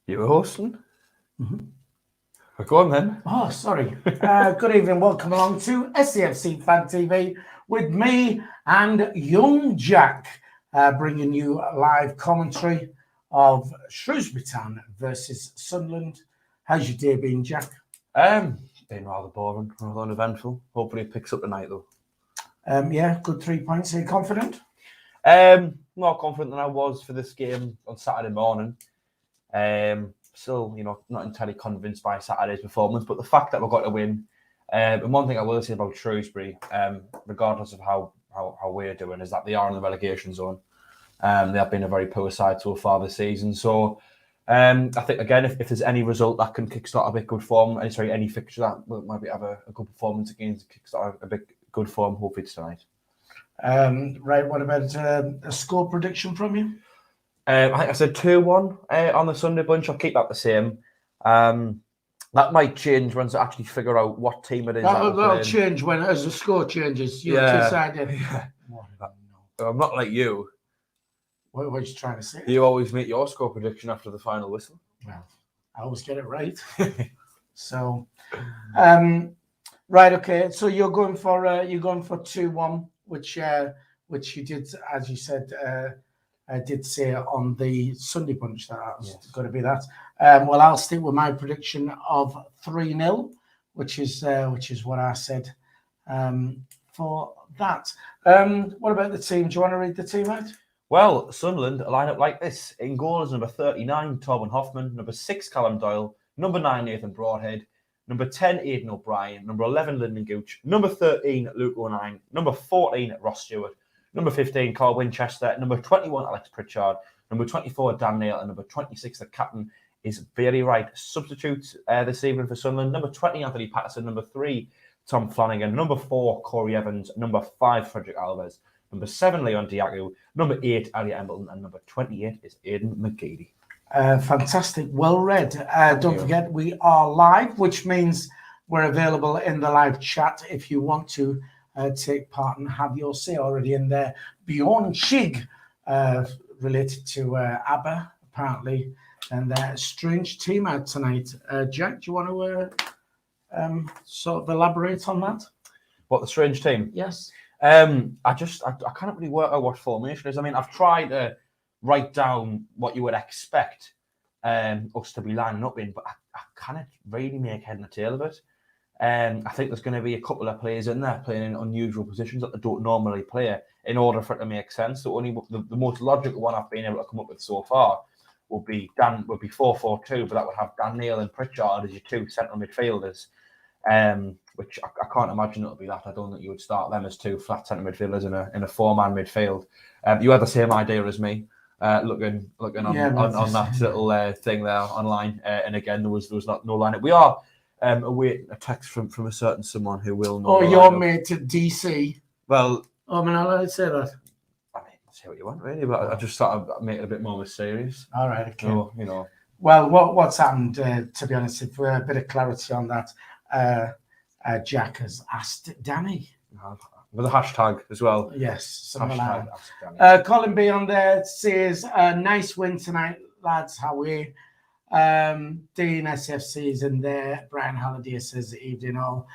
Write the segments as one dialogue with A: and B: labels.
A: You were hosting?
B: Mm-hmm.
A: Go on then.
B: Oh, sorry. Good evening. Welcome along to SAFC Fan TV with me and young Jack, bringing you live commentary of Shrewsbury Town versus Sunderland. How's your day been, Jack?
A: Been rather boring, rather uneventful. Hopefully it picks up tonight though.
B: Yeah, good 3 points. Are you confident?
A: More confident than I was for this game on Saturday morning. Still, not entirely convinced by Saturday's performance, but the fact that we got to win. And one thing I will say about Shrewsbury, regardless of how we're doing, is that they are in the relegation zone. They have been a very poor side so far this season. So I think, again, if there's any result that can kickstart a bit good form, any fixture that might have a good performance against, kickstart a bit good form, hopefully it's tonight.
B: Right, what about a score prediction from you?
A: I think I said 2-1 on the Sunday bunch. I'll keep that the same. That might change once I actually figure out what team it is.
B: That'll change as the score changes. You'll decide.
A: Yeah. I'm not like you.
B: What are you trying to say?
A: You always make your score prediction after the final whistle.
B: Well, I always get it right. So, right, okay. So you're going for 2-1, which you did, as you said. I did say on the Sunday bunch that was going to be that. Well, I'll stick with my prediction of 3-0, which is what I said for that. What about the team? Do you want to read the team out?
A: Well, Sunderland line up like this. In goal is number 39, Torben Hoffman, number 6, Callum Doyle, number 9, Nathan Broadhead, number 10, Aidan O'Brien, number 11, Lyndon Gooch, number 13, Luke O'Nien, number 14, Ross Stewart, number 15, Carl Winchester, number 21, Alex Pritchard, number 24, Dan Neil, and number 26, the captain is Barry Wright. Substitutes this evening for Sunderland, number 20, Anthony Patterson, number 3, Tom Flanagan, number 4, Corey Evans, number 5, Frederick Alves, number 7, Leon Diagu, number 8, Elliot Embleton, and number 28 is Aidan McGeady.
B: Fantastic. Well read. Don't forget, we are live, which means we're available in the live chat if you want to take part and have your say already in there. Bjorn Shig, related to ABBA, apparently, and their strange team out tonight. Jack, do you want to sort of elaborate on that?
A: What, the strange team?
B: Yes.
A: I can't really work out what formation is. I mean, I've tried to write down what you would expect us to be lining up in, but I can't really make head and tail of it. I think there's going to be a couple of players in there playing in unusual positions that they don't normally play in order for it to make sense. So the most logical one I've been able to come up with so far would be 4-4-2, but that would have Dan Neil and Pritchard as your 2 central midfielders, which I can't imagine it'll be that. I don't think you would start them as 2 flat centre midfielders in a 4-man midfield. You had the same idea as me, looking on that little thing there online, and again there was no lineup. We are awaiting a text from a certain someone who will know.
B: Oh, your mate at DC.
A: Well,
B: I'm not allowed to say that.
A: I mean, say what you want, really, but I just thought I'd make it a bit more mysterious.
B: All right, okay.
A: So,
B: Well, what's happened? To be honest, for a bit of clarity on that, Jack has asked Danny.
A: With a hashtag as well.
B: Yes, something
A: hashtag
B: like that. Colin B on there says, nice win tonight, lads. How are we? Dean SFC is in there. Brian Halliday says, evening all.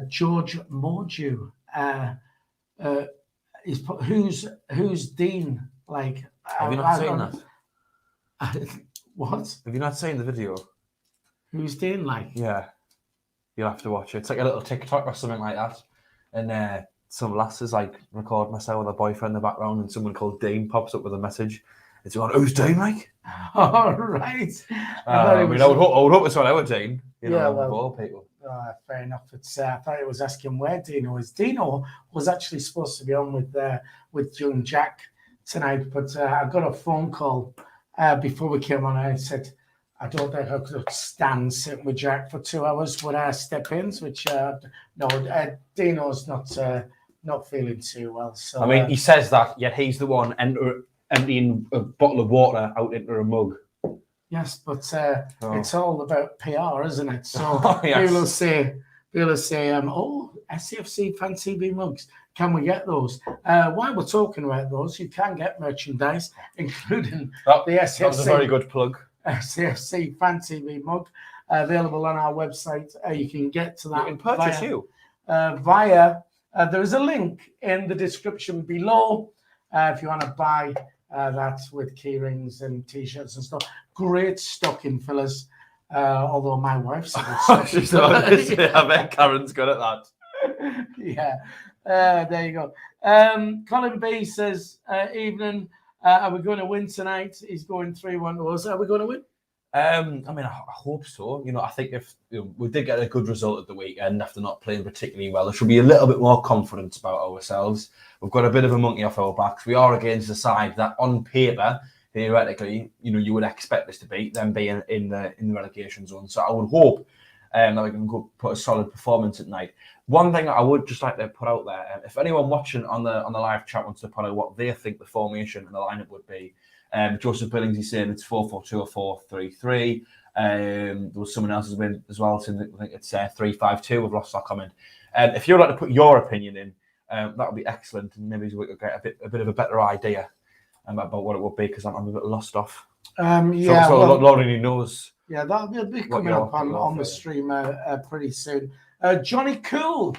B: George Mordew. Who's Dean? Like,
A: have you not seen that?
B: What?
A: Have you not seen the video?
B: Who's Dean like?
A: Yeah. You'll have to watch it. It's like a little TikTok or something like that. And some lasses like record myself with a boyfriend in the background, and someone called Dean pops up with a message. It's going, who's Dean like?
B: All right.
A: I would hope it's on our Dean. All people.
B: Fair enough. I thought it was asking where Dino is. Dino was actually supposed to be on with young Jack tonight, but I got a phone call before we came on. I said, I don't think I could stand sitting with Jack for 2 hours with our step-ins, which Dino's not feeling too well. So
A: I mean, he says that, yet he's the one emptying a bottle of water out into a mug.
B: Yes, but it's all about PR, isn't it? So
A: yes.
B: people will say People say, SAFC Fan TV mugs. Can we get those? While we're talking about those, you can get merchandise, including the SAFC.
A: That was a very good plug.
B: SAFC Fan TV mug available on our website. You can get to that.
A: You can purchase
B: via. There is a link in the description below if you want to buy that with keyrings and t-shirts and stuff. Great stocking fillers. Although my wife's a good stocking.
A: I bet Karen's good at that.
B: Yeah. There you go. Colin B says, evening. Are we going to win tonight? He's going 3-1 to us. Are we going to win?
A: I mean, I hope so. You know, I think if we did get a good result at the weekend after not playing particularly well, there should be a little bit more confidence about ourselves. We've got a bit of a monkey off our backs. We are against a side that, on paper, theoretically, you know, you would expect us to beat them being in the relegation zone. So I would hope that we can go put a solid performance at night. One thing I would just like to put out there, if anyone watching on the live chat wants to put out what they think the formation and the lineup would be, Joseph Billingsley saying it's 4-4-2 or 4-3-3. There was someone else as well saying I think it's 3-5-2. We've lost that comment. If you'd like to put your opinion in, that would be excellent, and maybe we could get a bit of a better idea about what it would be, because I'm a bit lost off.
B: Yeah,
A: so Lauren knows.
B: Yeah, that'll be coming up on the stream pretty soon. Johnny Cool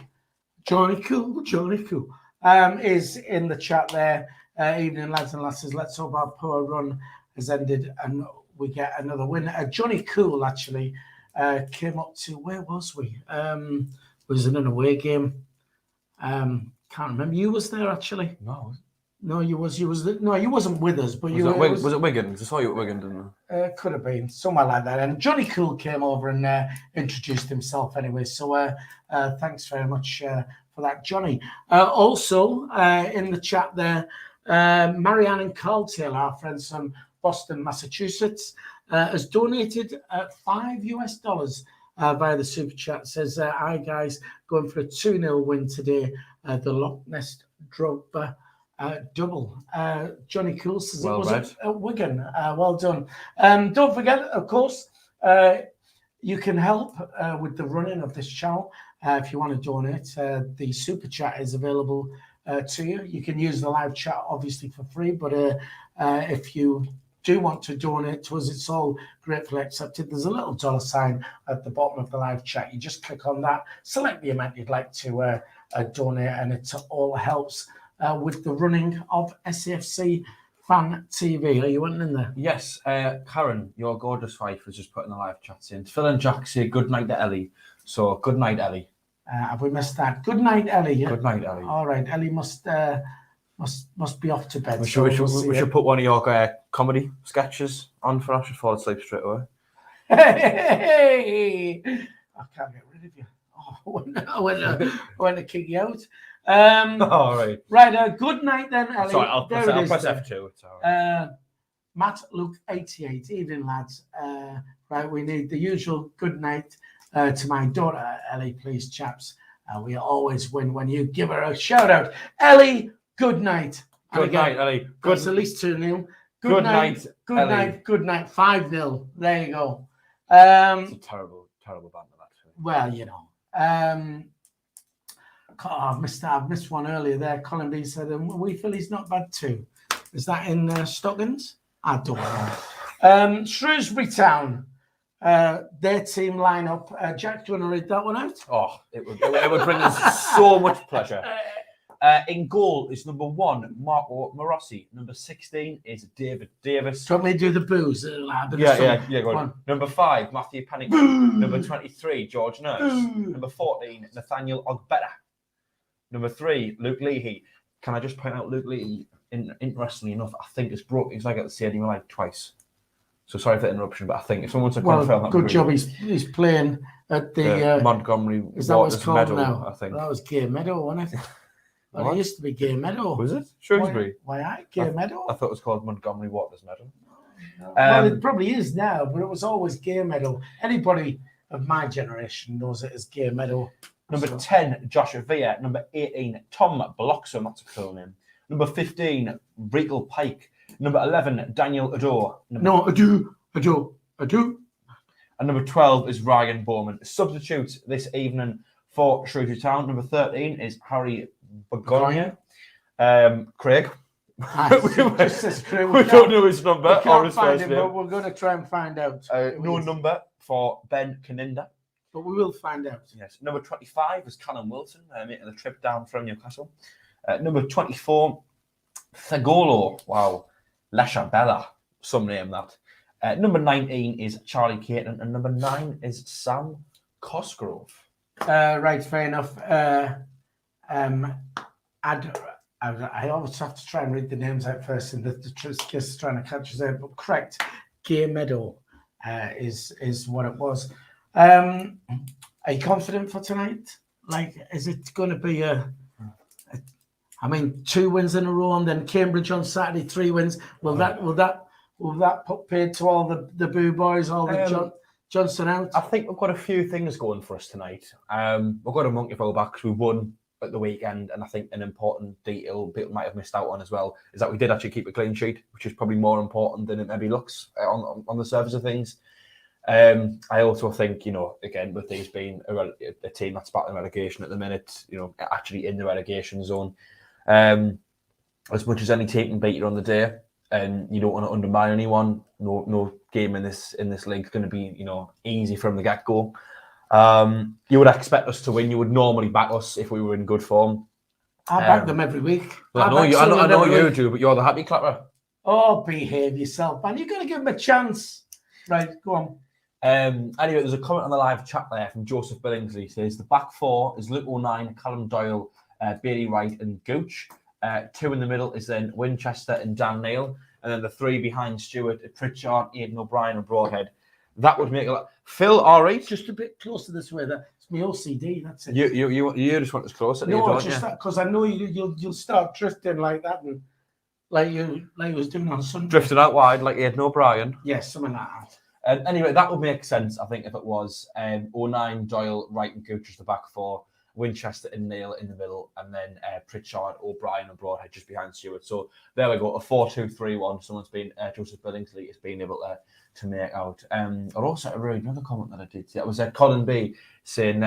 B: is in the chat there. Evening, lads and lasses. Let's hope our poor run has ended and we get another win. Johnny Cool actually came up to, where was we? Was in an away game. Can't remember. You was there actually? No, you wasn't with us, but
A: was it Wigan? I saw you at Wigan, didn't I?
B: Could have been somewhere like that. And Johnny Cool came over and introduced himself anyway. So thanks very much for that, Johnny. Also in the chat there, Marianne and Carl Taylor, our friends from Boston, Massachusetts, has donated $5 via the super chat. Says, "Hi guys, going for a 2-0 win today. The Loch Ness Drogba double." Johnny Cool says it was at Wigan. Well done. Don't forget, of course, you can help with the running of this channel if you want to donate. The super chat is available to you. You can use the live chat obviously for free, but if you do want to donate to us, it's all gratefully accepted. There's a little $sign at the bottom of the live chat. You just click on that, select the amount you'd like to donate, and it all helps with the running of SAFC Fan TV. Are you wanting in there?
A: Yes. Karen, your gorgeous wife was just putting the live chat in. Phil and Jack say good night to Ellie. So good night, Ellie.
B: Have we missed that? Good night, Ellie. Yeah?
A: Good night, Ellie.
B: All right, Ellie must be off to bed.
A: We should put one of your comedy sketches on for us. Should fall asleep straight away.
B: Hey, I can't get rid of you. I want to kick you out.
A: All right.
B: Right. Good night then, Ellie.
A: Sorry, I'll press F2. It's all right.
B: Matt Luke 88. Evening, lads. Right, we need the usual good night to my daughter, Ellie, please, chaps. We always win when you give her a shout out. Ellie, good night.
A: Good night, Ellie.
B: That's at least 2-0.
A: Good night.
B: Good
A: Ellie.
B: night. Good night. 5-0. There you go.
A: It's a terrible banter, actually.
B: Well, you know. I've missed one earlier there. Colin B said, we feel he's not bad too. Is that in Stockings? I don't know. Shrewsbury Town. Their team lineup. Jack, do you want to read that one out?
A: Oh, it would bring us so much pleasure. In goal is number 1, Marco Morossi. Number 16 is David Davis.
B: Do you want me to do the boos?
A: Yeah, go on. Number 5, Matthew Pennington. Number 23, George Nurse. Number 14, Nathaniel Ogbetta. Number 3, Luke Leahy. Can I just point out Luke Leahy, interestingly enough, I think it's broke his leg at the stadium like twice. So sorry for the interruption, but I think if someone wants to confirm that.
B: Good job. He's playing at the
A: Montgomery
B: Waters
A: Meadow,
B: now?
A: I think.
B: That was Gay Meadow, wasn't it? Well, it used to be Gay Meadow.
A: Was it? Shrewsbury?
B: Why Gay Meadow?
A: I thought it was called Montgomery Waters Meadow.
B: Well, it probably is now, but it was always Gay Meadow. Anybody of my generation knows it as Gay Meadow.
A: Number 10, Joshua Villa. Number 18, Tom Bloxham. That's a cool name. Number 15, Regal Pike. Number 11, Daniel Ado. Ado.
B: And
A: number 12 is Ryan Bowman. Substitute this evening for Shrewsbury Town. Number 13 is Harry Begonia. Craig.
B: It just says Craig.
A: We don't know his number or his first name.
B: But we're going to try and find out.
A: No number for Ben Caninda.
B: But we will find out.
A: Yes. Number 25 is Callum Wilson, making the trip down from Newcastle. Number 24, Thagolo. Wow. Lashabella. Some name that. Number 19 is Charlie Caton. And number 9 is Sam Cosgrove.
B: Right, fair enough. I always have to try and read the names out first, and the trick is trying to catch us out. But correct, Gay Meadow is what it was. Are you confident for tonight? Like, is it going to be I mean, 2 wins in a row, and then Cambridge on Saturday, 3 wins? Will that put paid to all the boo boys, all the Johnson out?
A: I think we've got a few things going for us tonight. We've got a monkey full back because we won at the weekend, and I think an important detail people might have missed out on as well is that we did actually keep a clean sheet, which is probably more important than it maybe looks on the surface of things. I also think, again, with these being a team that's battling relegation at the minute, actually in the relegation zone, as much as any team can beat you on the day, and you don't want to undermine anyone. No game in this league is going to be easy from the get go. You would expect us to win. You would normally back us if we were in good form.
B: I back them every week.
A: Well, I know you do, but you're the happy clapper.
B: Oh, behave yourself, man. You're going to give them a chance. Right, go on.
A: Anyway, there's a comment on the live chat there from Joseph Billingsley. He says, the back 4 is Luke O'Nien, Callum Doyle, Bailey Wright and Gooch. 2 in the middle is then Winchester and Dan Neil. And then the 3 behind Stewart, Pritchard, Aidan O'Brien and Broadhead. That would make a lot. Phil, all right.
B: Just a bit closer this way. It's my OCD. That's it.
A: You just want us closer.
B: No, just that because I know you'll start drifting like that, and like you was doing on Sunday.
A: Drifting out wide like Aidan O'Brien.
B: Yes, something like that.
A: Anyway, that would make sense. I think if it was O'Nien, Doyle, Wright and Gooch as the back 4, Winchester and Neil in the middle, and then Pritchard, O'Brien and Broadhead just behind Stewart. So there we go, a 4-2-3-1. Someone's been Joseph Billingsley has been able to make out. I'd also read another comment that I did. That was Colin B saying,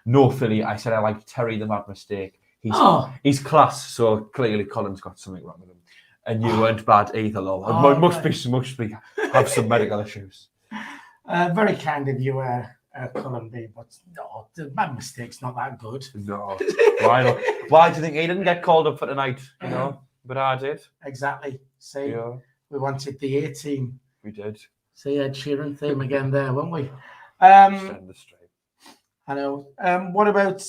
A: "No Philly, I said I like Terry the Mad Mistake. He's class." So clearly Colin's got something wrong with him, and you weren't bad either, lol. Must be have some medical issues.
B: Very kind of you, Colin B, but no, the Mad Mistake's not that good.
A: No, why not? Why do you think he didn't get called up for tonight? But I did.
B: Exactly. See, we wanted the A team.
A: We did.
B: See Ed Sheeran theme again there, won't we?
A: Send the stream.
B: I know. What about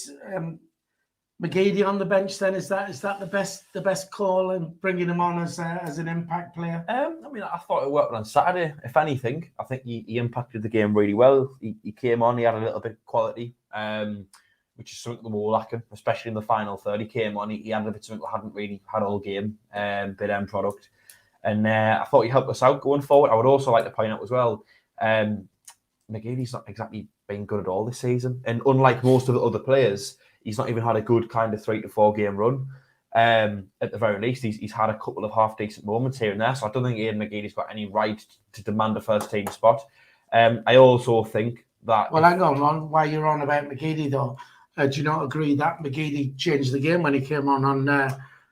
B: McGeady on the bench then? Is that the best call and bringing him on as an impact player?
A: I thought it worked on Saturday. If anything, I think he impacted the game really well. He came on, he had a little bit of quality, which is something we were lacking, especially in the final third. He came on, he had a bit something we hadn't really had all game, bit end product. And I thought he helped us out going forward. I would also like to point out as well, McGeady's not exactly been good at all this season. And unlike most of the other players, he's not even had a good kind of 3 to 4 game run. At the very least, he's had a couple of half-decent moments here and there. So I don't think Aidan McGeady's got any right to demand a first-team spot. I also think that...
B: Well, hang on, Ron. While you're on about McGeady, though, do you not agree that McGeady changed the game when he came on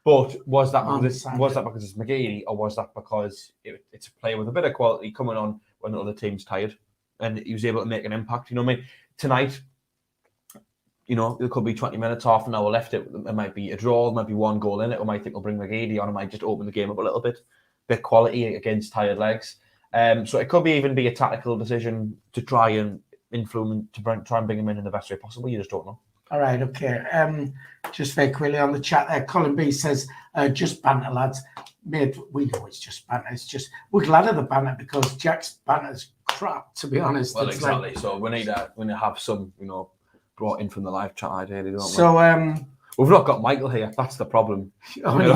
A: But was that because it's McGeady, or was that because it's a player with a bit of quality coming on when the other team's tired, and he was able to make an impact? You know what I mean? Tonight, there could be 20 minutes, half an hour left. It might be a draw, it might be 1 goal in it, or might think we'll bring McGeady on, it might just open the game up a little bit quality against tired legs. So it could even be a tactical decision to try and influence, try and bring him in the best way possible. You just don't know.
B: All right, okay. Just very quickly on the chat there, Colin B says, just banter, lads. Mate, we know it's just banter. It's just, we're glad of the banter because Jack's banter's crap, to be honest.
A: Well, exactly. So we need to have some, brought in from the live chat ideally, don't we?
B: So,
A: we've not got Michael here. That's the problem. When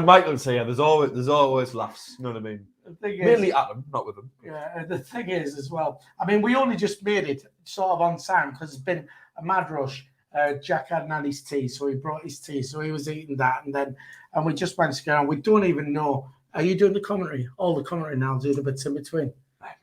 A: Michael's here, there's always laughs. You know what I mean? Mainly at him, not with him.
B: Yeah, the thing is as well. I mean, we only just made it sort of on time because it's been a mad rush. Jack hadn't had his tea, so he brought his tea, so he was eating that, and we just went to get on. We don't even know. Are you doing the commentary? All the commentary now, do the bits in between.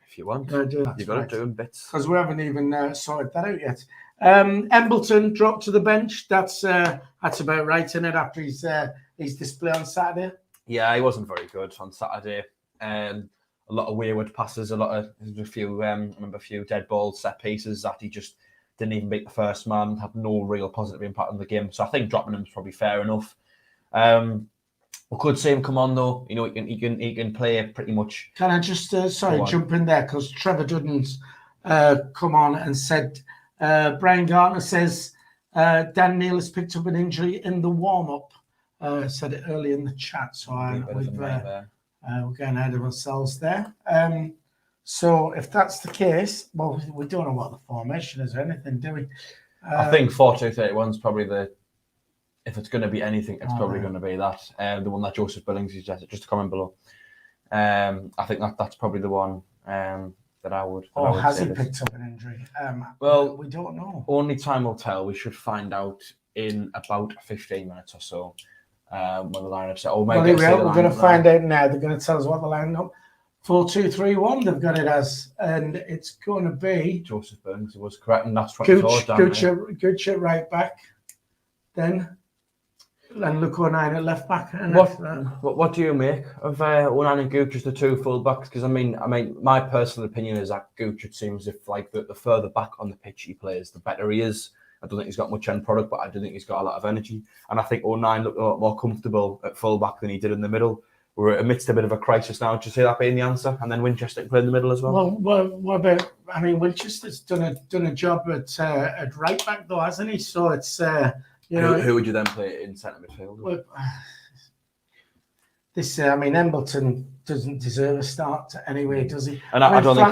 A: If you want,
B: you've
A: got to do in bits
B: because we haven't even sorted that out yet. Embleton dropped to the bench. That's about right, isn't it? After his display on Saturday.
A: Yeah, he wasn't very good on Saturday. A lot of wayward passes, a few. I remember a few dead balls, set pieces that he just didn't even beat the first man. Had no real positive impact on the game. So I think dropping him is probably fair enough. We could see him come on though. You know, he can play pretty much.
B: Can I just jump in there because Trevor Dudden's come on and said Brian Gartner says Dan Neil has picked up an injury in the warm up. Said it early in the chat, so we're getting ahead of ourselves there. So if that's the case, well, we don't know what the formation is or anything, do we?
A: I think 4-2-3-1 is probably if it's going to be anything, it's probably going to be that. The one that Joseph Billings suggested, just to comment below. I think that's probably the one that I would.
B: Has he picked up an injury?
A: Well,
B: we don't know.
A: Only time will tell. We should find out in about 15 minutes or so. When the lineup set.
B: We're going to find out now. They're going to tell us what the lineup 4-2-3-1. They've got it as, and it's going to be
A: Joseph Billings. It was correct, and that's what we thought.
B: Gooch at right back, then Luke O'Nien at left back. And
A: what do you make of O'Nien and Gooch as the two full backs? Because I mean, my personal opinion is that Gooch, it seems if like the further back on the pitch he plays, the better he is. I don't think he's got much end product, but I do think he's got a lot of energy. And I think O'Nien looked a lot more comfortable at full back than he did in the middle. We're amidst a bit of a crisis now. Do you see that being the answer? And then Winchester can play in the middle as well.
B: Well, what about? I mean, Winchester's done a job at right back though, hasn't he? So it's
A: Who would you then play in centre midfield?
B: Well, Embleton doesn't deserve a start anyway, does he?
A: And I don't
B: think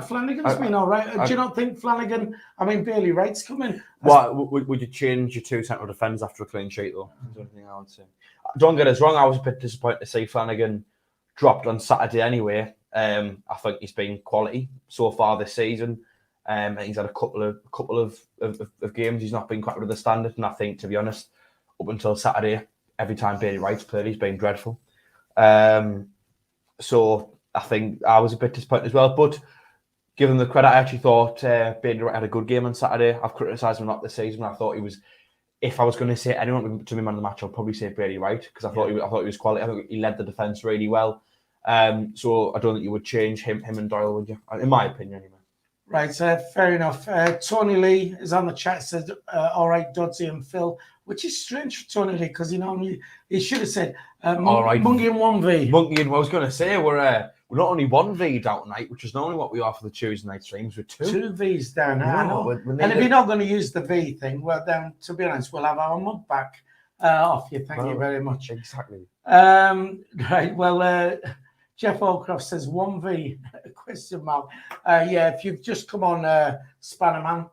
B: Flanagan's been all right. Do you not think Flanagan? I mean, Bailey Wright's coming.
A: Would you change your two central defenders after a clean sheet though? Is there anything I would say? Don't get us wrong. I was a bit disappointed to see Flanagan dropped on Saturday anyway. I think he's been quality so far this season. He's had a couple of games he's not been quite to the standard, and I think, to be honest, up until Saturday, every time Bailey Wright's played, he's been dreadful. So I think I was a bit disappointed as well. But given the credit, I actually thought Bailey Wright had a good game on Saturday. I've criticised him a lot this season. I thought he was. If I was going to say anyone to be man of the match, I'd probably say Bailey Wright because I thought he was quality. I think he led the defence really well. So I don't think you would change him and Doyle, would you? In my opinion, anyway.
B: Right, fair enough. Tony Lee is on the chat. Says, "All right, Dodsey and Phil," which is strange for Tony Lee because he should have said, "All right, Monkey and 1v."
A: Monkey and I was going to say we're not only 1v down tonight, which is normally what we are for the Tuesday night streams. We're two
B: V's down. I know. And if you're not going to use the V thing, well, then to be honest, we'll have our mug back off you. Thank you very much.
A: Exactly.
B: Right. Well. Jeff Allcroft says 1v ? Yeah, if you've just come on Spannerman,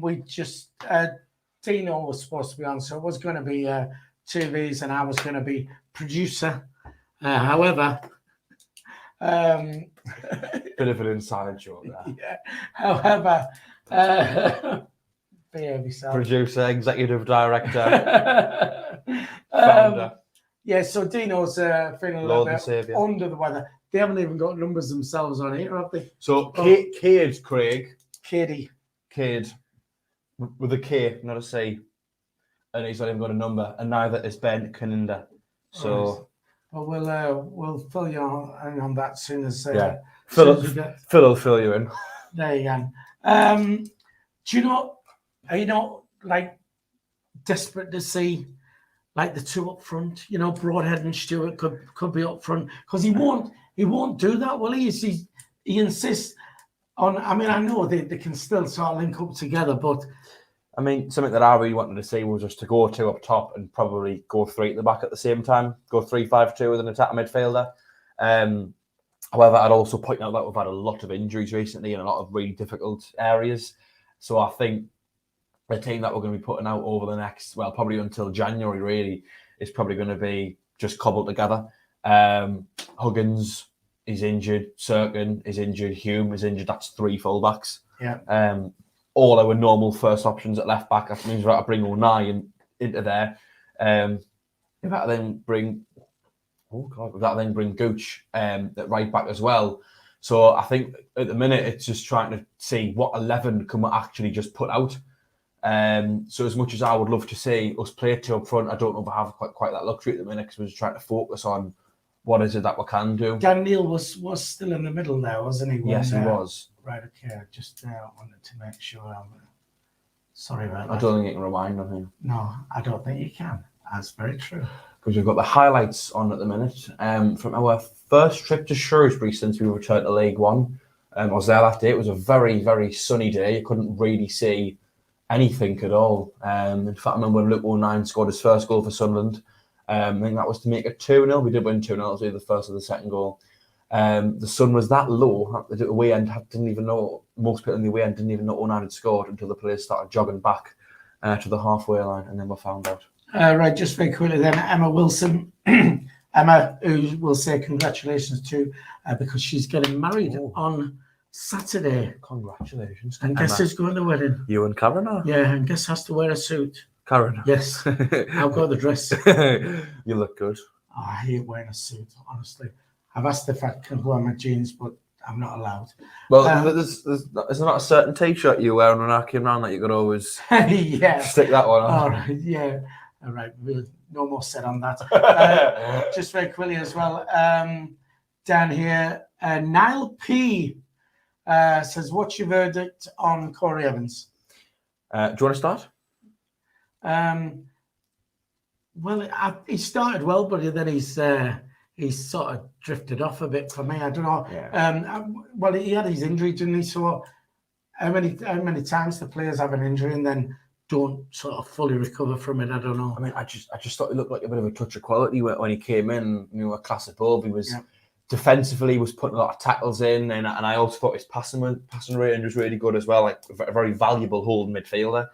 B: we just Dino was supposed to be on, so it was going to be 2Vs and I was going to be producer. However,
A: bit of an inside joke there.
B: Yeah. However, behave yourself.
A: Producer, executive director, founder.
B: Yeah, so Dino's feeling a little bit under the weather. They haven't even got numbers themselves on here, have they?
A: So, Cade, Craig.
B: Cade.
A: With a K, not a C. And he's not even got a number. And neither is Ben Caninda. So...
B: Well, we'll fill you on that as soon as...
A: Phil will fill you in.
B: There you go. Do you know... Are you not, desperate to see... the two up front, Broadhead and Stewart could be up front because he won't do that, will he? He insists on. I mean, I know they can still sort of link up together, but
A: I mean, something that I really wanted to see was just to go two up top and probably go three at the back at the same time, go 3-5-2 with an attacking midfielder. However, I'd also point out that we've had a lot of injuries recently in a lot of really difficult areas, so I think the team that we're going to be putting out over the next, probably until January, really, is probably going to be just cobbled together. Huggins is injured, Serkin is injured, Hume is injured. That's 3 fullbacks.
B: Yeah.
A: All our normal first options at left back. That means we've got to bring O'Nien into there. If that then bring Gooch at right back as well. So I think at the minute it's just trying to see what 11 can we actually just put out. So as much as I would love to see us play two up front, I don't know if I have quite that luxury at the minute because we're just trying to focus on what is it that we can do.
B: Dan Neil was still in the middle there, wasn't he?
A: Yes, he was.
B: Right, okay. I just wanted to make sure. Sorry about that.
A: I don't think you can rewind on him.
B: No, I don't think you can. That's very true.
A: Because we've got the highlights on at the minute from our first trip to Shrewsbury since we returned to League One. I was there that day. It was a very, very sunny day. You couldn't really see anything at all. In fact, I remember when Luke 09 scored his first goal for Sunderland. I think that was to make it 2-0. We did win 2-0. It was either the first or the second goal. The sun was that low at the away end. Didn't even know, most people in the away end didn't even know 09 had scored until the players started jogging back to the halfway line, and then we found out.
B: Right, just very quickly then, Emma Wilson. Emma, who will say congratulations to, because she's getting married on Saturday.
A: Congratulations.
B: And guess who's going to the wedding?
A: You and Karen are?
B: Yeah, and guess has to wear a suit.
A: Karen?
B: Yes. I've got the dress.
A: You look good.
B: Oh, I hate wearing a suit, honestly. I've asked if I can wear my jeans, but I'm not allowed.
A: Well, there's not a certain T-shirt you wear when I came round that you could always
B: yeah.
A: stick that one on.
B: All right, yeah. All right, no more said on that. Just very quickly as well, down here, Niall P says, what's your verdict on Corey Evans?
A: Do you want to start?
B: Well, he started well, but then he's sort of drifted off a bit for me. I don't know. Yeah. Well, he had his injury, didn't he? So how many times the players have an injury and then don't sort of fully recover from it? I don't know.
A: I mean, I just thought he looked like a bit of a touch of quality when he came in. You know, a class above. He was defensively, he was putting a lot of tackles in, and I also thought his passing range was really good as well. Like a very valuable holding midfielder.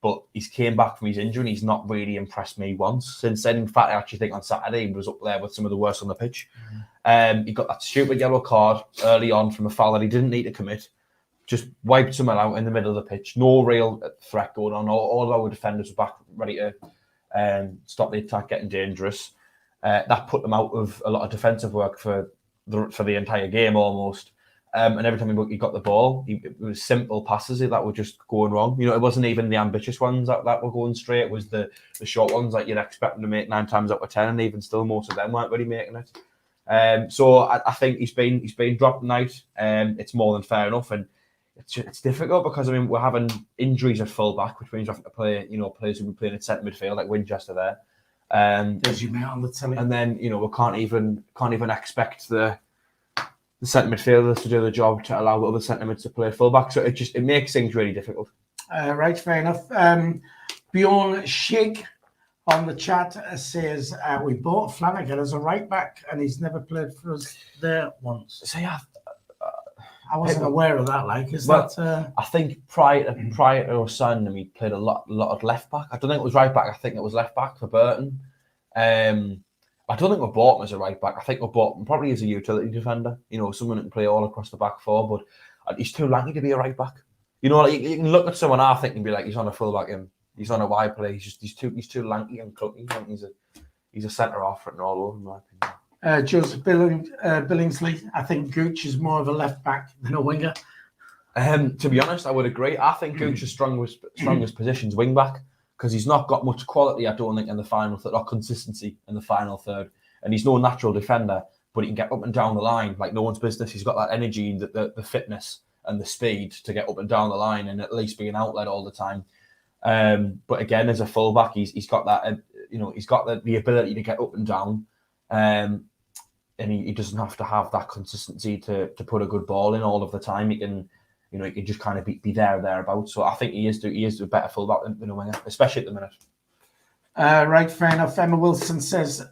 A: But he's came back from his injury and he's not really impressed me once since then. In fact, I actually think on Saturday he was up there with some of the worst on the pitch. He got that stupid yellow card early on from a foul that he didn't need to commit. Just wiped someone out in the middle of the pitch. No real threat going on. All of our defenders were back ready to stop the attack getting dangerous. That put them out of a lot of defensive work for the entire game almost. And every time he got the ball, it was simple passes that were just going wrong. You know, it wasn't even the ambitious ones that were going straight. It was the short ones that you'd expect him to make 9 times out of 10, and even still most of them weren't really making it. So I think he's been dropped tonight. It's more than fair enough, and it's difficult because I mean we're having injuries at full back, which means we're having to play players who will be playing at centre midfield like Winchester there.
B: There's your mate on the telly.
A: And then we can't even expect the centre midfielders to do the job to allow other centre mids to play fullback. So it makes things really difficult.
B: Right, fair enough. Bjorn Sheik on the chat says we bought Flanagan as a right back and he's never played for us there once.
A: So yeah,
B: I wasn't aware of that.
A: I think prior to our son, he played a lot of left back. I don't think it was right back. I think it was left back for Burton. I don't think we bought him as a right back. I think we bought him probably as a utility defender. Someone that can play all across the back four, but he's too lanky to be a right back. You can look at someone I think and be like, he's on a full back and he's on a wide play. He's too lanky and clunky. I think he's a centre half written all over, in my opinion.
B: Joseph Billingsley, I think Gooch is more of a left back than a winger.
A: To be honest, I would agree. I think Gooch's strongest position's wing back, because he's not got much quality, I don't think, in the final third, or consistency in the final third. And he's no natural defender, but he can get up and down the line like no one's business. He's got that energy, the fitness and the speed to get up and down the line and at least be an outlet all the time. But again, as a fullback, he's got that, he's got the ability to get up and down. And he doesn't have to have that consistency to put a good ball in all of the time. He can just kind of be thereabouts. So I think he is a better fullback than a winger, especially at the minute.
B: Right, fair enough. Emma Wilson says,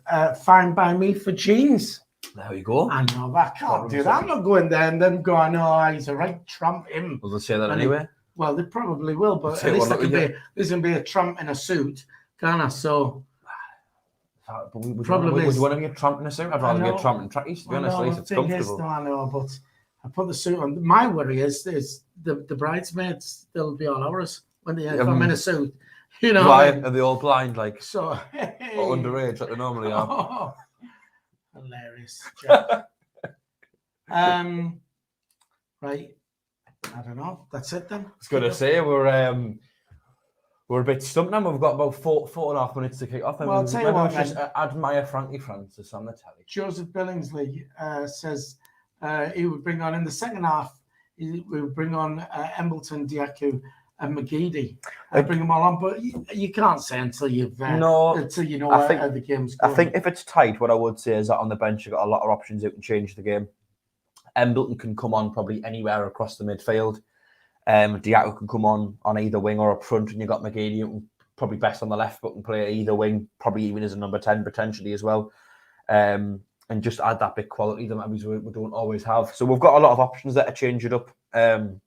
B: fine by me for jeans.
A: There we go.
B: I know, I can't do that. I'm not going there and then going, oh, he's a right trump, him.
A: Will they say that anyway?
B: Well, they probably will, but at least there's going to be a trump in a suit, can't I? So...
A: Would you want to be a tramp in a suit? I'd rather be a tramp in trackies, to be honest. At least it's comfortable.
B: I know, but I put the suit on. My worry is the bridesmaids, they'll be all ours when if I'm in a suit.
A: Why? Are they all blind, like,
B: so,
A: or underage, like they normally are?
B: Hilarious. Right. I don't know. That's it then.
A: I was going to say we're a bit stumped now. We've got about 4.5 minutes to kick off.
B: Well, I'll tell you what,
A: just admire Frankie Francis on the telly.
B: Joseph Billingsley says he would bring on in the second half. He would bring on Embleton, Diaku, and McGeady. Bring them all on, but you can't say until you've until you know how the game's going.
A: I think if it's tight, what I would say is that on the bench you've got a lot of options who can change the game. Embleton can come on probably anywhere across the midfield. Diaku can come on either wing or up front, and you've got McGeady, who probably best on the left, but can play either wing, probably even as a number 10 potentially as well. And just add that bit quality that maybe we don't always have. So we've got a lot of options there to change it up. And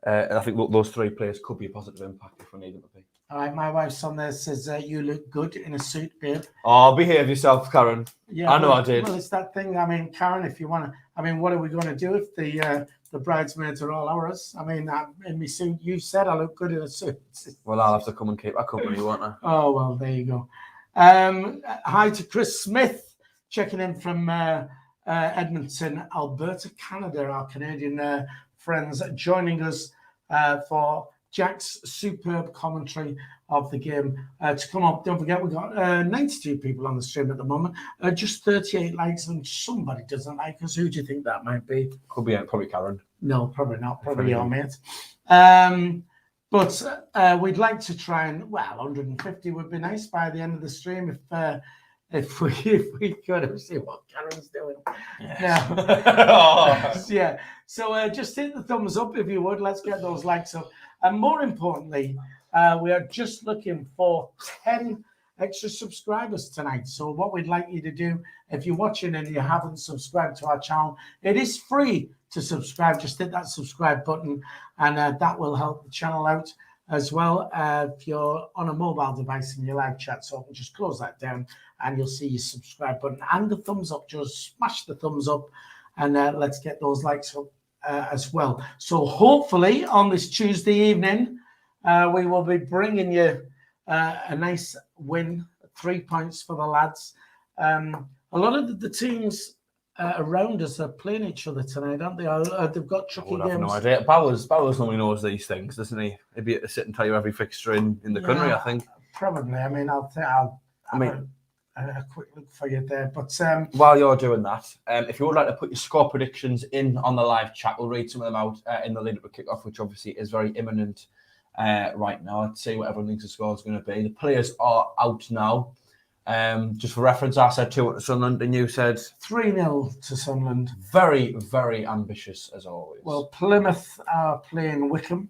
A: I think those three players could be a positive impact if we need them to be.
B: All right, my wife's on there, says you look good in a suit, babe.
A: Oh, behave yourself, Karen.
B: Yeah,
A: I know I did.
B: Well, it's that thing. I mean, Karen, if you want to, I mean, what are we going to do if the bridesmaids are all ours? I mean, in my suit, you said I look good in a suit.
A: Well, I'll have to come and keep our company, won't I?
B: Oh, well, there you go. Hi to Chris Smith, checking in from Edmonton, Alberta, Canada, our Canadian friends joining us for Jack's superb commentary of the game to come up. Don't forget, we've got 92 people on the stream at the moment, just 38 likes, and somebody doesn't like us. Who do you think that might be?
A: Could be probably Karen.
B: No, probably not. Probably your mate. But we'd like to try and, 150 would be nice by the end of the stream if we could see what Karen's doing. Yes. Yeah. So just hit the thumbs up if you would. Let's get those likes up. And more importantly, we are just looking for 10 extra subscribers tonight. So what we'd like you to do, if you're watching and you haven't subscribed to our channel, it is free to subscribe. Just hit that subscribe button, and that will help the channel out as well. If you're on a mobile device and your live chat's open, just close that down and you'll see your subscribe button and the thumbs up. Just smash the thumbs up, and let's get those likes up as well. So hopefully on this Tuesday evening, we will be bringing you a nice win, 3 points for the lads. A lot of the teams around us are playing each other tonight, aren't they? They've got tricky games. I have
A: no idea. Bowers normally knows these things, doesn't he? He'd be able to sit and tell you every fixture in the country, I think.
B: Probably. I mean, I'll a quick look for you there. But
A: while you're doing that, if you would like to put your score predictions in on the live chat, we'll read some of them out in the lead up to kick-off, which obviously is very imminent right now. I'd say what everyone thinks the score is going to be. The players are out now. Just for reference, I said 2-1 to Sunderland, and you said
B: 3-0 to Sunderland.
A: Very, very ambitious as always.
B: Well, Plymouth are playing Wickham,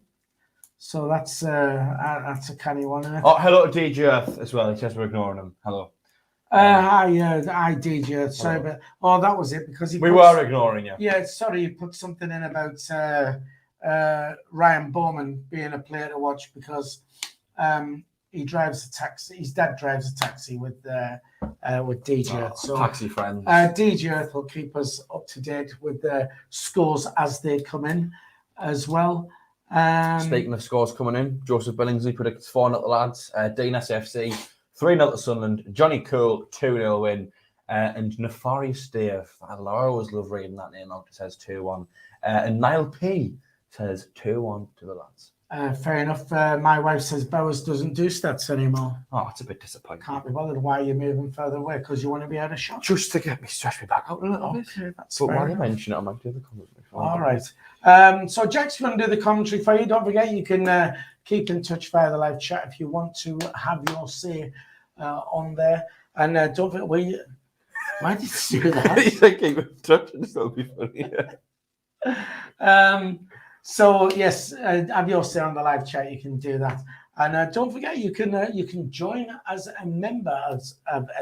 B: so that's a canny one, isn't it?
A: Oh, hello to DJ Earth as well. He says we're ignoring him. Hello.
B: Hi, DJ. Sorry, but that was it because
A: we were ignoring you.
B: Yeah, sorry, you put something in about Ryan Bowman being a player to watch because he drives a taxi. His dad drives a taxi with DJ. So
A: taxi friends.
B: DJ Earth will keep us up to date with the scores as they come in as well.
A: Speaking of scores coming in, Joseph Billingsley predicts 4-0 to lads. Dean SAFC 3-0 to Sunderland. Johnny Cool 2-0 win. And Nefarious Dave, I always love reading that name out. It says 2-1. And Niall P says 2-1 to the lads.
B: Fair enough. My wife says Bowers doesn't do stats anymore.
A: Oh, it's a bit disappointing.
B: Can't be bothered. Why are you moving further away? Because you want to be out of shot?
A: Just to get me, stretch me back out a little bit.
B: That's
A: but while you mention it, I might do the commentary.
B: All right. So Jack's going to do the commentary for you. Don't forget, you can keep in touch via the live chat if you want to have your say on there. And don't forget, why did you do that?
A: You said keep in touch and it'll be funny.
B: So yes, have your say on the live chat. You can do that, and don't forget you can join as a member of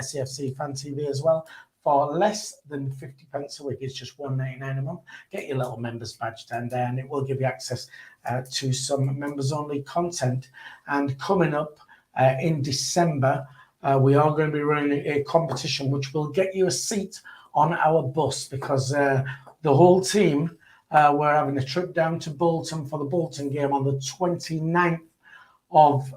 B: SAFC Fan TV as well for less than 50 pence a week. It's just $1.99 a month. Get your little members badge down there, and it will give you access to some members only content. And coming up in December, we are going to be running a competition which will get you a seat on our bus because the whole team. We're having a trip down to Bolton for the Bolton game on the 29th of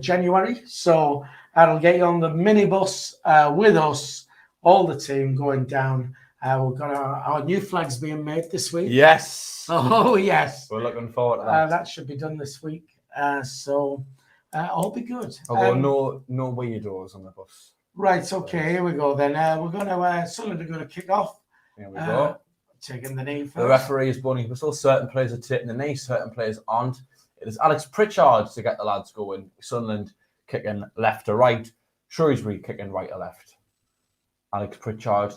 B: January. So that'll get you on the minibus with us, all the team going down We've got our new flags being made this week.
A: Yes.
B: Oh, yes.
A: We're looking forward to that.
B: That should be done this week. So all be good.
A: Although no weirdos on the bus.
B: Right, okay, here we go then. We're going to, Sunderland are going to kick off.
A: Here we go.
B: Taking the knee first.
A: The referee is blowing whistle. Certain players are taking the knee, certain players aren't. It is Alex Pritchard to get the lads going. Sunderland kicking left to right. Shrewsbury kicking right to left. Alex Pritchard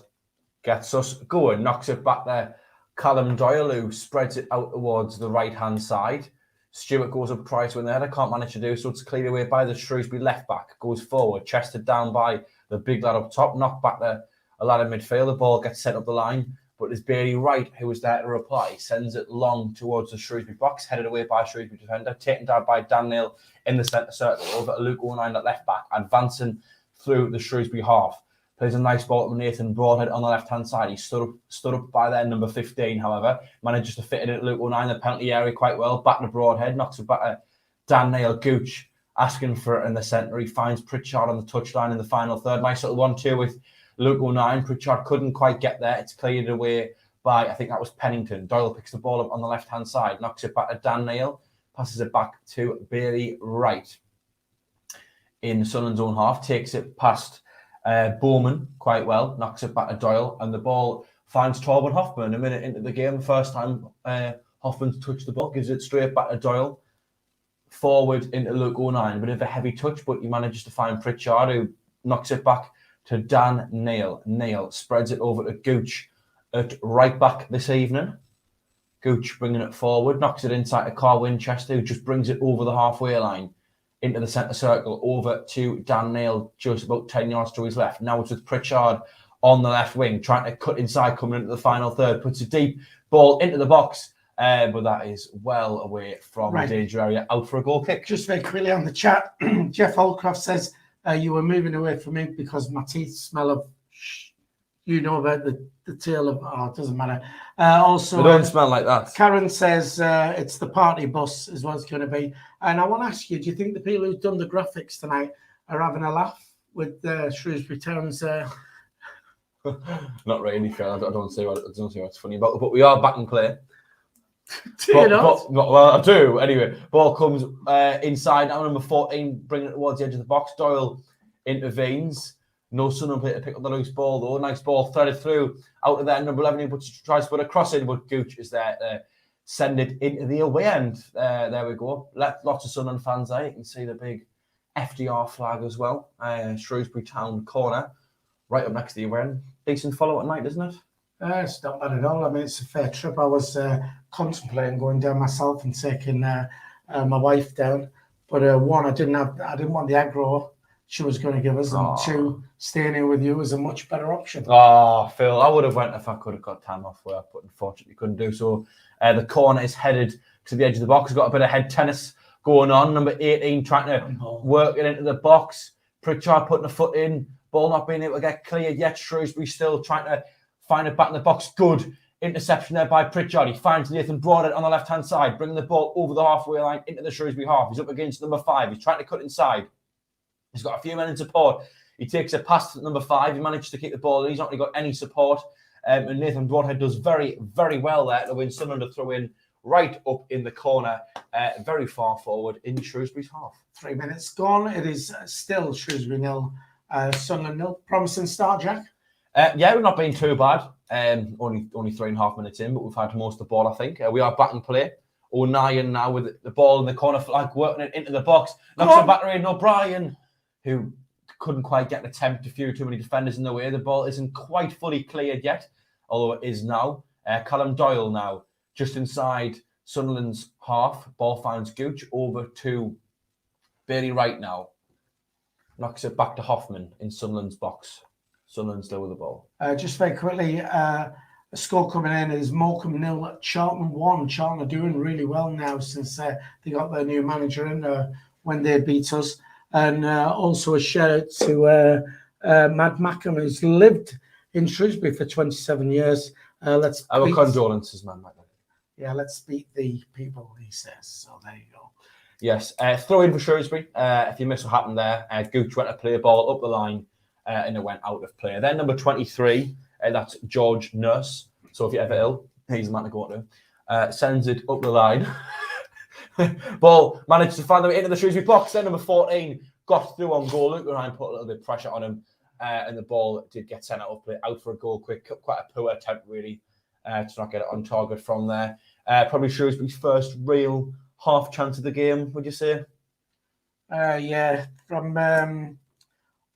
A: gets us going, knocks it back there. Callum Doyle, who spreads it out towards the right-hand side. Stewart goes up, tries to win the header, can't manage to do so. It's cleared away by the Shrewsbury left-back. Goes forward, chested down by the big lad up top. Knocked back there, a lad in midfield. The ball gets sent up the line. But it's Bailey Wright who was there to reply. Sends it long towards the Shrewsbury box, headed away by a Shrewsbury defender, taken down by Dan Neil in the centre circle, over to Luke O'Nien at left back, advancing through the Shrewsbury half. Plays a nice ball to Nathan Broadhead on the left-hand side. He stood up by there, number 15, however. Manages to fit it at Luke O'Nien, the penalty area quite well. Back to Broadhead, knocks it back at Dan Neil. Gooch asking for it in the centre. He finds Pritchard on the touchline in the final third. Nice little 1-2 with Luke O'Nien. Pritchard couldn't quite get there. It's cleared away by, I think that was Pennington. Doyle picks the ball up on the left-hand side, knocks it back to Dan Neil, passes it back to Bailey Wright in Sunderland's own half, takes it past Bowman quite well, knocks it back to Doyle, and the ball finds Torben Hoffman a minute into the game. The first time Hoffman's touched the ball, gives it straight back to Doyle, forward into Luke O'Nien. A bit of a heavy touch, but he manages to find Pritchard, who knocks it back to Dan Neil. Neil spreads it over to Gooch at right back this evening. Gooch bringing it forward, knocks it inside to Carl Winchester, who just brings it over the halfway line into the centre circle, over to Dan Neil, just about 10 yards to his left. Now it's with Pritchard on the left wing, trying to cut inside, coming into the final third, puts a deep ball into the box, but that is well away from the danger area, out for a goal kick.
B: Just very quickly on the chat, Jeff Holcroft says, you were moving away from me because my teeth smell of, you know about the tail of, it doesn't matter. Also,
A: they don't smell like that.
B: Karen says it's the party bus is what it's going to be. And I want to ask you, do you think the people who've done the graphics tonight are having a laugh with Shrewsbury Town's?
A: Not really, Phil. I don't see what's funny about it, but we are back in play.
B: Do you not?
A: Well, I do. Anyway, ball comes inside now, number 14, bringing it towards the edge of the box. Doyle intervenes. No Sunderland player to pick up the loose ball, though. Nice ball threaded through out of there. Number 11, he tries to put a cross in, but Gooch is there to send it into the away end. There we go. Lots of Sunderland fans there. You can see the big FDR flag as well. Shrewsbury Town corner, right up next to the away end. Decent follow at night, isn't it?
B: It's not bad at all. I mean, it's a fair trip. I was contemplating going down myself and taking my wife down, but one, I didn't want the aggro she was going to give us, and two, staying here with you was a much better option.
A: Oh, Phil, I would have went if I could have got time off work, but unfortunately couldn't do so. The corner is headed to the edge of the box. It's got a bit of head tennis going on. Number 18 trying to work it into the box. Pritchard putting a foot in. Ball not being able to get cleared yet. Shrewsbury still trying to find it back in the box. Good interception there by Pritchard. He finds Nathan Broadhead on the left-hand side, bringing the ball over the halfway line into the Shrewsbury half. He's up against number 5. He's trying to cut inside. He's got a few men in support. He takes a pass to number 5. He manages to keep the ball. He's not really got any support. And Nathan Broadhead does very, very well there to win Sunderland to throw in right up in the corner, very far forward in Shrewsbury's half.
B: 3 minutes gone. It is still Shrewsbury 0, Sunderland 0. Promising start, Jack?
A: Yeah, we've not been too bad. Only 3.5 minutes in, but we've had most of the ball, I think. We are back in play. O'Nien now with the ball in the corner flag, working it into the box. Knocks it back to O'Brien, who couldn't quite get an attempt. A few too many defenders in the way. The ball isn't quite fully cleared yet, although it is now. Callum Doyle now, just inside Sunderland's half. Ball finds Gooch, over to Bailey Wright now. Knocks it back to Hoffman in Sunderland's box. Sunderland still with the ball.
B: Just very quickly, a score coming in is Morecambe 0, Charlton 1. Charlton are doing really well now since they got their new manager in when they beat us. And also a shout out to Mad Mackham, who's lived in Shrewsbury for 27 years.
A: Our condolences, man.
B: Yeah, let's beat the people, he says. So there you go.
A: Yes, throw in for Shrewsbury. If you missed what happened there, Gooch went to play a ball up the line and it went out of play. Then number 23, That's George Nurse. So if you're ever ill, he's the man to go to. Sends it up the line. Ball managed to find the way into the Shrewsbury box. Then number 14 got through on goal. Luke Ryan put a little bit of pressure on him. And the ball did get sent out for a goal quick. Quite a poor attempt, really, to not get it on target from there. Probably Shrewsbury's first real half chance of the game, would you say?
B: Yeah, from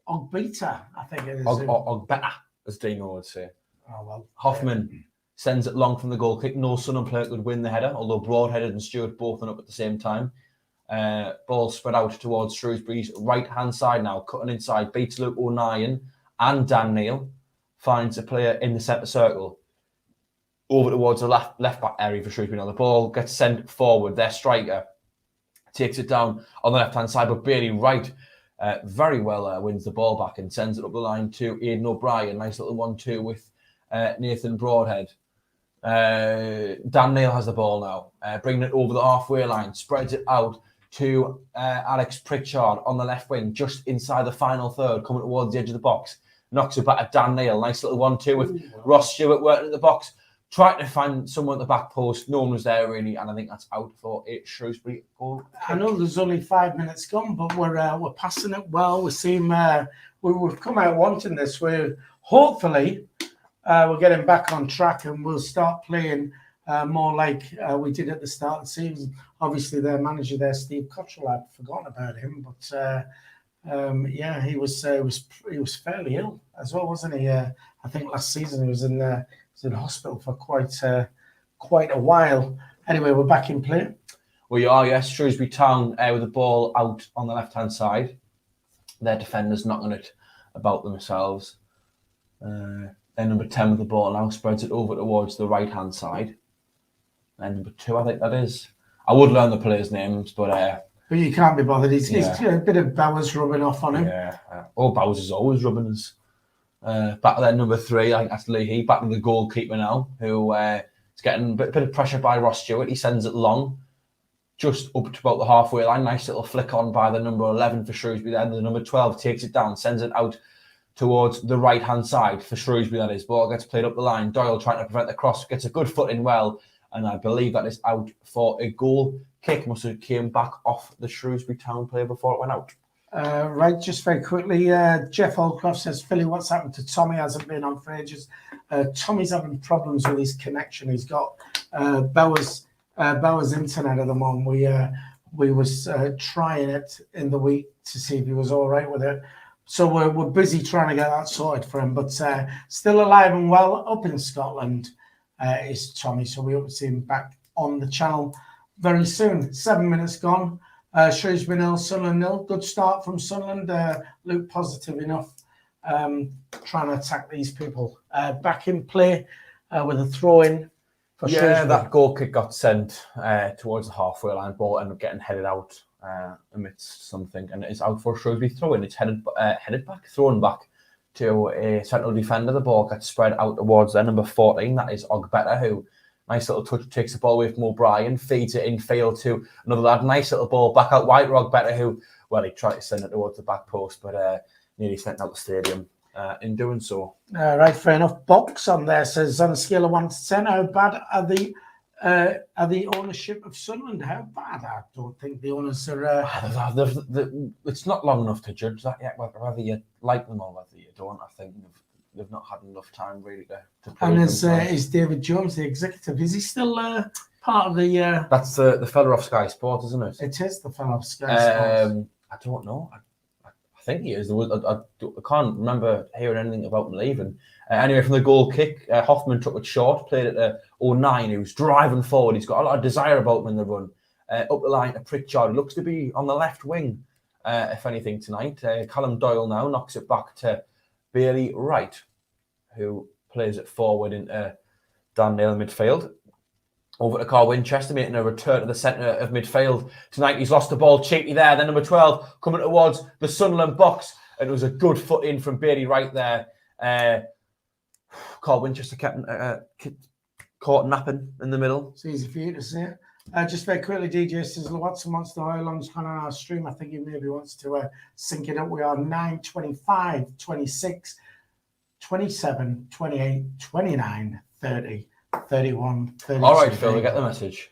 B: Ogbeta, I think it is.
A: Ogbeta, as Dino would say.
B: Oh, well.
A: Hoffman sends it long from the goal kick. No Sunderland player could win the header, although Broadheaded and Stewart both went up at the same time. Ball spread out towards Shrewsbury's right-hand side now, cutting inside, beats Luke O'Nien and Dan Neil, finds a player in the centre circle, over towards the left-back area for Shrewsbury. Now the ball gets sent forward. Their striker takes it down on the left-hand side, but Bailey Wright very well wins the ball back and sends it up the line to Aidan O'Brien. Nice little 1-2 with Nathan Broadhead. Dan Neil has the ball now, bringing it over the halfway line, spreads it out to Alex Pritchard on the left wing, just inside the final third, coming towards the edge of the box. Knocks it back at Dan Neil. Nice little 1-2 with Ross Stewart working at the box, trying to find someone at the back post. No one was there, really, and I think that's out for a Shrewsbury goal.
B: I know there's only 5 minutes gone, but we're passing it well. We seem we've come out wanting this. We're hopefully we're getting back on track, and we'll start playing more like we did at the start of the season. Obviously, their manager there, Steve Cottrell, I'd forgotten about him, but yeah, he was fairly ill as well, wasn't he? I think last season he was in hospital for quite a while. Anyway, we're back in play.
A: We are, yes. Shrewsbury Town with the ball out on the left-hand side. Their defenders knocking it about themselves. Then number 10 with the ball now spreads it over towards the right-hand side. And number 2, I think that is. I would learn the players' names, but
B: you can't be bothered. He's a bit of Bowers rubbing off on him.
A: Yeah. Bowers is always rubbing us. Back there, number 3, I think that's Leahy, back to the goalkeeper now, who is getting a bit of pressure by Ross Stewart. He sends it long, just up to about the halfway line. Nice little flick on by the number 11 for Shrewsbury there. The number 12 takes it down, sends it out towards the right-hand side for Shrewsbury, that is. Ball gets played up the line. Doyle trying to prevent the cross, gets a good foot in well, and I believe that is out for a goal kick. Must have came back off the Shrewsbury Town player before it went out.
B: Right, just very quickly, Jeff Holcroft says, Philly, what's happened to Tommy? Hasn't been on for ages. Tommy's having problems with his connection. He's got Bowers internet at the moment. We was trying it in the week to see if he was all right with it. So we're busy trying to get that sorted for him. But still alive and well up in Scotland is Tommy. So we hope to see him back on the channel very soon. 7 minutes gone. Shrewsbury 0, Sunderland 0. Good start from Sunderland. Luke positive enough, trying to attack these people. Back in play with a throw-in for Shrewsbury.
A: Yeah, that goal kick got sent towards the halfway line. Ball ended up getting headed out amidst something, and it's out for Shrewsbury throw-in. It's thrown back to a central defender. The ball gets spread out towards their number 14. That is Ogbeta, who... Nice little touch, takes the ball away from O'Brien, feeds it in field to another lad. Nice little ball back out wide. Ogbeta, who, well, he tried to send it towards the back post, but nearly sent out the stadium in doing so.
B: Right, fair enough. Box on there says, on a scale of 1 to 10, how bad are the ownership of Sunderland? How bad? I don't think the owners are...
A: It's not long enough to judge that yet, whether you like them or whether you don't. I think they've not had enough time really to
B: and is David Jones the executive? Is he still part of the?
A: That's the fella off Sky Sport, isn't it?
B: It is the fella off Sky Sport.
A: I don't know. I think he is. I can't remember hearing anything about him leaving. Anyway, from the goal kick, Hoffman took it short, played it to 09, who's driving forward. He's got a lot of desire about him in the run. Up the line to Pritchard, who looks to be on the left wing, if anything, tonight. Callum Doyle now knocks it back to Bailey Wright, who plays it forward into Dan Neil midfield. Over to Carl Winchester, making a return to the centre of midfield. Tonight he's lost the ball cheaply there. Then number 12 coming towards the Sunderland box. And it was a good foot in from Bailey Wright there. Carl Winchester caught napping in the middle.
B: It's easy for you to say. Just very quickly, DJ says, Watson wants to know how long's gone on our stream. I think he maybe wants to sync it up. We are 9:25, 26. 27, 28, 29, 30, 31, 32.
A: All right, Phil, we get the message.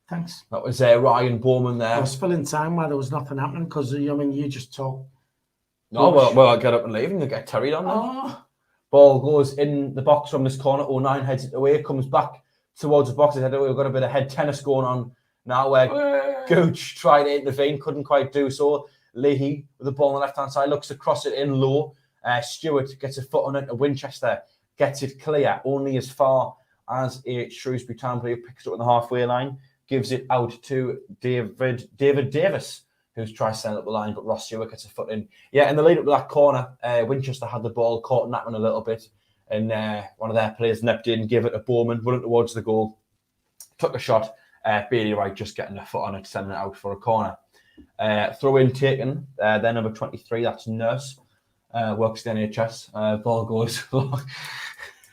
B: Thanks.
A: That was Ryan Bowman there.
B: I was filling time while there was nothing happening because, I mean, you just talk.
A: No, well, I'll get up and leave and you get Terry on then.
B: Oh.
A: Ball goes in the box from this corner. 09 heads it away, comes back towards the box. We've got a bit of head tennis going on now where Gooch tried to intervene, couldn't quite do so. Leahy with the ball on the left-hand side looks to cross it in low. Stewart gets a foot on it. Winchester gets it clear, only as far as a Shrewsbury Town player picks it up on the halfway line, gives it out to David Davis, who's trying to send up the line, but Ross Stewart gets a foot in. Yeah, in the lead up to that corner, Winchester had the ball, caught napping a little bit, and one of their players nipped in, gave it to Bowman, running towards the goal, took a shot. Bailey Wright just getting a foot on it, sending it out for a corner. Throw in taken, then number 23, that's Nurse, works the NHS. Ball goes.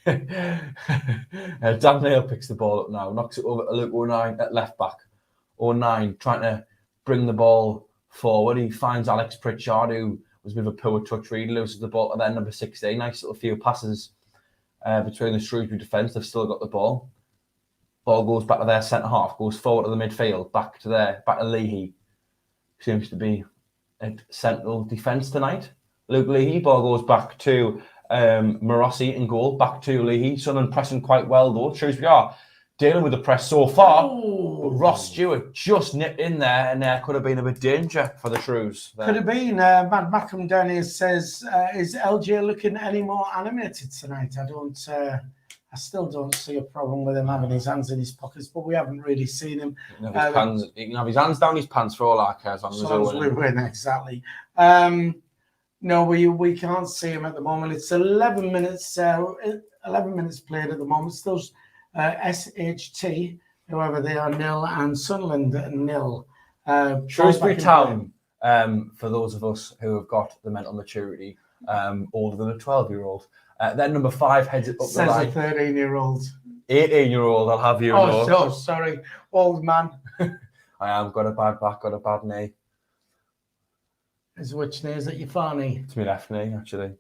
A: Dan Neil picks the ball up now, knocks it over to Luke 09 at left back. 09 trying to bring the ball forward. He finds Alex Pritchard, who was a bit of a poor touch, really loses the ball, and then number 16. Nice little few passes between the Shrewsbury defence. They've still got the ball. Ball goes back to their centre half, goes forward to the midfield, back to Leahy. Seems to be at central defence tonight. Luke Leahy, ball goes back to Morossi in goal, back to Leahy. Sunderland pressing quite well though. Shrewsbury are dealing with the press so far. But Ross Stewart just nipped in there, and there could have been a bit of danger for the Shrews.
B: Could have been. Matt Mackham down here says, is LJ looking any more animated tonight? I still don't see a problem with him having his hands in his pockets, but we haven't really seen him.
A: He can have his hands down his pants for all our care, as long as
B: we win. Exactly. No, we can't see him at the moment. It's 11 minutes. 11 minutes played at the moment. Still, SHT, whoever they are, 0, and Sunderland 0.
A: Shrewsbury Town. For those of us who have got the mental maturity older than a 12-year-old. Then number 5 heads it up the line.
B: Says a 13-year-old.
A: 18-year-old, I'll have you know.
B: Oh, sorry. Old man.
A: I am. Got a bad back, got a bad knee.
B: Which knee? Is it your far knee?
A: It's my left knee, actually.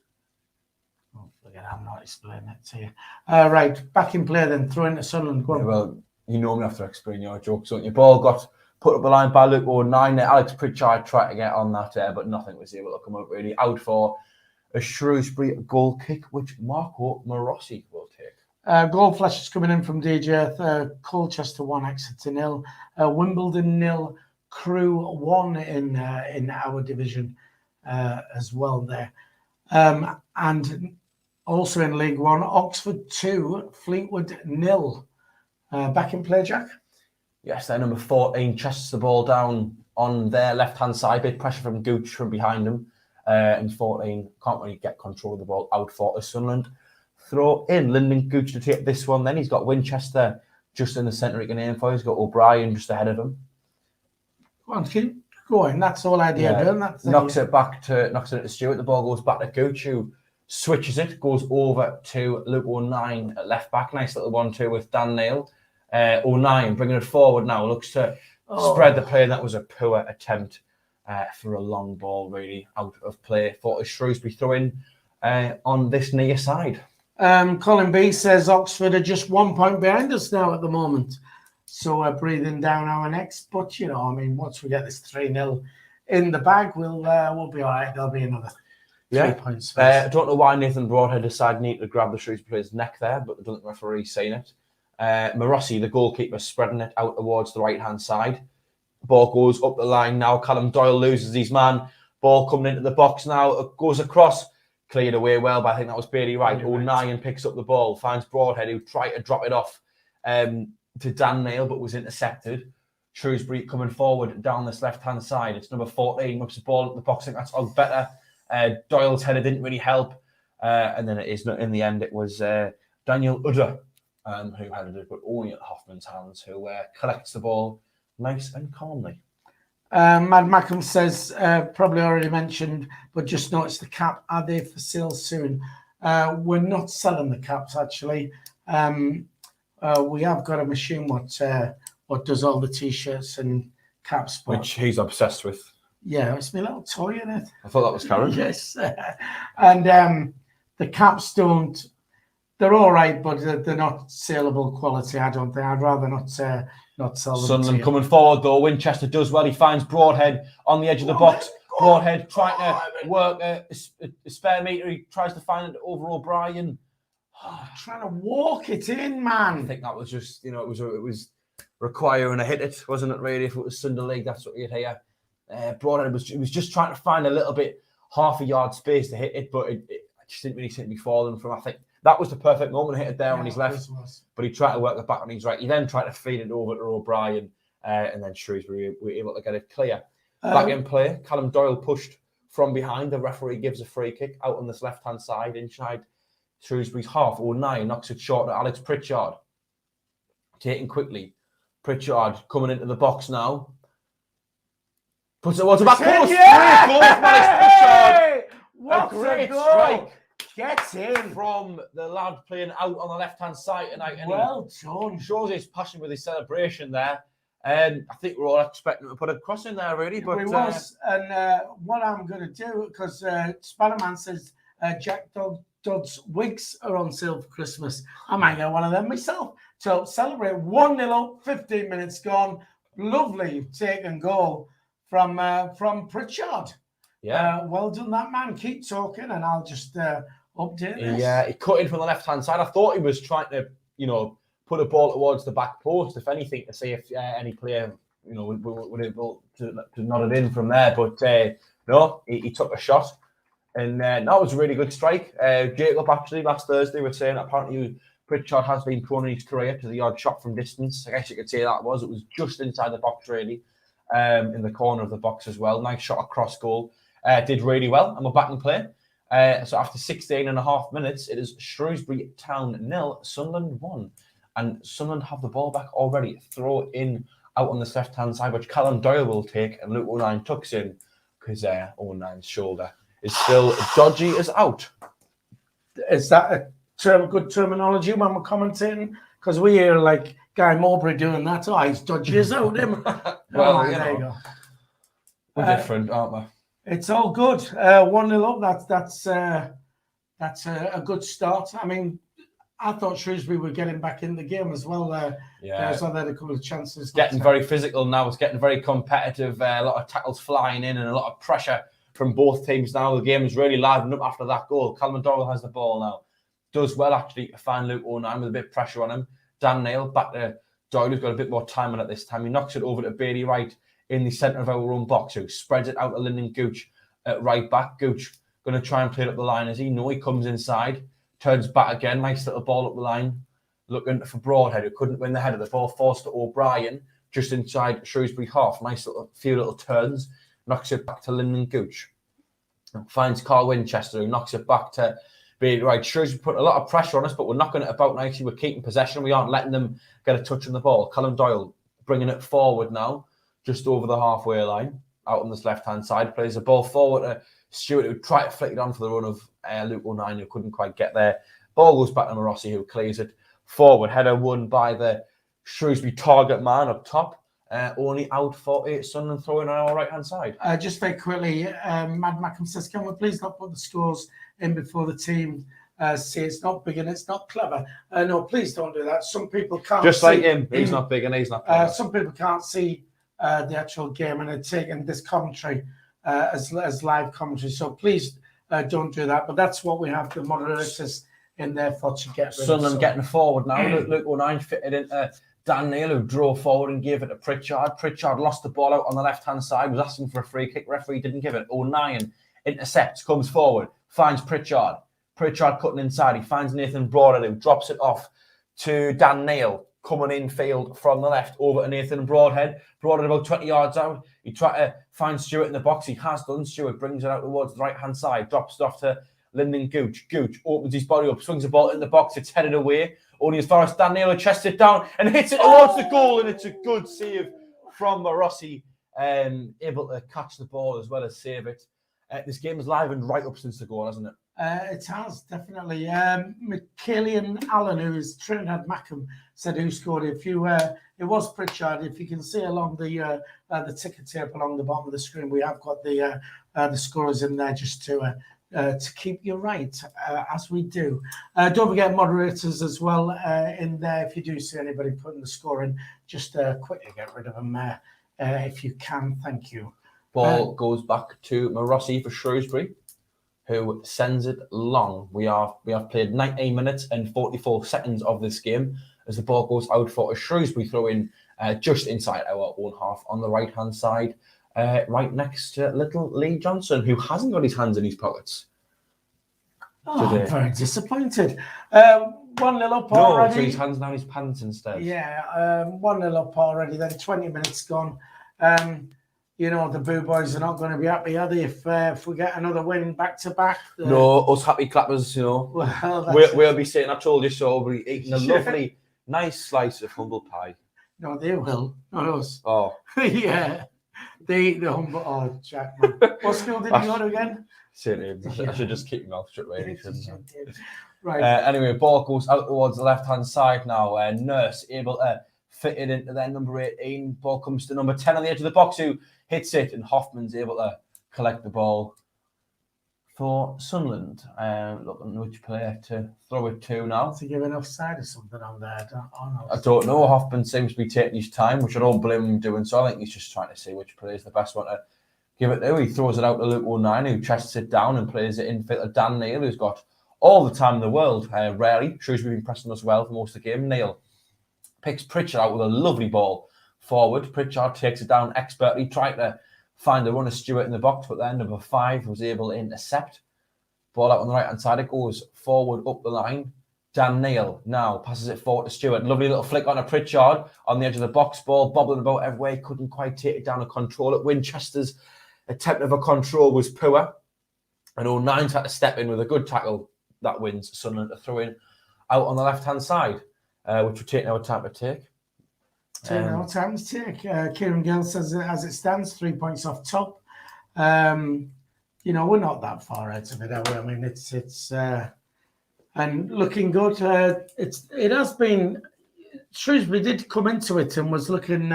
B: Oh, forget it. I'm not explaining it to you. Right, back in play then. Throw into Sunderland. Go on.
A: Yeah, well, you normally have to explain your jokes, don't you? Ball got put up the line by Luke 09. Alex Pritchard tried to get on that, but nothing was able to come up really. Out for a Shrewsbury goal kick, which Marco Morossi will take.
B: Goal flashes coming in from DJ. Colchester 1, Exeter 0. Wimbledon 0. Crew 1 in our division as well there. And also in League 1, Oxford 2, Fleetwood 0. Back in play, Jack?
A: Yes, their number 14 chests the ball down on their left-hand side. Big pressure from Gooch from behind them. And 14 can't really get control of the ball. Out for Sunderland. Throw in Lyndon Gooch to take this one. Then he's got Winchester just in the centre he can aim for. He's got O'Brien just ahead of him.
B: Go on, keep going. That's all idea doing.
A: Knocks it into Stewart. The ball goes back to Gooch, who switches it, goes over to Luke 09 at left back. Nice little 1-2 with Dan Neil. 09 bringing it forward now. Looks to spread the play. That was a poor attempt for a long ball, really out of play for a Shrewsbury throw in on this near side.
B: Colin B says Oxford are just 1 point behind us now at the moment. So we're breathing down our necks. But, you know, I mean, once we get this 3-0 in the bag, we'll be all right. There'll be another 3 points.
A: I don't know why Nathan Broadhead decided need to grab the Shrewsbury player's neck there, but the referee saying it. Morossi, the goalkeeper, spreading it out towards the right-hand side. Ball goes up the line now. Callum Doyle loses his man. Ball coming into the box now. It goes across. Cleared away well, but I think that was Bailey Wright. 09 picks up the ball. Finds Broadhead, who tried to drop it off to Dan Neil, but was intercepted. Shrewsbury coming forward down this left-hand side. It's number 14. Whips the ball into the box. I think that's all better. Doyle's header didn't really help. And then it is not in the end. It was Daniel Udder who headed it, but only at Hoffman's hands, who collects the ball nice and calmly.
B: Mad Mackham says, probably already mentioned, but just noticed the cap. Are they for sale soon? We're not selling the caps, actually. We have got a machine what does all the T-shirts and caps.
A: Which he's obsessed with.
B: Yeah, it's my little toy in it.
A: I thought that was Karen.
B: Yes. And the caps don't. They're all right, but they're not saleable quality. I don't think. I'd rather not sell them.
A: Sunderland coming forward though. Winchester does well. He finds Broadhead on the edge of the box. Broadhead trying to work a spare meter. He tries to find it over O'Brien.
B: Trying to walk it in, man.
A: I think that was just, it was requiring a hit it, wasn't it, really? If it was Sunday League, that's what you'd hear. Broadhead was just trying to find a little bit, half a yard space to hit it, but it just didn't really seem to be falling from. I think that was the perfect moment to hit it there on his left, but he tried to work it back on his right. He then tried to feed it over to O'Brien, and then Shrewsbury were able to get it clear. Back in play, Callum Doyle pushed from behind. The referee gives a free kick out on this left-hand side, inside Shrewsbury's half. 09 knocks it short to Alex Pritchard. Taken quickly. Pritchard coming into the box now. Puts it towards the back post.
B: Yeah! What
A: a great strike. Gets in from the lad playing out on the left-hand side tonight.
B: Well done.
A: Shows his passion with his celebration there. I think we're all expecting to put a cross in there, really. But
B: we was. And what I'm going to do, because Spider-Man says Jack Dodd's wigs are on sale for Christmas. I might get one of them myself. So celebrate 1-0 up, 15 minutes gone. Lovely take and goal from Pritchard.
A: Yeah.
B: Well done, that man. Keep talking, and I'll just update this.
A: Yeah, he cut in from the left-hand side. I thought he was trying to, put a ball towards the back post, if anything, to see if any player, would able to nod it in from there. But no, he took a shot. And that was a really good strike. Jacob, actually, last Thursday, was saying apparently Pritchard has been prone in his career to the odd shot from distance. I guess you could say that was. It was just inside the box, really, in the corner of the box as well. Nice shot across goal. Did really well, and we're back in play. So after 16 and a half minutes, it is Shrewsbury Town 0, Sunderland 1. And Sunderland have the ball back already. Throw in out on the left-hand side, which Callum Doyle will take, and Luke 09 tucks in because 09's shoulder is still dodgy as out.
B: Is that a good terminology when we're commentating? Because we hear like Guy Mowbray doing that. Oh, he's dodgy as out, him.
A: Well,
B: there you go.
A: We're different, aren't we?
B: It's all good. 1-0 up. That's a good start. I mean, I thought Shrewsbury were getting back in the game as well. So they had a couple of chances.
A: Getting very physical now. It's getting very competitive. A lot of tackles flying in and a lot of pressure from both teams now. The game is really livened up after that goal. Callum Doyle has the ball now. Does well, actually, to find Luke 09 with a bit of pressure on him. Dan Neil back to Doyle, who's got a bit more time on it this time. He knocks it over to Bailey Wright in the centre of our own box, who spreads it out to Lyndon Gooch at right back. Gooch going to try and play it up the line as he comes inside. Turns back again, nice little ball up the line, looking for Broadhead, who couldn't win the header. The ball forced to O'Brien, just inside Shrewsbury half. Nice few little turns, knocks it back to Lyndon Gooch. Finds Carl Winchester, who knocks it back to Bailey Wright. Shrewsbury put a lot of pressure on us, but we're knocking it about nicely. We're keeping possession. We aren't letting them get a touch on the ball. Callum Doyle bringing it forward now, just over the halfway line, out on this left-hand side. Plays the ball forward to Stewart, who tried to flick it on for the run of Luke 09, who couldn't quite get there. Ball goes back to Morossi, who clears it forward. Header won by the Shrewsbury target man up top. Only out for a Sunderland throwing on our right-hand side. Just
B: very quickly, Mad Mackham says, can we please not put the scores in before the team say it's not big and it's not clever? No, please don't do that. Some people can't
A: Just like him, he's not big and he's not clever.
B: Some people can't see the actual game and they're taking this commentary as live commentary. So please don't do that. But that's what we have the moderators in there for to get rid of.
A: Sunderland getting forward now. Luke 09 fitted into Dan Neil, who drove forward and gave it to Pritchard. Pritchard lost the ball out on the left-hand side, was asking for a free kick. Referee didn't give it. 09 intercepts, comes forward, finds Pritchard. Pritchard cutting inside. He finds Nathan Broadhead, who drops it off to Dan Neil, coming in field from the left over to Nathan Broadhead. Broadhead about 20 yards out. He tried to find Stewart in the box. He has done. Stewart brings it out towards the right-hand side, drops it off to Lyndon Gooch. Gooch opens his body up, swings the ball in the box. It's headed away. Only as far as Dan Neil chests it down and hits it towards the goal. And it's a good save from Morossi, able to catch the ball as well as save it. This game is live and right up since the goal, hasn't it?
B: It has, definitely. Killian Allen, who is Trinidad Mackham, said who scored it. It was Pritchard. If you can see along the ticker tape along the bottom of the screen, we have got the scorers in there just to to keep you right, as we do. Don't forget moderators as well in there. If you do see anybody putting the score in, just quickly get rid of them if you can. Thank you.
A: Ball goes back to Morossi for Shrewsbury, who sends it long. We have played 19 minutes and 44 seconds of this game as the ball goes out for a Shrewsbury throw in just inside our own half on the right hand side, right next to little Lee Johnson, who hasn't got his hands in his pockets.
B: Oh, I'm very disappointed. 1-0 up already.
A: So his hands now his pants instead.
B: Yeah, 1-0 up already. Then 20 minutes gone. You know, the Boo Boys are not going to be happy, are they, if we get another win back-to-back?
A: No, us happy clappers, you know.
B: Well,
A: we'll be saying, I told you so, we'll be eating a lovely, nice slice of humble pie.
B: No, they will, not us.
A: Oh.
B: Yeah. The humble... Oh, Jack, man. What school did you go to again?
A: St. Ives. I should just keep my mouth shut, really, shouldn't I?
B: Right.
A: Anyway, ball goes out towards the left-hand side now. Nurse able to fit it into their number 18. Ball comes to number 10 on the edge of the box, who hits it, and Hoffman's able to collect the ball for Sunderland. Looking which player to throw it to now.
B: To give an offside or something on there.
A: I don't know. Hoffman seems to be taking his time, which I don't blame him doing so. I think he's just trying to see which player is the best one to give it to. He throws it out to Luke O'Nien, who chests it down and plays it in for Dan Neil, who's got all the time in the world. Rarely. Shrewsbury been pressing us well for most of the game. Neil picks Pritchard out with a lovely ball forward. Pritchard takes it down expertly, tried to find the runner Stewart in the box, but then number 5 was able to intercept. Ball out on the right-hand side. It goes forward up the line. Dan Neil now passes it forward to Stewart. Lovely little flick on a Pritchard on the edge of the box. Ball bobbling about everywhere. Couldn't quite take it down and control it. Winchester's attempt of a control was poor. And O'Nien's had to step in with a good tackle. That wins Sunderland to throw in out on the left-hand side, which we're taking our time to take.
B: Taking our time to take. Kieran Gill says, as it stands, 3 points off top. You know, we're not that far out of it, are we? I mean, it's and looking good. It has been. Shrewsbury did come into it and was looking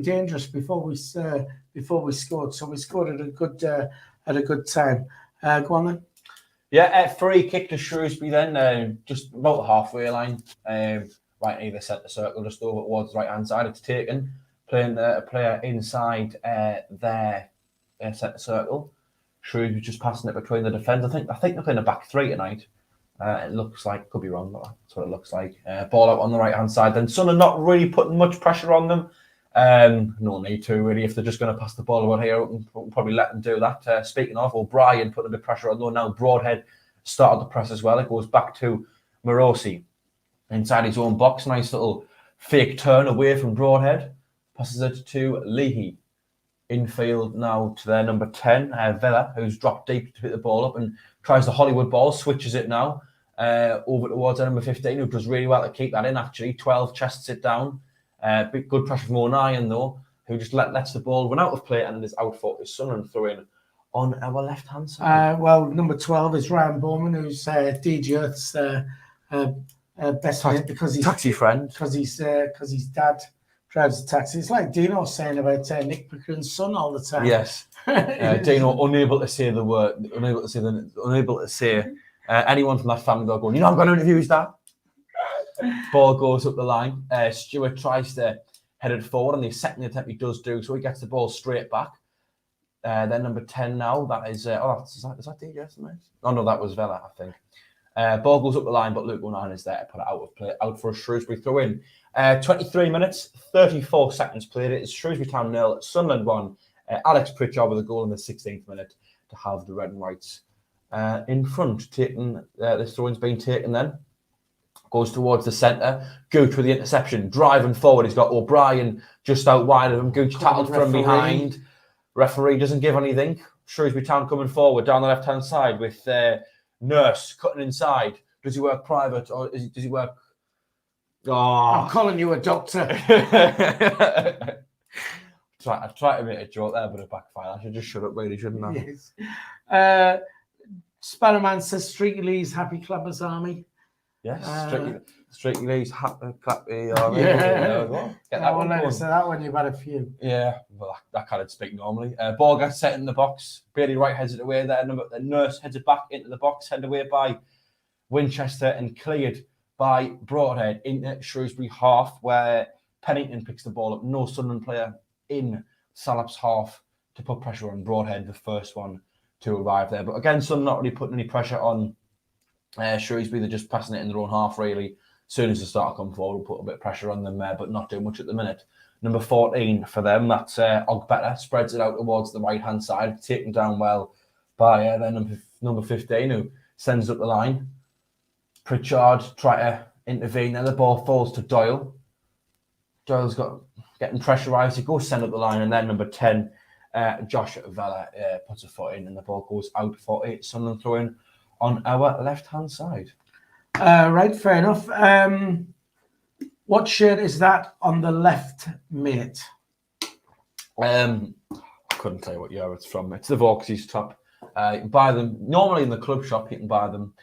B: dangerous before we scored. So we scored at a good time. Go on then.
A: Yeah, free kick to Shrewsbury then, just about the halfway line, right either centre circle, just over towards the right hand side. It's taken, playing a player inside their centre circle. Shrewsbury just passing it between the defence. I think they're playing a back 3 tonight. It looks like, could be wrong, but that's what it looks like. Ball out on the right hand side. Then Sunderland not really putting much pressure on them. No need to really. If they're just going to pass the ball about here, we'll probably let them do that. Speaking of, O'Brien putting a bit of pressure on, though now Broadhead started the press as well. It goes back to Morossi inside his own box. Nice little fake turn away from Broadhead. Passes it to Leahy. Infield now to their number 10, Villa, who's dropped deep to pick the ball up and tries the Hollywood ball, switches it now over towards their number 15, who does really well to keep that in, actually. 12 chests it down. Good pressure from O'Nien, though, who just lets the ball run out of play and is out for his Sunderland throw in on our left-hand side.
B: Well, number 12 is Ryan Bowman, who's DJ Earth's best mate because he's
A: taxi friend.
B: Because his dad drives a taxi. It's like Dino saying about Nick Pickering's son all the time.
A: Yes, Dino unable to say the word, unable to say anyone from that family going, you know, I'm going to interview his dad. Ball goes up the line. Stewart tries to head it forward, and the second attempt he does do, so he gets the ball straight back. Then number 10 now, that is, is that DJ? Oh no, that was Vela, I think. Ball goes up the line, but Luke O'Nien is there to put it out of play, out for a Shrewsbury throw in. 23 minutes, 34 seconds played. It is Shrewsbury Town 0, Sunderland 1. Alex Pritchard with a goal in the 16th minute to have the red and whites in front. This throw-in's been taken then. Goes towards the centre. Gooch with the interception, driving forward. He's got O'Brien just out wide of him. Gooch tackled from behind. Referee doesn't give anything. Shrewsbury Town coming forward down the left-hand side with Nurse cutting inside. Does he work private or does he work? Oh.
B: I'm calling you a doctor.
A: I tried to make a joke there, but it backfired. I should just shut up, really, shouldn't I?
B: Yes. Sparrowman says Streaky Lee's Happy Clubbers Army.
A: Yes, Streaky Lee's happy, clappy. Get that
B: I
A: one
B: will
A: going.
B: say that when you've had a few.
A: Yeah, well, that can't speak normally. Ball gets set in the box. Bailey Wright heads it away there. The Nurse heads it back into the box, headed away by Winchester and cleared by Broadhead into Shrewsbury half, where Pennington picks the ball up. No Sunderland player in Salop's half to put pressure on Broadhead, the first one to arrive there. But again, Sunderland not really putting any pressure on Shrewsbury. They're just passing it in their own half, really. As soon as they start to come forward, we'll put a bit of pressure on them, but not doing much at the minute. Number 14 for them, that's Ogbetter, spreads it out towards the right-hand side, taken down well by their number 15, who sends up the line. Pritchard try to intervene, and the ball falls to Doyle. Doyle's getting pressurised. He goes send up the line, and then number 10, Josh Vella, puts a foot in, and the ball goes out for a Sunderland throw-in on our left-hand side.
B: Right, fair enough. What shirt is that on the left, mate?
A: I couldn't tell you what year it's from. It's the Vauxhall top. You can buy them normally in the club shop. You can buy them.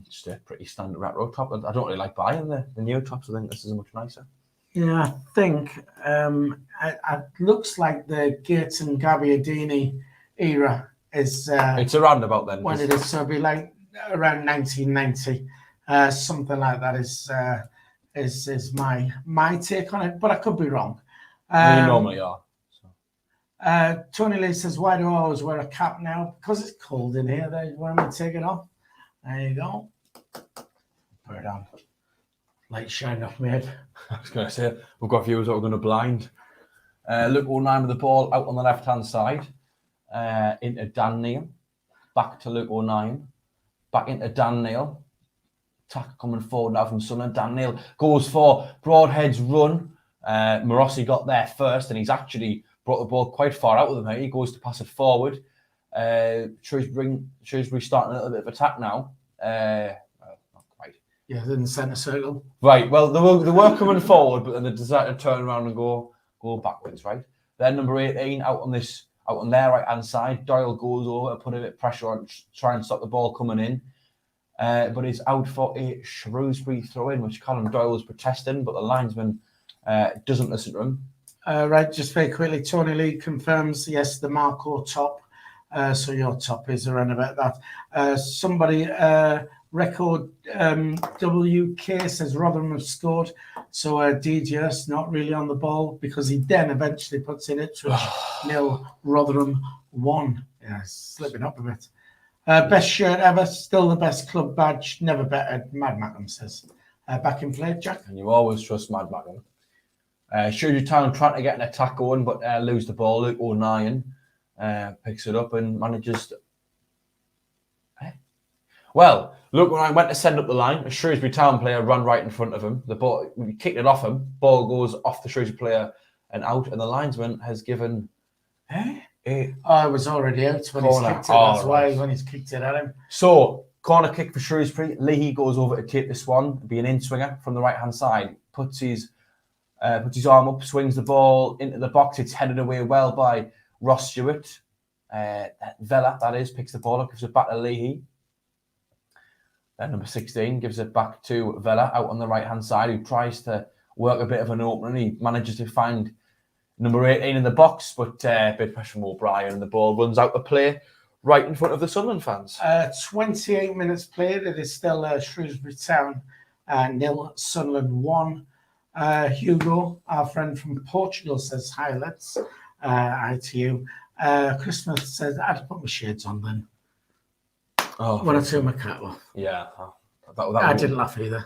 A: Just a pretty standard retro top. I don't really like buying the new tops. I think this is much nicer.
B: Yeah, I think it looks like the Gates and Gabbiadini era is.
A: It's around about then.
B: When it is, so it'll be like around 1990, something like that is my take on it, but I could be wrong.
A: You normally are. So.
B: Tony Lee says, "Why do I always wear a cap now? Because it's cold in here. They when we take it off. There you go. Put it on. Light shine off my head."
A: I was going to say we've got viewers that are going to blind. Luke 09 with the ball out on the left hand side, into Dan Neal, back to Luke 09. Back into Dan Neal. Attack coming forward now from Sunderland. Dan Neal goes for Broadhead's run. Morossi got there first, and he's actually brought the ball quite far out with him. He goes to pass it forward. Shrewsbury starting a little bit of attack now. Not quite.
B: Yeah, in the centre circle.
A: Right. Well, they were coming forward, but then they decided to turn around and go backwards. Right. Then number 18 out on their right hand side. Doyle goes over to put a bit of pressure on, try and stop the ball coming in. But he's out for a Shrewsbury throw-in, which Colin Doyle was protesting, but the linesman doesn't listen to him.
B: Right, just very quickly, Tony Lee confirms, yes, the Marco top. So your top is around about that. Somebody, record WK says Rotherham have scored. So DJS not really on the ball because he then eventually puts in Ipswich 0, Rotherham 1. Yeah, slipping up a bit. Best shirt ever, still the best club badge, never better, Mad Mackham says. Back in play, Jack.
A: And you always trust Mad Mackham. Shrewsbury Town trying to get an attack going, but lose the ball. Luke 09 picks it up and manages to... Well, Luke 09 went to send up the line. A Shrewsbury Town player ran right in front of him. The ball, he kicked it off him. Ball goes off the Shrewsbury player and out, and the linesman has given...
B: it was already out when he's kicked it. That's why when he's kicked it at him.
A: So, corner kick for Shrewsbury. Leahy goes over to take this one, be an in-swinger from the right-hand side. Puts his arm up, swings the ball into the box. It's headed away well by Ross Stewart. Vella, that is, picks the ball up, gives it back to Leahy. Then number 16 gives it back to Vella out on the right-hand side, who tries to work a bit of an opening. He manages to find number 18 in the box, but a bit of pressure from O'Brien, and the ball runs out of play right in front of the Sunderland fans.
B: 28 minutes played. It is still Shrewsbury Town 0, Sunderland 1. Hugo, our friend from Portugal, says, "Hi, let's." Hi to you. Christmas says, "I had to put my shades on then." When I took my cap off.
A: Yeah.
B: I didn't laugh either.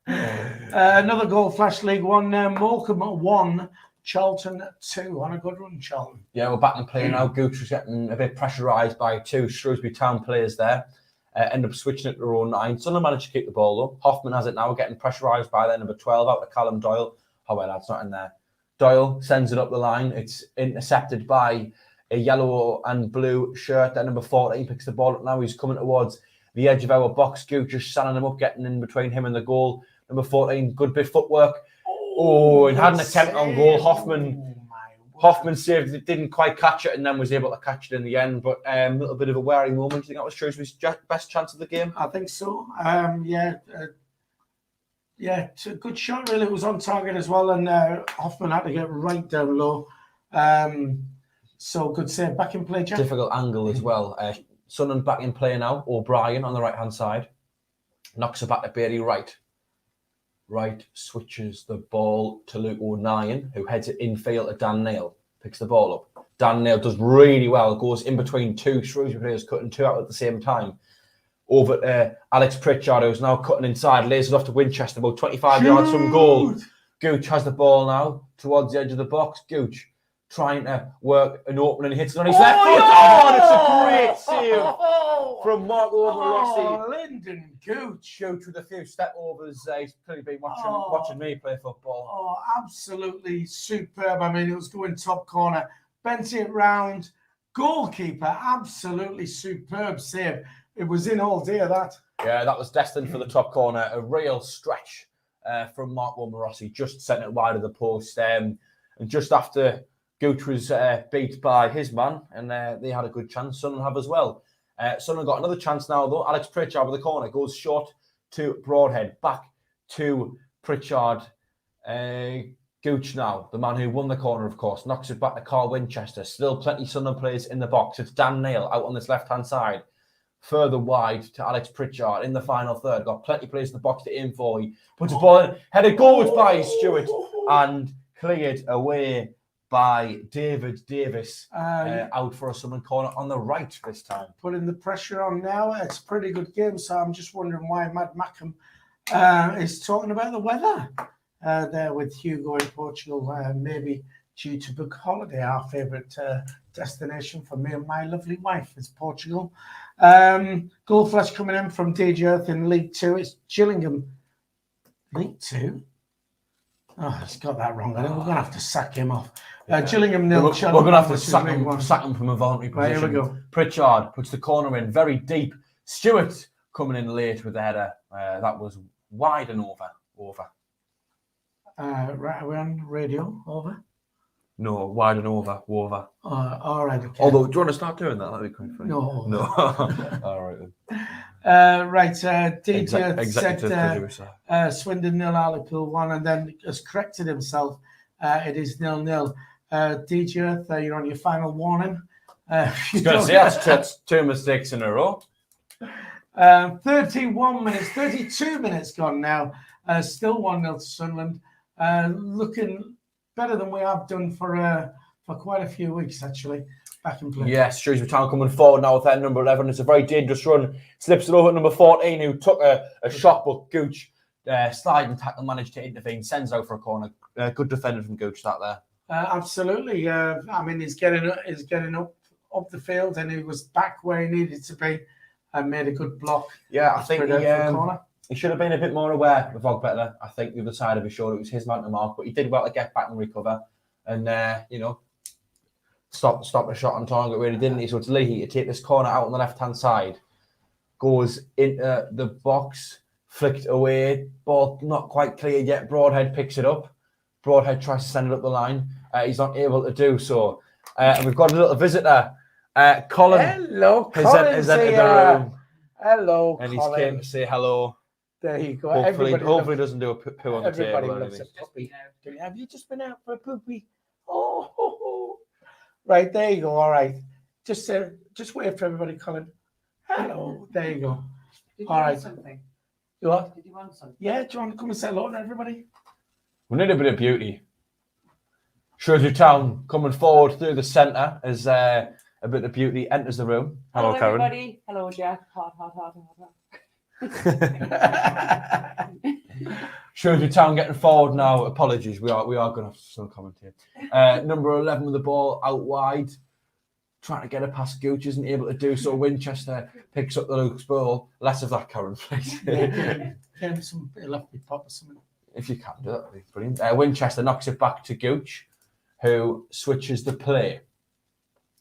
B: Another goal, Flash League 1. Morecambe 1, Charlton 2. On a good run, Charlton. Yeah,
A: we're back in play now. Gooch was getting a bit pressurised by two Shrewsbury Town players there. End up switching it to their own 9. Sunderland managed to keep the ball though. Hoffman has it now, getting pressurised by their number 12 out to Callum Doyle. Oh, well, that's not in there. Doyle sends it up the line. It's intercepted by a yellow and blue shirt. That number 14 picks the ball up now. He's coming towards the edge of our box. Gooch just standing him up, getting in between him and the goal. Number 14, good bit of footwork. And had an attempt on goal. Hoffman Hoffman saved it, didn't quite catch it, and then was able to catch it in the end. But a little bit of a wary moment. Do you think that was Shrewsbury's best chance of the game?
B: I think so. It's a good shot, really. It was on target as well, and Hoffman had to get right down low. So good save. Back in play, Jack.
A: Difficult angle as well. Sunderland back in play now. O'Brien on the right-hand side. Knocks it back to Bailey Wright. Wright switches the ball to Luke O'Nien, who heads it infield to Dan Neil. Picks the ball up. Dan Neil does really well. Goes in between two Shrewsbury players, cutting two out at the same time. Over to Alex Pritchard, who's now cutting inside. Lays it off to Winchester, about 25 yards from goal. Gooch has the ball now towards the edge of the box. Gooch trying to work an opening, hits it on his left foot. Oh, it's a great save from Marco Rossi.
B: Lyndon Gooch.
A: Gooch with a few step overs. He's clearly been watching me play football.
B: Oh, absolutely superb. I mean, it was going top corner. Bent it round. Goalkeeper, absolutely superb save. It was in all day, that.
A: Yeah, that was destined for the top corner. A real stretch from Marco Rossi. Just sent it wide of the post. And just after Gooch was beat by his man, and they had a good chance. Sunderland have as well. Sunderland got another chance now, though. Alex Pritchard with the corner goes short to Broadhead. Back to Pritchard. Gooch now, the man who won the corner, of course, knocks it back to Carl Winchester. Still plenty Sunderland players in the box. It's Dan Neil out on this left-hand side. Further wide to Alex Pritchard in the final third. Got plenty of players in the box to aim for. He puts a ball in, headed goals by Stewart, and cleared away by David Davis. Out for a Sunderland corner on the right this time.
B: Putting the pressure on now. It's a pretty good game, so I'm just wondering why Matt Mackham is talking about the weather there with Hugo in Portugal. Maybe due to book holiday, our favourite destination for me and my lovely wife is Portugal. Goal flash coming in from DJ Earth in League 2. It's Gillingham. League 2? Oh, he's got that wrong. I think we're going to have to sack him off. Gillingham nil.
A: We're going to have to sack him from a voluntary position.
B: Right, here we go.
A: Pritchard puts the corner in very deep. Stewart coming in late with the header. That was wide and over.
B: Right, are we on radio? Over?
A: No, wide and over.
B: All right, okay.
A: Although, do you want to start doing that? That'd be quite funny.
B: No.
A: All right then.
B: DJ said Swindon nil, Hartlepool 1, and then has corrected himself. It is 0-0. DJ, you're on your final warning.
A: I was going to say that's two mistakes in a row.
B: 31 minutes, 32 minutes gone now. Still 1-0 to Sunderland. Looking better than we have done for quite a few weeks, actually. Back in play.
A: Yes, Shrewsbury Town coming forward now with that number 11. It's a very dangerous run. Slips it over at number 14, who took a shot, but Gooch, sliding tackle, managed to intervene, sends out for a corner. Good defender from Gooch, that there.
B: Absolutely. I mean, he's getting up the field, and he was back where he needed to be and made a good block.
A: Yeah, I think he should have been a bit more aware of Ogbetter. I think the other side of his shoulder, it was his man to mark, but he did well to get back and recover. And, stop the shot on target, really, didn't he? So it's Leahy to take this corner out on the left-hand side. Goes into the box, flicked away. Ball not quite clear yet. Broadhead picks it up. Broadhead tries to send it up the line. He's not able to do so. And we've got a little visitor. Colin.
B: Hello, Colin.
A: Has entered the room.
B: Hello,
A: and
B: Colin.
A: He's came to say hello.
B: There you go.
A: Hopefully doesn't do a poo on the table.
B: Everybody loves a puppy. Have you just been out for a poopy? Oh. Right, there you go. All right. Just wait for everybody, Colin. Hello. There you go.
C: Did you
B: all
C: want
B: right.
C: something?
B: You what?
C: Did you want something?
B: Yeah, do you want to come and say hello to everybody?
A: We need a bit of beauty. Shrewsbury Town coming forward through the centre as a bit of beauty enters the room. Hello, Karen.
C: Everybody. Hello, Jack. Hot.
A: Shrewsbury Town getting forward now. Apologies, we are going to have some commentate. Number 11 with the ball out wide, trying to get it past Gooch, isn't able to do so. Winchester picks up the Luke's ball. Less of that, Karen, please.
B: Get some left me pop or something.
A: If you can do that, that'd be brilliant. Winchester knocks it back to Gooch, who switches the play.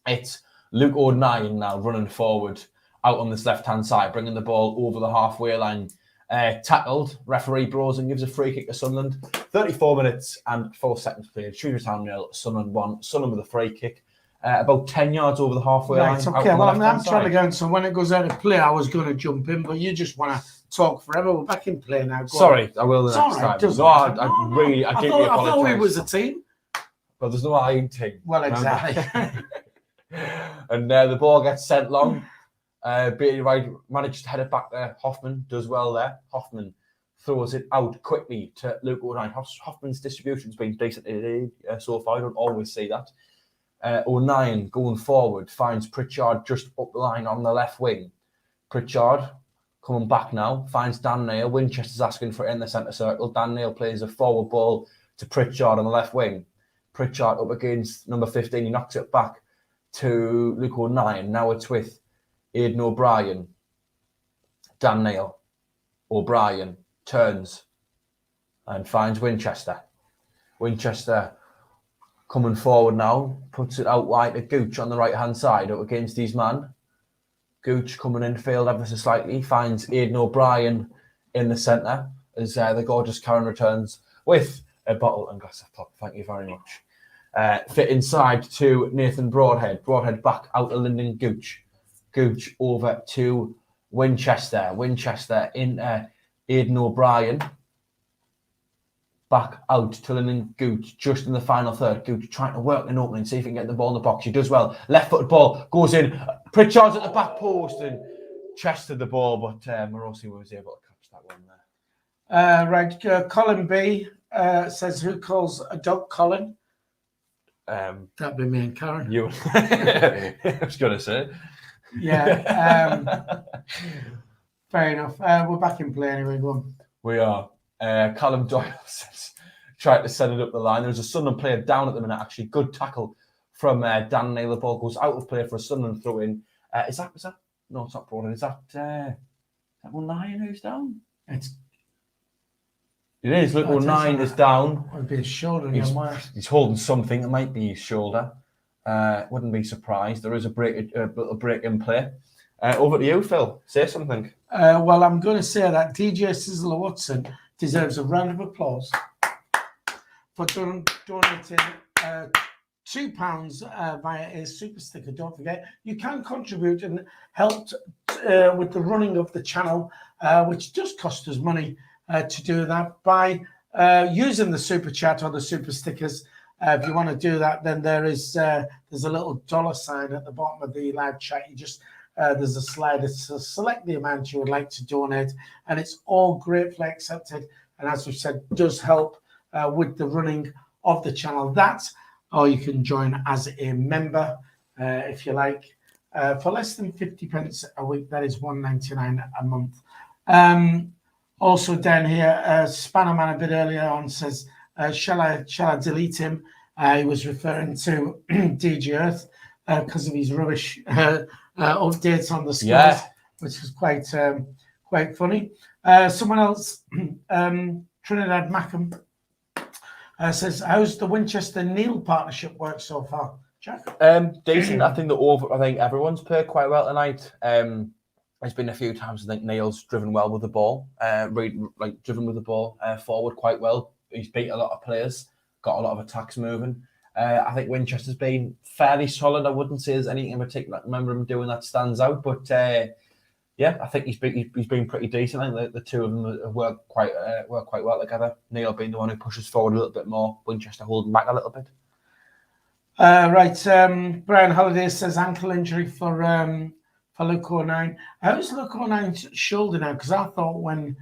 A: It's Luke O'Nien now running forward out on this left-hand side, bringing the ball over the halfway line. Tackled, referee blows and gives a free kick to Sunderland. 34 minutes and 4 seconds played. Shrewsbury Town 0, Sunderland 1. Sunderland with a free kick. About 10 yards over the halfway line.
B: Right, okay. Well, I'm trying to go in. So when it goes out of play, I was going to jump in, but you just want to talk forever. We're back in play now.
A: Sorry, I will the next time.
B: No,
A: I
B: thought we was a team.
A: But there's no I in team.
B: Well, exactly.
A: And the ball gets sent long. Beatty Wright managed to head it back there. Hoffman does well there. Hoffman throws it out quickly to Luke O'Neill. Hoffman's distribution's been decent so far. I don't always see that. O'Neill going forward finds Pritchard just up the line on the left wing. Pritchard coming back now, finds Dan Neil. Winchester's asking for it in the centre circle. Dan Neil plays a forward ball to Pritchard on the left wing. Pritchard up against number 15. He knocks it back to Luke O'Neill. Now it's with Aidan O'Brien. Dan Neil. O'Brien turns and finds Winchester. Winchester coming forward now, puts it out wide to Gooch on the right-hand side up against his man. Gooch coming in field ever so slightly, finds Aidan O'Brien in the centre as the gorgeous Karen returns with a bottle and glass of pop. Thank you very much. Fit inside to Nathan Broadhead. Broadhead back out to Lyndon Gooch. Gooch over to Winchester. Winchester in Aidan O'Brien. Back out to Lyndon Gooch just in the final third. Gooch trying to work an opening, see if he can get the ball in the box. He does well. Left-footed ball goes in. Pritchard's at the back post and chested the ball, but Morosi was able to catch that one there.
B: Right, Colin B says, who calls a dog Colin? That'd be me and Karen.
A: You. I was going to say.
B: Yeah. Fair enough. We're back in play anyway. Go on.
A: We are. Callum Doyle says, tried to set it up the line. There was a Sunderland player down at the minute, actually. Good tackle from Dan Neil. The ball goes out of play for a Sunderland throw in. Is that? No, it's not Broadhead. Is that O'Neill who's down?
B: It
A: is. Look, O'Neill is down.
B: It'd be his shoulder.
A: He's holding something. It might be his shoulder. Wouldn't be surprised. There is a little break in play. Over to you, Phil. Say something.
B: Well, I'm going to say that DJ Sizzler Watson deserves a round of applause for donating £2 via a super sticker. Don't forget, you can contribute and help with the running of the channel, which does cost us money to do that by using the super chat or the super stickers. If you want to do that, then there's a little $sign at the bottom of the live chat. You just there's a slider to select the amount you would like to donate, and it's all gratefully accepted. And as we've said, does help with the running of the channel. Or you can join as a member if you like for less than 50 pence a week. That is $1.99 a month. Also down here, Spannerman a bit earlier on says, shall I delete him? He was referring to DG Earth because of his rubbish updates on the scores, which was quite funny. Someone else, Trinidad Mackham, says, how's the Winchester-Neil partnership work so far, Jack?
A: Decent. I think everyone's played quite well tonight. There's been a few times I think Neil's driven well with the ball, driven with the ball forward quite well. He's beat a lot of players, got a lot of attacks moving. I think Winchester's been fairly solid. I wouldn't say there's anything in particular I remember him doing that stands out, but I think he's been pretty decent. I think the two of them work quite well together. Neil being the one who pushes forward a little bit more, Winchester holding back a little bit.
B: Brian Holiday says ankle injury for Luke O'Neill. How's Luke O'Neill's shoulder now? Because I thought when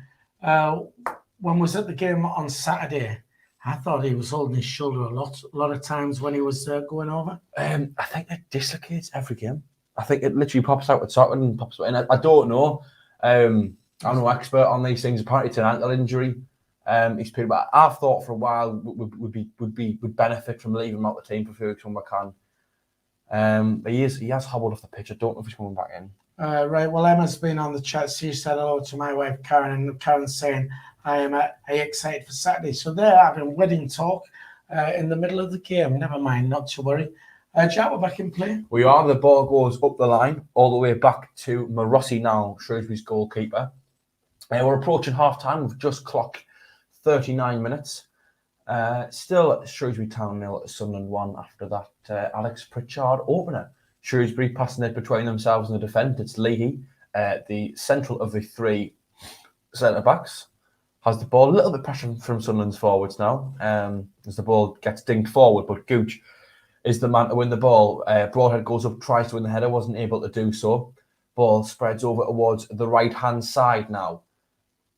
B: was at the game on Saturday, I thought he was holding his shoulder a lot of times when he was going over. I
A: think it dislocates every game. I think it literally pops out with socket and pops out. And I don't know. I'm no expert on these things. Apparently, it's an ankle injury. He's pretty bad. I've thought for a while would benefit from leaving him out the team for Ferguson McCann. But he has hobbled off the pitch. I don't know if he's coming back in.
B: Right. Well, Emma's been on the chat. She said hello to my wife Karen, and Karen's saying, "I am excited for Saturday." So they're having wedding talk in the middle of the game. Never mind, not to worry. Jack, we're back in play.
A: We are. The ball goes up the line all the way back to Morosi now, Shrewsbury's goalkeeper. We're approaching half-time. We've just clocked 39 minutes. Still Shrewsbury Town 0, Sunderland 1 after that Alex Pritchard opener. Shrewsbury passing it between themselves and the defence. It's Leahy, the central of the three centre-backs. Has the ball, a little bit pressure from Sunderland's forwards now, as the ball gets dinged forward, but Gooch is the man to win the ball. Broadhead goes up, tries to win the header, wasn't able to do so. Ball spreads over towards the right-hand side now.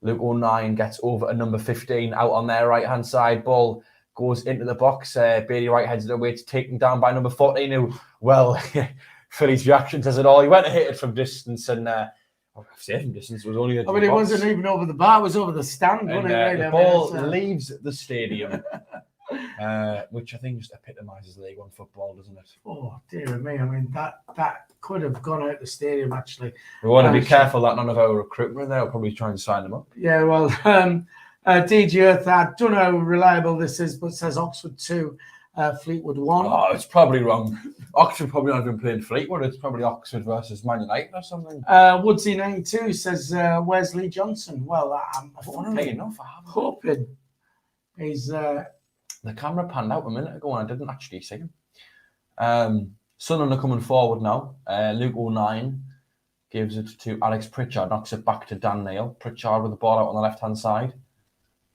A: Luke O'Nien gets over to number 15 out on their right-hand side. Ball goes into the box. Bailey Wright heads it away. It's taken down by number 14, who, well, Philly's reaction says it all. He went to hit it from distance and... from distance was only.
B: I mean, it wasn't even over the bar; it was over the stand.
A: And,
B: Wasn't it? Right?
A: the ball leaves the stadium, which I think just epitomises League One football, doesn't it?
B: Oh dear me! I mean, that could have gone out the stadium actually.
A: We want to be careful that none of our recruitment there will probably try and sign them up.
B: Yeah, well, DG Earth, I don't know how reliable this is, but says Oxford 2, Fleetwood 1.
A: Oh, it's probably wrong. Oxford probably not even playing Fleetwood. It's probably Oxford versus Man United or something.
B: Woodsy 92 says Wesley Johnson. Well, I'm
A: Funnily enough, I haven't.
B: hoping he's.
A: The camera panned out a minute ago and I didn't actually see him. Sunderland are coming forward now. Luke O'Nien gives it to Alex Pritchard, knocks it back to Dan Neil. Pritchard with the ball out on the left-hand side.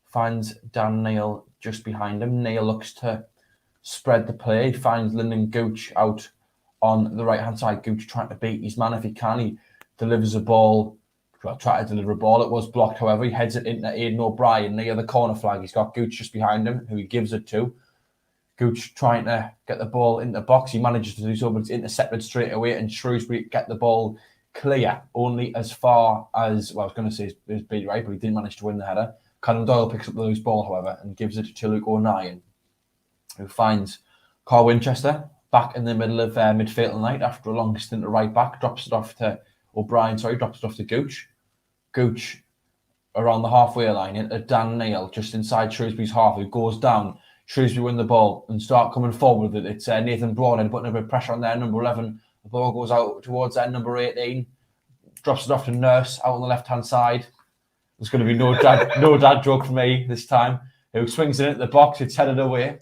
A: Finds Dan Neil just behind him. Neil looks to spread the play. He finds Lyndon Gooch out on the right-hand side. Gooch trying to beat his man if he can. He delivers a ball. Well, tried to deliver a ball. It was blocked, however. He heads it into Aidan O'Brien near the corner flag. He's got Gooch just behind him, who he gives it to. Gooch trying to get the ball in the box. He manages to do so, but it's intercepted straight away, and Shrewsbury get the ball clear only as far as, well, I was going to say is Bailey Wright, but he didn't manage to win the header. Callum Doyle picks up the loose ball, however, and gives it to Luke O'Nien, who finds Carl Winchester back in the middle of midfield tonight after a long stint at right back, drops it off to Gooch. Gooch around the halfway line into Dan Neil, just inside Shrewsbury's half, who goes down. Shrewsbury win the ball and start coming forward with it. It's Nathan Broadhead putting a bit of pressure on there, number 11. The ball goes out towards number 18, drops it off to Nurse out on the left-hand side. There's going to be no dad joke for me this time. Who swings it into the box, it's headed away.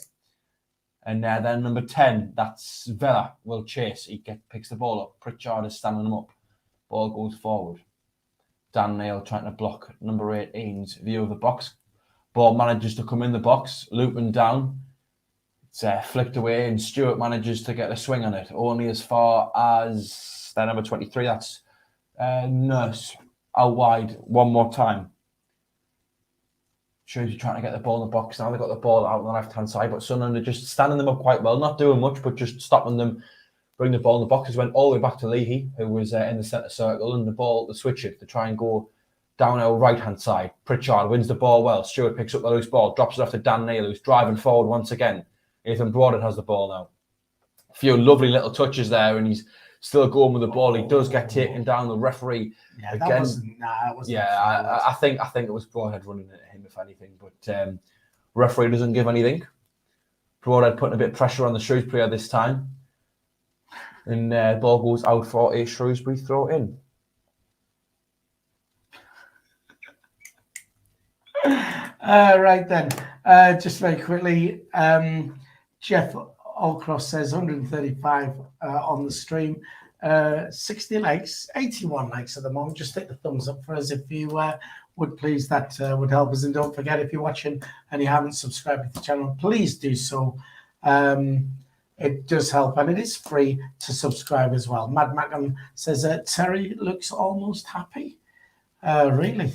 A: And then number 10, that's Vela, will chase. He picks the ball up. Pritchard is standing him up. Ball goes forward. Dan Neil trying to block number 18's view of the box. Ball manages to come in the box, looping down. It's flicked away, and Stewart manages to get a swing on it. Only as far as their number 23, that's Nurse, out wide one more time. Shrewsbury trying to get the ball in the box now. They've got the ball out on the left-hand side, but Sunderland are just standing them up quite well, not doing much, but just stopping them. Bring the ball in the boxes, went all the way back to Leahy, who was in the centre circle, and the switch it to try and go down our right-hand side. Pritchard wins the ball well. Stewart picks up the loose ball, drops it off to Dan Neil, who's driving forward once again. Nathan Broadhead has the ball now. A few lovely little touches there, and he's still going with the ball. He does get taken down. The referee again.
B: That wasn't.
A: Yeah, I think it was Broadhead running at him, if anything. But referee doesn't give anything. Broadhead putting a bit of pressure on the Shrewsbury player this time. And the ball goes out for a Shrewsbury throw in.
B: Right then, just very quickly, Jeff Allcross says 135 on the stream, 60 likes, 81 likes at the moment. Just hit the thumbs up for us if you would please. That would help us. And don't forget, if you're watching and you haven't subscribed to the channel, please do so. It does help, and it is free to subscribe as well. Mad Mackham says Terry looks almost happy. Really?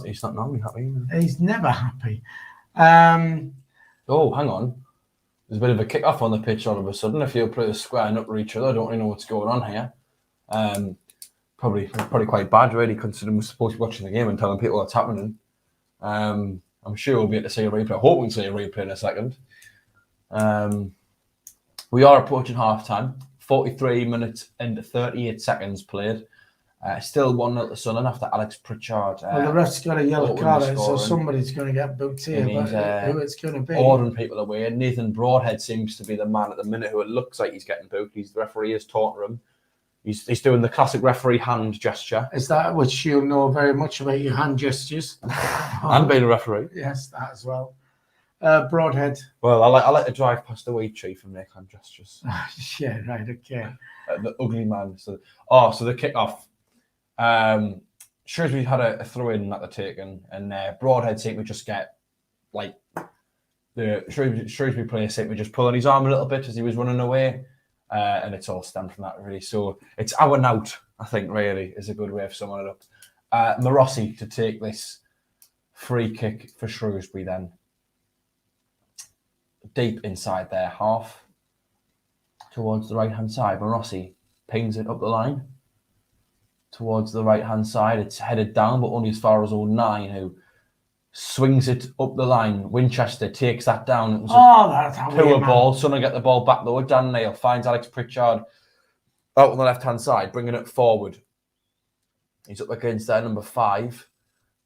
A: He's not normally happy.
B: He's never happy.
A: Oh, hang on. There's a bit of a kick-off on the pitch all of a sudden. A few players squaring up with each other. I don't really know what's going on here. Probably quite bad, really, considering we're supposed to be watching the game and telling people what's happening. I'm sure we'll be able to see a replay. I hope we can see a replay in a second. We are approaching half-time. 43 minutes and 38 seconds played. Still 1-0 to Sunderland after Alex Pritchard.
B: Well, the ref's got a yellow card out, so somebody's going to get booked here. But who it's going to be?
A: Ordering people away. Nathan Broadhead seems to be the man at the minute who it looks like he's getting booked. The referee is talking to him. He's doing the classic referee hand gesture.
B: Is that which you know very much about your hand gestures?
A: And being a referee.
B: Yes, that as well. Broadhead.
A: Well, I like to drive past the wheat tree and make hand gestures.
B: Yeah, right, okay.
A: The ugly man. So the kick-off. Shrewsbury had a throw-in that they're taking, and Broadhead seemed to just get, like, the Shrewsbury player seemed to just pull on his arm a little bit as he was running away, and it's all stemmed from that, really. So it's our out, I think, really, is a good way of summing it up. Morossi to take this free kick for Shrewsbury then. Deep inside their half, towards the right-hand side. Morossi pings it up the line. Towards the right-hand side, it's headed down, but only as far as 09, who swings it up the line. Winchester takes that down. It was
B: that's how
A: poor ball. Sunderland get the ball back though. Dan Nail finds Alex Pritchard out on the left-hand side, bringing it forward. He's up against their number 5.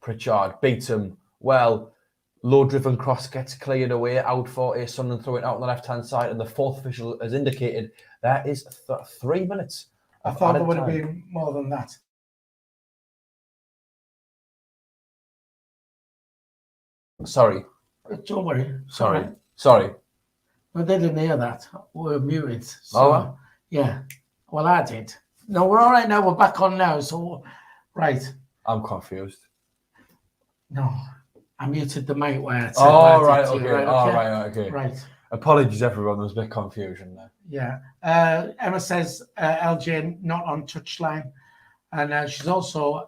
A: Pritchard beats him well. Low-driven cross gets cleared away. Out for a Sunderland throw it out on the left-hand side, and the fourth official has indicated there is 3 minutes.
B: I thought there would have been more than that.
A: Sorry.
B: Don't worry.
A: Sorry.
B: No, they didn't hear that. We're muted. So,
A: Oh,
B: yeah. Well, I did. No, we're all right now. We're back on now. So, right.
A: I'm confused.
B: No, I muted the mic where I said
A: Right,
B: to you,
A: okay. Okay.
B: Right.
A: Apologies, everyone. There's a bit of confusion there.
B: Yeah. Emma says LJ not on touchline. And she's also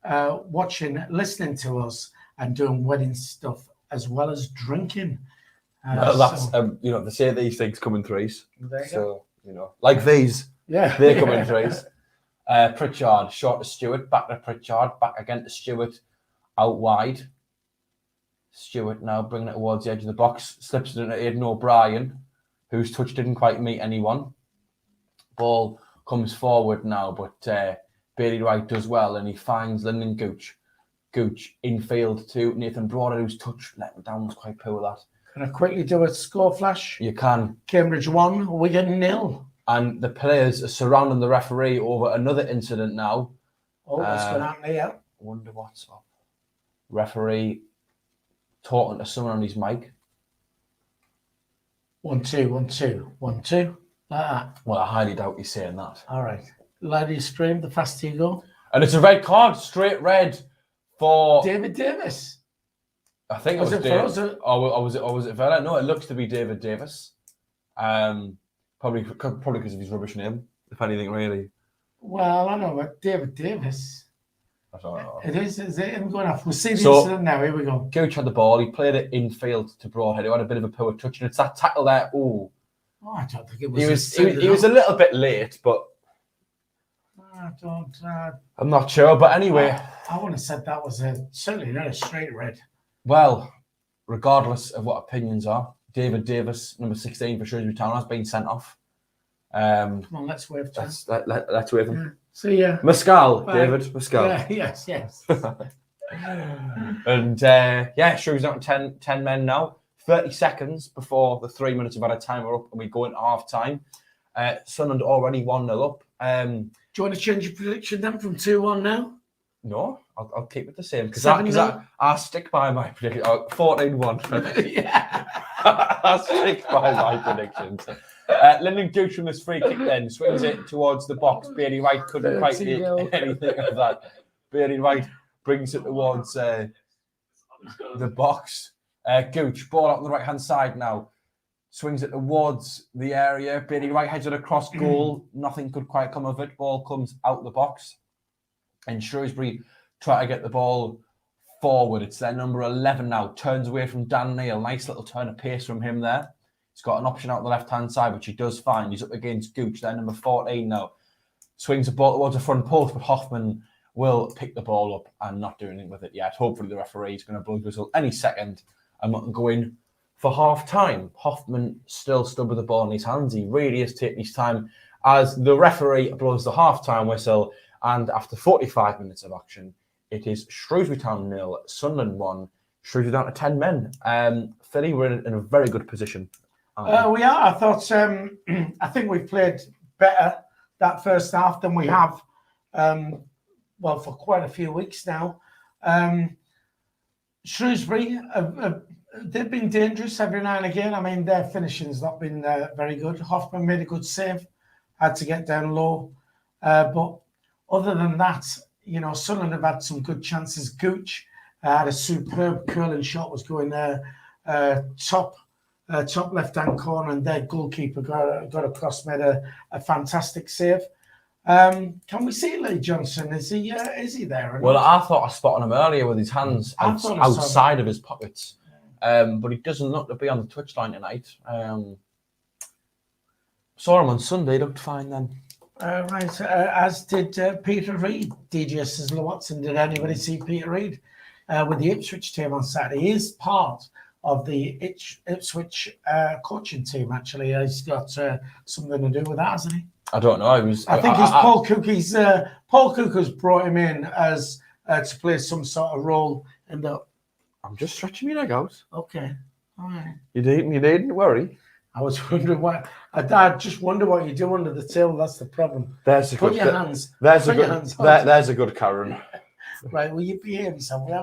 B: watching, listening to us and doing wedding stuff as well as drinking.
A: That's, they say these things come in threes.
B: There you
A: go. Like these,
B: Yeah.
A: they come in threes. Pritchard, short to Stewart, back to Pritchard, back again to Stewart, out wide. Stewart now bringing it towards the edge of the box, slips it into Aidan O'Brien, whose touch didn't quite meet anyone. Ball comes forward now, but Bailey Wright does well, and he finds Lyndon Gooch. Gooch infield to Nathan Broader, whose touch let him down was quite poor. That.
B: Can I quickly do a score flash?
A: You can.
B: Cambridge 1, Wigan 0.
A: And the players are surrounding the referee over another incident now.
B: Oh, what's going on here?
A: Wonder what's up. Referee talking to someone on his mic.
B: 1 2 1 2 1 2. Like that.
A: Well, I highly doubt he's saying that.
B: All right. Louder you scream, the faster you go.
A: And it's a red card, straight red for
B: David Davis.
A: I think
B: Was
A: it was
B: it
A: Davis.
B: for us?
A: Or was it Vela? No, it looks to be David Davis. Probably because of his rubbish name, if anything, really.
B: Well, I know, but David Davis.
A: I don't know.
B: It is it him going off? We'll see the
A: So-
B: incident now. Here we go.
A: Gooch had the ball. He played it infield to Broadhead, who had a bit of a poor touch, and it's that tackle there. Oh,
B: Oh, I don't think it was.
A: he was a little bit late, but
B: I don't.
A: I'm not sure. But anyway,
B: I would have said that was certainly not a straight red.
A: well, regardless of what opinions are, David Davis, number 16 for Shrewsbury Town, has been sent off.
B: Come on, let's wave. John.
A: Let's wave him.
B: Yeah. See ya.
A: Mescal,
B: Bye.
A: David Mescal.
B: Yeah, yes.
A: And Shrewsbury's down to 10 men now. 30 seconds before the 3 minutes of added time are up, and we go into half time. Sunderland already 1-0 up.
B: Do you want to change your prediction then from 2-1 now?
A: No, I'll keep it the same because
B: 7-0?
A: I stick by my prediction. 14-1.
B: Yeah.
A: I stick by my predictions. Lyndon Gooch from this free kick then swings it towards the box. Bailey Wright couldn't quite make
B: 30-0.
A: anything of that. Bailey Wright brings it towards the box. Gooch, ball out on the right-hand side now. Swings it towards the area. Bailey Wright heads it across goal. Nothing could quite come of it. Ball comes out the box. And Shrewsbury try to get the ball forward. It's their number 11 now. Turns away from Dan Neal. Nice little turn of pace from him there. He's got an option out the left-hand side, which he does find. He's up against Gooch, their number 14 now. Swings the ball towards the front post, but Hoffman will pick the ball up and not do anything with it yet. Hopefully the referee is going to blow the whistle any second and not go in for half-time. Hoffman still stood with the ball in his hands. He really is taking his time as the referee blows the half-time whistle. And after 45 minutes of action, it is Shrewsbury Town 0, Sunderland 1, Shrewsbury down to 10 men. Philly, we're in a very good position.
B: We are. I thought. I think we've played better that first half than we have, well, for quite a few weeks now. Shrewsbury, they've been dangerous every now and again. I mean, their finishing's not been very good. Hoffman made a good save, had to get down low. But other than that, you know, Sunderland have had some good chances. Gooch had a superb curling shot, was going top left-hand corner, and their goalkeeper got across, made a fantastic save. Can we see Lee Johnson? Is he there?
A: Well, I thought I spotted him earlier with his hands outside of his pockets, but he doesn't look to be on the touchline tonight. Saw him on Sunday, looked fine then.
B: Right, as did Peter Reid. DJ Sizzler Watson. Did anybody see Peter Reid with the Ipswich team on Saturday? He is part of the Ipswich coaching team, actually. He's got something to do with that, hasn't he?
A: I don't know.
B: I think it's Paul Cook. Paul Cook has brought him in as to play some sort of role in the.
A: I'm just stretching my leg out.
B: Okay, all right.
A: You needn't worry.
B: I was wondering what. I just wonder what you do under the table. That's the problem.
A: There's a
B: Put
A: good.
B: your hands.
A: There's
B: put
A: a
B: your
A: good.
B: hands
A: There's a good Karen.
B: Right. Will you behave yourself? We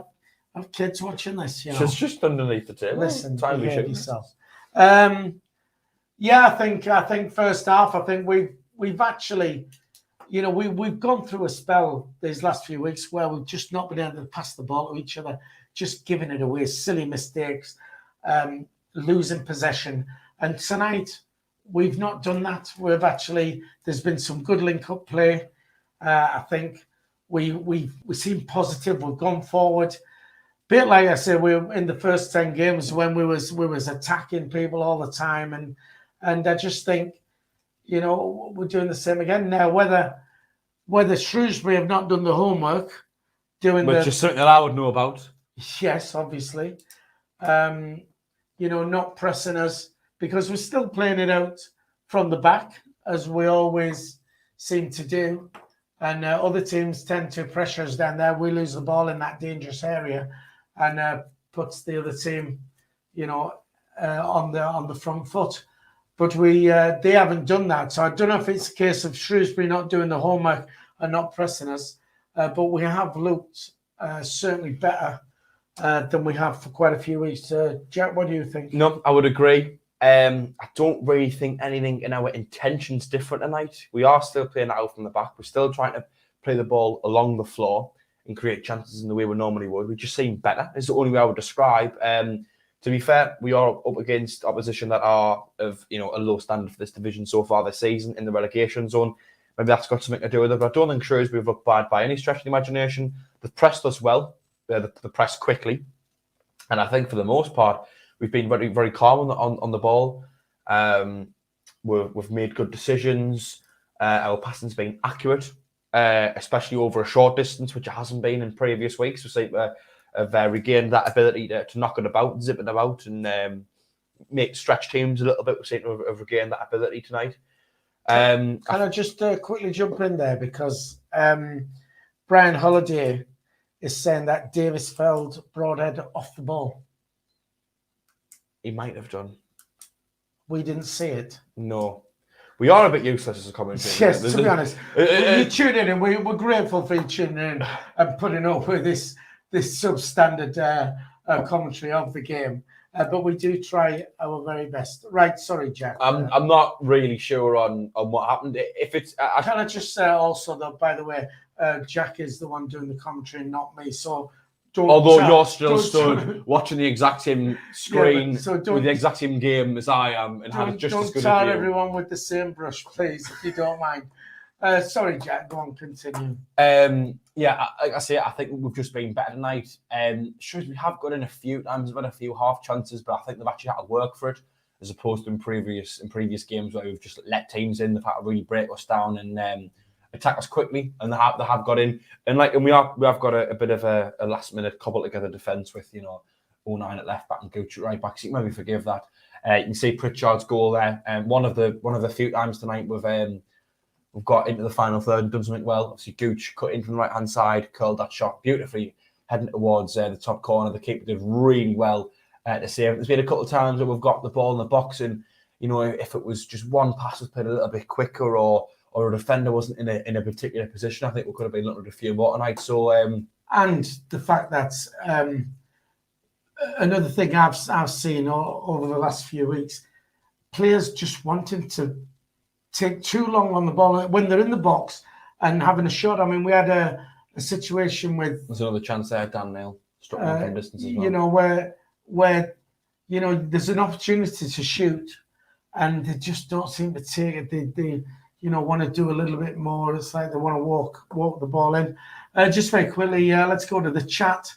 B: have kids watching this. You know.
A: She's just underneath the table.
B: Listen,
A: time we
B: behave
A: should.
B: yourself. Yeah, I think first half. I think we've actually, you know, we've gone through a spell these last few weeks where we've just not been able to pass the ball to each other, just giving it away, silly mistakes, losing possession. And tonight we've not done that. There's been some good link-up play. I think we seem positive. We've gone forward. Bit like I said, we were in the first 10 games when we was attacking people all the time, and I just think, you know, we're doing the same again now. Whether Shrewsbury have not done the homework,
A: Which is something that I would know about.
B: Yes, obviously, you know, not pressing us because we're still playing it out from the back as we always seem to do, and other teams tend to pressure us down there. We lose the ball in that dangerous area, and puts the other team, you know, on the front foot. But they haven't done that. So I don't know if it's a case of Shrewsbury not doing the homework and not pressing us, but we have looked certainly better than we have for quite a few weeks. Jack, what do you think?
A: No, I would agree. I don't really think anything in our intentions different tonight. We are still playing it out from the back. We're still trying to play the ball along the floor and create chances in the way we normally would. We just seem better. Is the only way I would describe. To be fair, we are up against opposition that are of, you know, a low standard for this division so far this season in the relegation zone. Maybe that's got something to do with it, but I don't think Shrewsbury have looked bad by any stretch of the imagination. They've pressed us well. They pressed quickly. And I think for the most part, we've been very, very calm on the ball. We've made good decisions. Our passing's been accurate, especially over a short distance, which it hasn't been in previous weeks. We seem to have regained that ability to knock it about, zip it about, and make stretch teams a little bit. We seem to have regained that ability tonight.
B: Can I just quickly jump in there because Brian Holiday is saying that Davis Feld Broadhead off the ball.
A: He might have done.
B: We didn't see it.
A: No. We are a bit useless as a commentator.
B: Yes, to be honest. You tune in, and we're grateful for you tuning in and putting up with this substandard commentary of the game. But we do try our very best. Right, sorry, Jack.
A: I'm not really sure on what happened. If it's,
B: can I just say also that, by the way, Jack is the one doing the commentary, not me. So,
A: you're still stood watching the exact same screen
B: with
A: the exact same game as I am, and had just as good.
B: Don't tar everyone with the same brush, please, if you don't mind. Sorry, Jack. Go on, continue.
A: Yeah, like I say, I think we've just been better tonight. Sure, we have got in a few times, we've had a few half chances, but I think they've actually had to work for it, as opposed to in previous games where we've just let teams in. They've had to really break us down and attack us quickly, and they have got in. And we have got a bit of a last minute cobble together defence with 09 at left back and Gooch at right back. So you can maybe forgive that. You can see Pritchard's goal there, and one of the few times tonight we've got into the final third and done something well. Obviously, Gooch cut in from the right-hand side, curled that shot beautifully, heading towards the top corner. The keeper did really well to save it. There's been a couple of times where we've got the ball in the box, and if it was just one pass was played a little bit quicker, or or a defender wasn't in a particular position. I think we could have been looking at a few more tonight. So
B: and the fact that another thing I've seen over the last few weeks, players just wanting to take too long on the ball when they're in the box and having a shot. I mean, we had a situation with...
A: There's another chance there, Dan Neil. Struck one from distance as well.
B: You know, where you know, there's an opportunity to shoot and they just don't seem to take it. They you know, want to do a little bit more. It's like they want to walk the ball in. Just very quickly, let's go to the chat.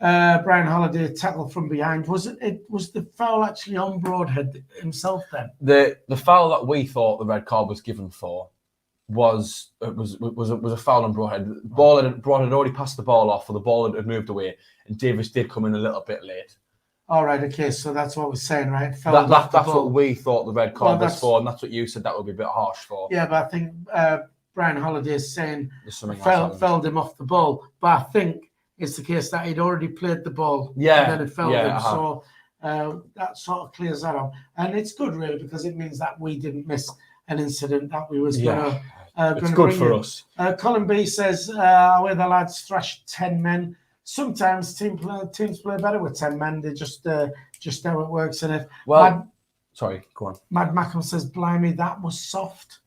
B: Brian Holiday tackle from behind. Was the foul actually on Broadhead himself then?
A: The foul that we thought the red card was given for was a foul on Broadhead. Broadhead had already passed the ball off, or the ball had moved away, and Davis did come in a little bit late.
B: All right, okay, so that's what we're saying, right?
A: That's what we thought the red card was for, and that's what you said that would be a bit harsh for.
B: Yeah, but I think Brian Holiday is saying felled him off the ball, but I think it's the case that he'd already played the ball, and then it felled him. So that sort of clears that up, and it's good really because it means that we didn't miss an incident that we was gonna.
A: It's good for us.
B: Colin B says, "Where the lads thrashed 10 men." Sometimes teams play better with 10 men. They just how it works in it.
A: Well, sorry, go on.
B: Mad Mackham says, "Blimey, that was soft."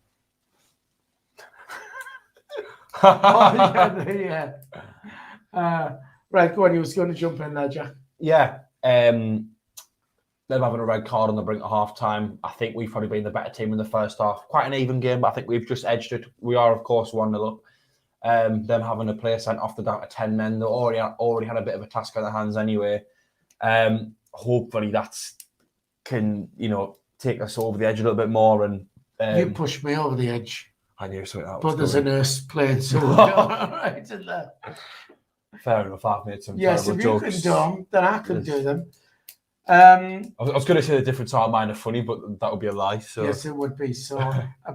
B: Right, go on. You was going to jump in there, Jack.
A: Yeah. Them having a red card on the brink of half time. I think we've probably been the better team in the first half. Quite an even game, but I think we've just edged it. We are, of course, 1-0 up. Them having a player sent off the down to 10 men. They already had a bit of a task on their hands anyway. Hopefully that can, you know, take us over the edge a little bit more. And
B: you pushed me over the edge.
A: I knew something that
B: but there's
A: going.
B: a nurse playing, so we're right in there.
A: Fair enough. I've made some
B: yes,
A: terrible
B: if you
A: jokes.
B: can do them, then I can do them.
A: I was going to say the difference are mine are funny, but that would be a lie. So
B: yes, it would be. So,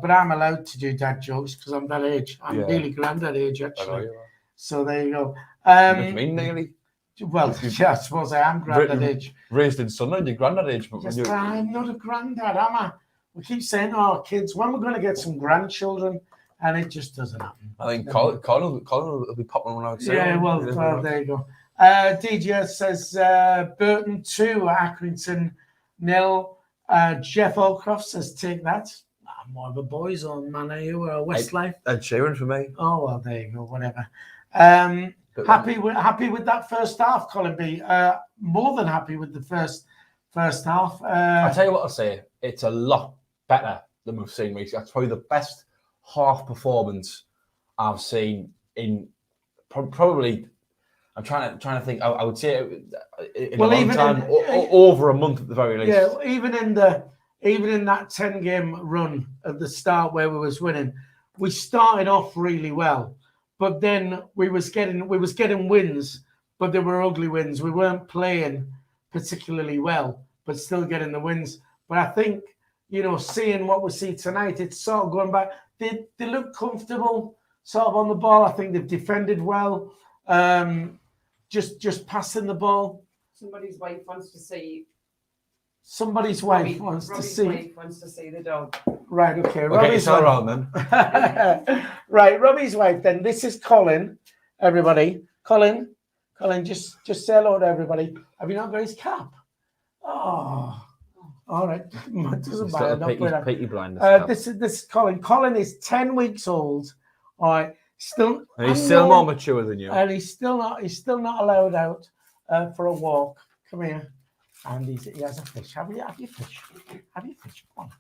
B: but I'm allowed to do dad jokes because I'm that age. I'm nearly granddad age actually. So there you go.
A: What do you mean nearly?
B: Well, yeah, I suppose I am granddad age.
A: Raised in Sunderland, you're granddad age. But
B: yes, but I'm not a granddad, am I? We keep saying to our kids, when we're going to get some grandchildren, and it just doesn't happen.
A: I think Colin will be popping one out.
B: Yeah, well, there you go. DJ says Burton 2, Accrington 0. Jeff Allcroft says take that. I'm more of a boys on man, are you? Westlife.
A: Ed Sheeran for me.
B: Oh well, there you go. Whatever. Happy with that first half, Colin B. More than happy with the first half.
A: I'll tell you what I'll say. It's a lot better than we've seen recently. That's probably the best half performance I've seen in probably. I'm trying to think. I would say in a long time, over a month at the very least.
B: Yeah, even in that 10-game run at the start where we was winning, we started off really well, but then we was getting wins, but they were ugly wins. We weren't playing particularly well, but still getting the wins. But I think, you know, seeing what we see tonight, it's sort of going back. They look comfortable, sort of on the ball. I think they've defended well. Just passing the ball.
C: Somebody's wife wants to see.
B: Somebody's wife wants to see.
C: Wife wants to see the dog.
B: Right. Okay.
A: Robbie's wife. Around then.
B: Right. Robbie's wife. Then this is Colin. Everybody. Colin. Just say hello to everybody. Have you not got his cap? Oh. All right. Doesn't matter. This is Colin. Colin is 10 weeks old. All right.
A: He's still more mature than you.
B: And he's still not allowed out for a walk. Come here. And he has a fish. Have you fish? Have you fish? Come on,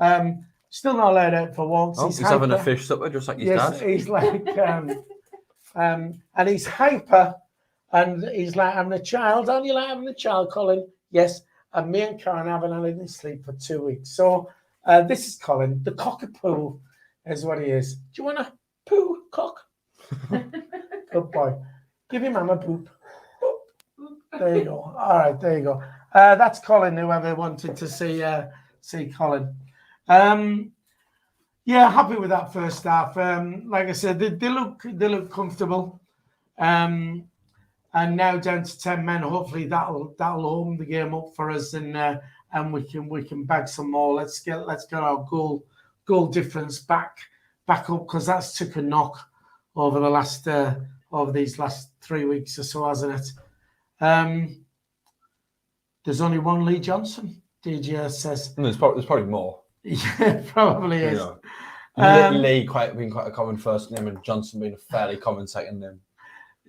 B: Colin. Still not allowed out for walks.
A: Oh, he's having a fish supper just like his dad.
B: He's like and he's hyper and he's like having a child. Aren't you like having a child, Colin? Yes. And me and Karen haven't had any sleep for 2 weeks. So this is Colin. The cockapoo is what he is. Do you want to poo, cock? Good boy. Give your mama poop. There you go. All right, there you go. That's Colin, whoever wanted to see Colin. Yeah, happy with that first half. Like I said, they look comfortable. And now down to 10 men. Hopefully that'll home the game up for us, and we can bag some more. Let's get our goal goal difference back up, because that's took a knock over the last over these last 3 weeks or so, hasn't it? There's only one Lee Johnson, DJ says.
A: There's probably more.
B: Yeah, probably is.
A: You know, Lee being quite a common first name, and Johnson being a fairly common second name.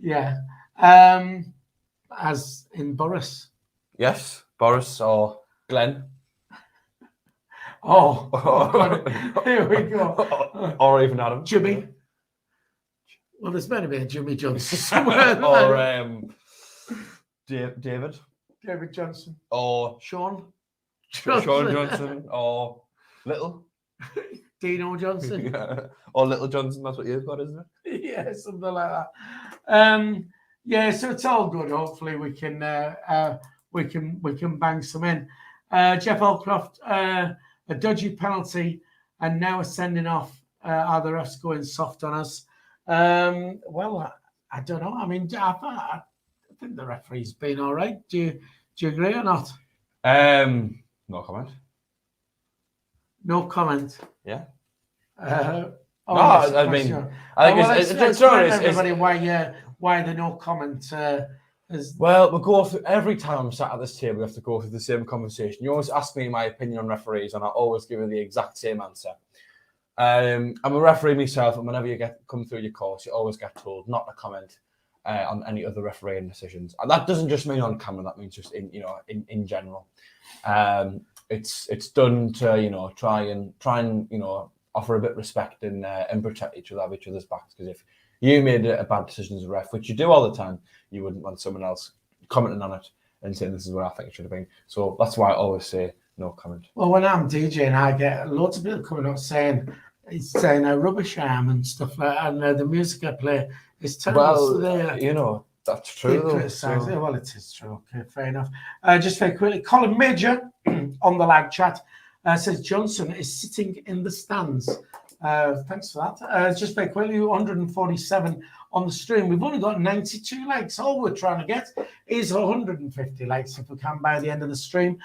B: Yeah. As in Boris.
A: Yes, Boris or Glenn.
B: Oh, God. Here we go.
A: Or even Adam.
B: Jimmy. Well, there's better be a Jimmy Johnson somewhere.
A: Or David.
B: David Johnson.
A: Or
B: Sean
A: Johnson. Or Little.
B: Dino Johnson.
A: Yeah. Or Little Johnson, that's what you've got, isn't it?
B: Yeah, something like that. Yeah, so it's all good. Hopefully we can bang some in. Jeff Holcroft, a dodgy penalty and now a sending off. Are the refs going soft on us? Well, I don't know. I mean, I think the referee's been all right. Do you agree or not?
A: No comment.
B: No comment.
A: Yeah.
B: No,
A: I mean, I think it's
B: everybody why the no comment is.
A: Well, we go through every time I'm sat at this table. We have to go through the same conversation. You always ask me my opinion on referees, and I always give you the exact same answer. I'm a referee myself, and whenever you come through your course, you always get told not to comment on any other refereeing decisions, and that doesn't just mean on camera. That means just in general. It's done to try and offer a bit of respect and protect each other, have each other's backs. Because if you made a bad decision as a ref, which you do all the time, you wouldn't want someone else commenting on it and saying this is what I think it should have been. So that's why I always say no comment.
B: Well, when I'm DJing, I get loads of people coming up saying how rubbish I am and stuff like that, and the music I play is terrible.
A: Well, that's true.
B: Well, it is true. Okay, fair enough. Just very quickly, Colin Major on the live chat says Johnson is sitting in the stands. Thanks for that. Just very quickly, 147 on the stream. We've only got 92 likes. All we're trying to get is 150 likes if we can by the end of the stream.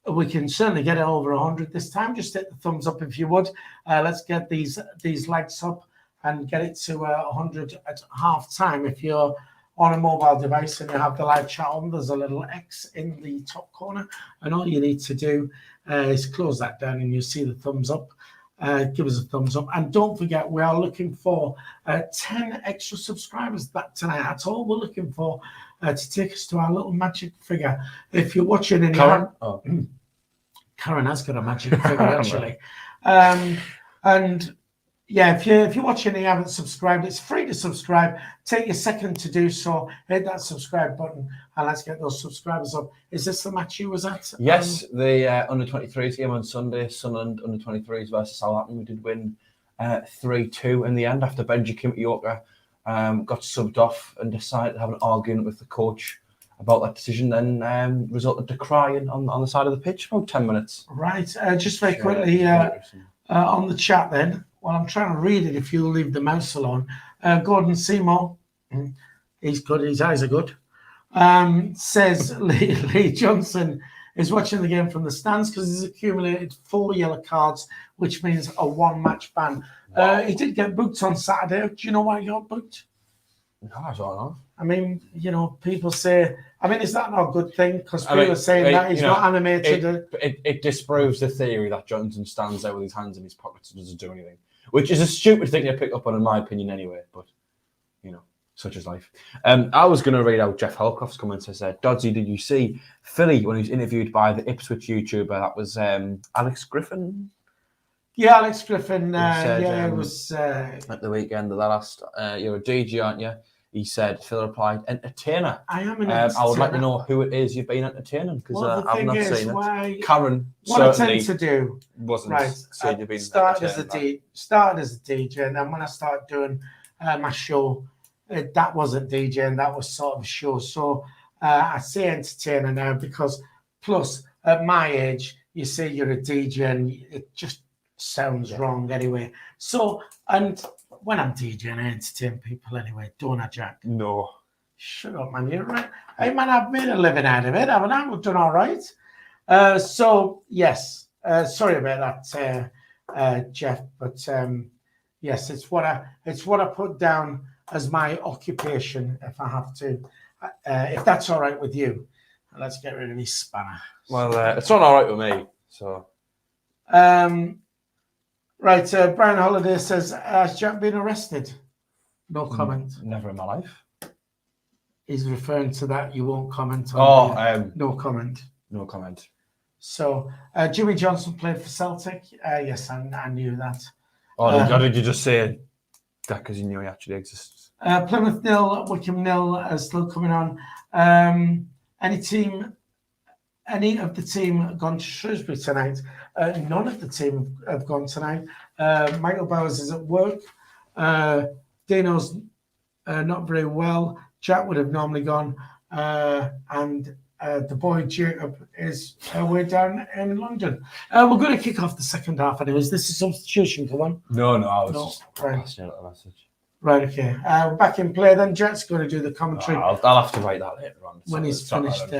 B: We can certainly get it over 100 this time. Just hit the thumbs up if you would. Let's get these likes up and get it to 100 at half time. If you're on a mobile device and you have the live chat on, there's a little X in the top corner, and all you need to do is close that down and you see the thumbs up. Give us a thumbs up, and don't forget we are looking for 10 extra subscribers tonight. That's all we're looking for to take us to our little magic figure. If you're watching in Karen has got a magic figure actually, and yeah, if you're watching and you haven't subscribed, it's free to subscribe. Take a second to do so. Hit that subscribe button and let's get those subscribers up. Is this the match you was at?
A: Yes, the under-23s game on Sunday, Sunderland under-23s versus Southampton. We did win 3-2 in the end after Benji Kimpioka got subbed off and decided to have an argument with the coach about that decision, then resulted to crying on the side of the pitch for about 10 minutes.
B: Right, just very quickly on the chat then. Well, I'm trying to read it if you'll leave the mouse alone. Gordon Seymour, he's good, his eyes are good, says Lee Johnson is watching the game from the stands because he's accumulated 4 yellow cards, which means a 1-match ban. Wow. He did get booked on Saturday. Do you know why he got booked?
A: No, I don't know.
B: I mean, people say, is that not a good thing? Because people are saying that he's not animated.
A: It disproves the theory that Johnson stands there with his hands in his pockets and doesn't do anything. Which is a stupid thing to pick up on, in my opinion, anyway. But, such is life. I was going to read out Jeff Holcroft's comments. I said, Dodsy, did you see Philly when he was interviewed by the Ipswich YouTuber? That was Alex Griffin.
B: Yeah, Alex Griffin.
A: Said,
B: it was...
A: at the weekend of the last... you're a DJ, aren't you? He said, Phil replied, entertainer.
B: I am an entertainer.
A: I would like to know who it is you've been entertaining, because I've not seen it. Karen
B: what I tend to do
A: wasn't saying you've been
B: started as a DJ, and then when I started doing my show, that wasn't DJ, and that was sort of a show. So I say entertainer now because, plus, at my age, you say you're a DJ, and it just sounds wrong anyway. So, and... when I'm DJing, I entertain people anyway, don't I, Jack?
A: No.
B: Shut up, man. You're right. Hey, man, I've made a living out of it, haven't I? We've done all right. So, yes. Sorry about that. Jeff. But yes, it's what I put down as my occupation. If I have to, if that's all right with you, let's get rid of this spanner.
A: Well, it's not all right with me. So,
B: right. Brian Holiday says, "Has Jack been arrested?" No comment.
A: Never in my life.
B: He's referring to that. You won't comment on. No comment.
A: No comment.
B: So, Jimmy Johnson played for Celtic. Yes, I knew that.
A: Oh, did you just say that because you knew he actually exists?
B: Plymouth 0, Wickham 0 still coming on. Any of the team gone to Shrewsbury tonight? None of the team have gone tonight. Michael Bowers is at work. Dino's not very well. Jack would have normally gone. And the boy Jacob is way down in London. We're going to kick off the second half anyways. This is substitution, come on.
A: No, I was just
B: right.
A: passing out a message.
B: Right, okay. We're back in play then. Jack's going to do the commentary.
A: I'll have to write that later on.
B: When he's finished.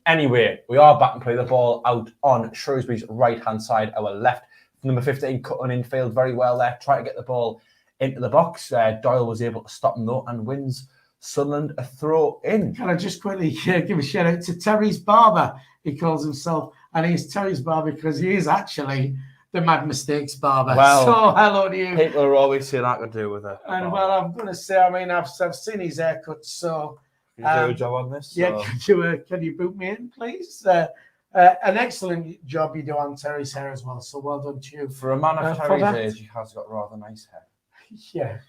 A: Anyway, we are back and play the ball out on Shrewsbury's right-hand side, our left. Number 15 cutting infield very well there, trying to get the ball into the box. Doyle was able to stop him though and wins Sunderland a throw in.
B: Can I just quickly give a shout out to Terry's Barber? He calls himself, and he's Terry's Barber because he is actually the Mad Mistakes Barber.
A: Well,
B: so hello to you.
A: People are always saying that could do with it.
B: And well, I'm going to say, I mean, I've seen his haircut, so.
A: Can you do a job on this?
B: Yeah, can you boot me in, please? An excellent job you do on Terry's hair as well, so well done to you.
A: For a man of Terry's age, he has got rather nice hair.
B: Yeah.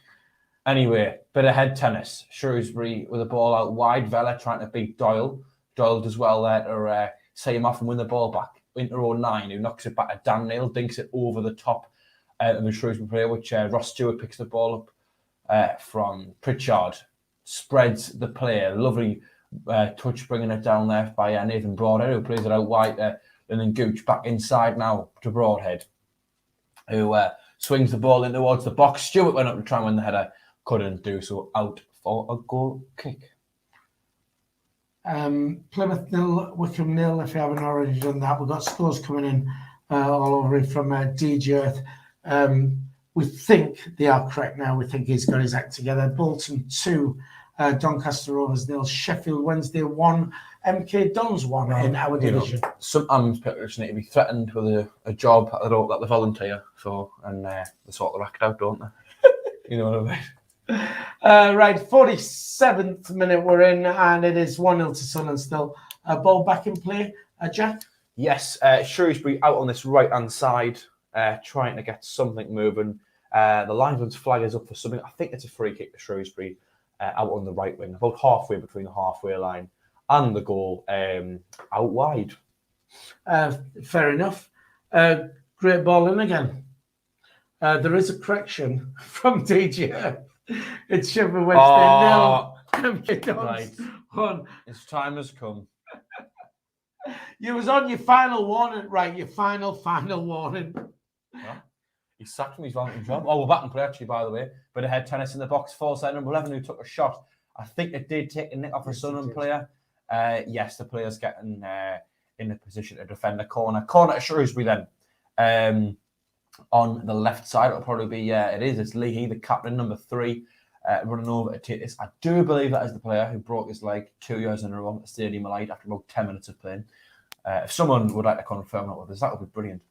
A: Anyway, bit of head tennis. Shrewsbury with a ball out wide. Vela trying to beat Doyle. Doyle does well there to say him off and win the ball back into row 9, who knocks it back at Dan Neil, dinks it over the top of the Shrewsbury player, which Ross Stewart picks the ball up from Pritchard. Spreads the player. Lovely touch bringing it down there by Nathan Broadhead, who plays it out wide. And then Gooch back inside now to Broadhead, who swings the ball in towards the box. Stewart went up to try and win the header. Couldn't do so. Out for a goal kick.
B: Plymouth 0, Wickham 0, if you haven't already done that. We've got scores coming in all over from DJ Earth. We think they are correct now. We think he's got his act together. Bolton 2, Doncaster Rovers 0, Sheffield Wednesday 1, MK Dons 1 in our division.
A: Sometimes people just need to be threatened with a job that they volunteer for, and they sort the racket out, don't they? You know what I mean?
B: Right, 47th minute we're in, and it is 1-0 to Sunderland still. Ball back in play, Jack?
A: Yes, Shrewsbury out on this right-hand side, trying to get something moving. The linesman's flag is up for something. I think it's a free kick to Shrewsbury out on the right wing, about halfway between the halfway line and the goal, out wide.
B: Fair enough. Great ball in again. There is a correction from DJ. It's Sheffield Wednesday 0.
A: Right.
B: 1.
A: Its time has come.
B: You was on your final warning, right? Your final warning.
A: What? He sacked me his voluntary job. Oh, we're back in play actually, by the way. Bit of head tennis in the box. Foresight number 11 who took a shot. I think it did take a nick off a Sunderland player. Yes, the player's getting in a position to defend the corner. Corner to Shrewsbury then. On the left side, it'll probably be, it's Leahy, the captain, number 3, running over to take this. I do believe that is the player who broke his leg 2 years in a row at the Stadium of Light after about 10 minutes of playing. If someone would like to confirm that with us, that would be brilliant.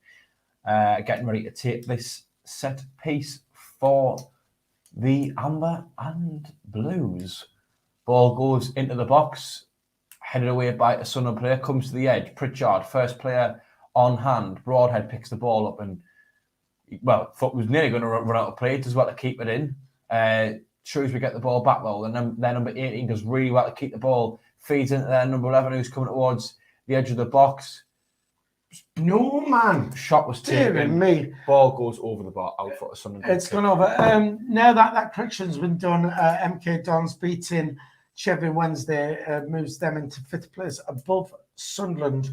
A: Getting ready to take this set piece for the Amber and Blues. Ball goes into the box, headed away by a Sunderland player, comes to the edge. Pritchard, first player on hand. Broadhead picks the ball up and, well, thought was nearly going to run out of play. Does well to keep it in. Shrewsbury get the ball back though. Then their number 18 does really well to keep the ball. Feeds into their number 11 who's coming towards the edge of the box.
B: No, man.
A: Shot was taken.
B: Me.
A: Ball goes over the bar, out for Sunderland.
B: It's gone over. Now that correction's been done, MK Dons beating Sheffield Wednesday moves them into 5th place above Sunderland,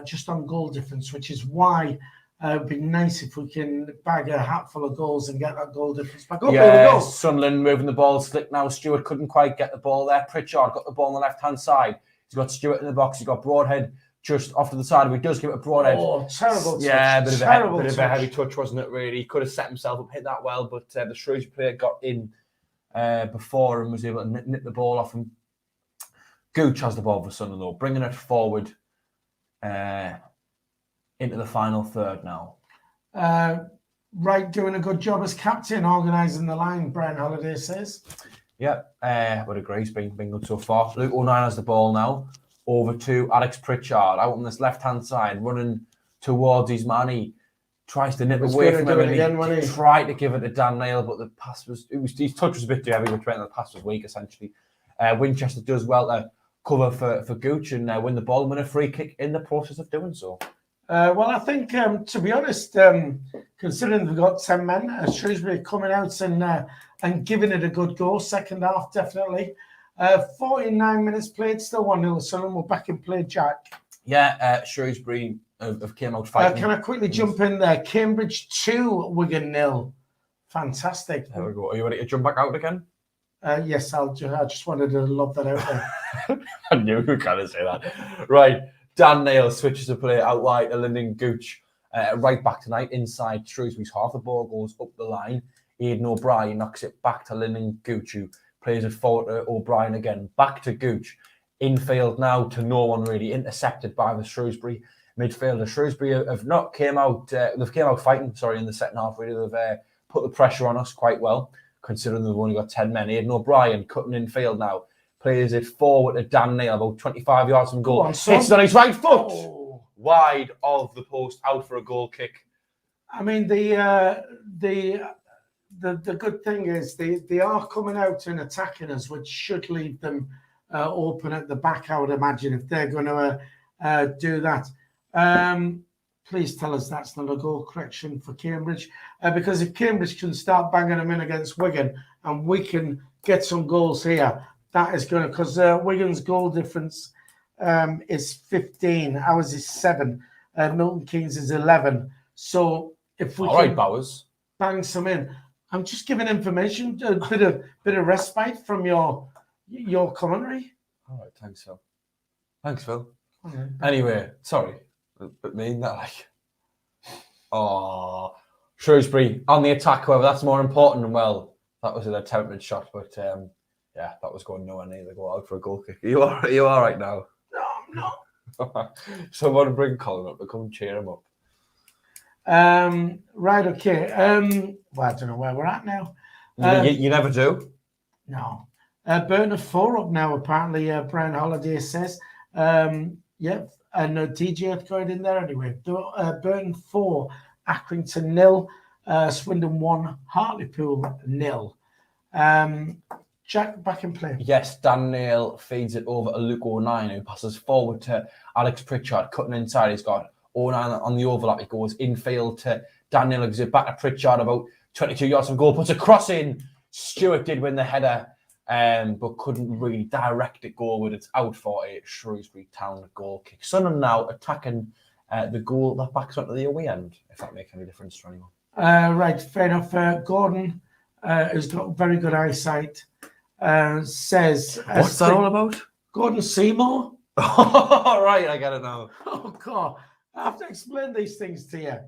B: just on goal difference, which is why it'd be nice if we can bag a hatful of goals and get that goal difference back up.
A: Yeah,
B: there we go.
A: Sunderland moving the ball slick now. Stewart couldn't quite get the ball there. Pritchard got the ball on the left-hand side. He's got Stewart in the box. He's got Broadhead just off to the side. He does give it a broad edge.
B: Oh, terrible touch.
A: Yeah, bit of a heavy
B: touch.
A: touch, wasn't it, really? He could have set himself up, hit that well, but the Shrewsbury player got in before and was able to nip the ball off him. Gooch has the ball for Sunderland, though, bringing it forward into the final third now.
B: Wright doing a good job as captain, organising the line, Brian Holiday says.
A: Yeah, would agree. He's been good so far. Luke O'Neill has the ball now. Over to Alex Pritchard out on this left-hand side, running towards his man. He tries to nip away from him and he tried to give it to Dan Neil, but the pass his touch was a bit too heavy, which meant the pass was weak, essentially. Winchester does well to cover for Gooch and win the ball and win a free kick in the process of doing so.
B: Well, I think, to be honest, considering we've got 10 men, Shrewsbury coming out and giving it a good go, second half, definitely. 49 minutes played, still 1-0 Sunderland. We're back in play, Jack.
A: Yeah, Shrewsbury have came out fighting.
B: Can I quickly jump in there? Cambridge 2, Wigan 0. Fantastic.
A: There we go. Are you ready to jump back out again?
B: Yes, I just wanted to lob that out there.
A: I knew you were going to say that. Right. Dan Neil switches the play out wide to Lyndon Gooch. Right back tonight, inside Shrewsbury's half. The ball goes up the line. Aidan O'Brien knocks it back to Lyndon Gooch, who plays it forward to O'Brien again. Back to Gooch. Infield now to no one really. Intercepted by the Shrewsbury midfielder. Shrewsbury have not came out. They've came out fighting. Sorry, in the second half really. They've put the pressure on us quite well, considering they've only got 10 men. Aidan O'Brien cutting infield now. Plays it forward to Dan Neil, about 25 yards from goal. Hits on his right foot. Oh. Wide of the post, out for a goal kick.
B: I mean, the good thing is they are coming out and attacking us, which should leave them open at the back, I would imagine, if they're going to do that. Please tell us that's not a goal correction for Cambridge, because if Cambridge can start banging them in against Wigan and we can get some goals here, that is going to, because Wigan's goal difference is 15, ours is 7, Milton Keynes is 11. So if we can
A: Bowers,
B: bang some in, I'm just giving information, a bit of respite from your commentary.
A: All right, thanks, Phil. Thanks, Phil. Okay. Anyway, sorry, but mean that like, Shrewsbury on the attack. However, that's more important. And well, that was an attempted shot, but yeah, that was going nowhere near the go out for a goal kick. Are you all right now?
B: No, I'm not.
A: Someone bring Colin up to come cheer him up.
B: Right, okay. Well, I don't know where we're at now.
A: You never do.
B: No. Burton are 4 up now, apparently, Brian Holiday says. Yeah, and DJ got it in there anyway. Burton 4, Accrington 0, Swindon 1, Hartlepool 0. Jack, back in play.
A: Yes, Dan Neil feeds it over to Luke O'Neill, who passes forward to Alex Pritchard, cutting inside. He's got O'Neill on the overlap. He goes infield to Dan Neil, gives it back to Pritchard, about 22 yards from goal, puts a cross in. Stewart did win the header, but couldn't really direct it goalward. It's out for a Shrewsbury Town goal kick. Sunderland now attacking the goal that backs onto the away end, if that makes any difference to anyone.
B: Right, fair enough. Gordon, who's got very good eyesight, says...
A: What's that all about?
B: Gordon Seymour.
A: All right, I get it now.
B: Oh, God. I have to explain these things to you.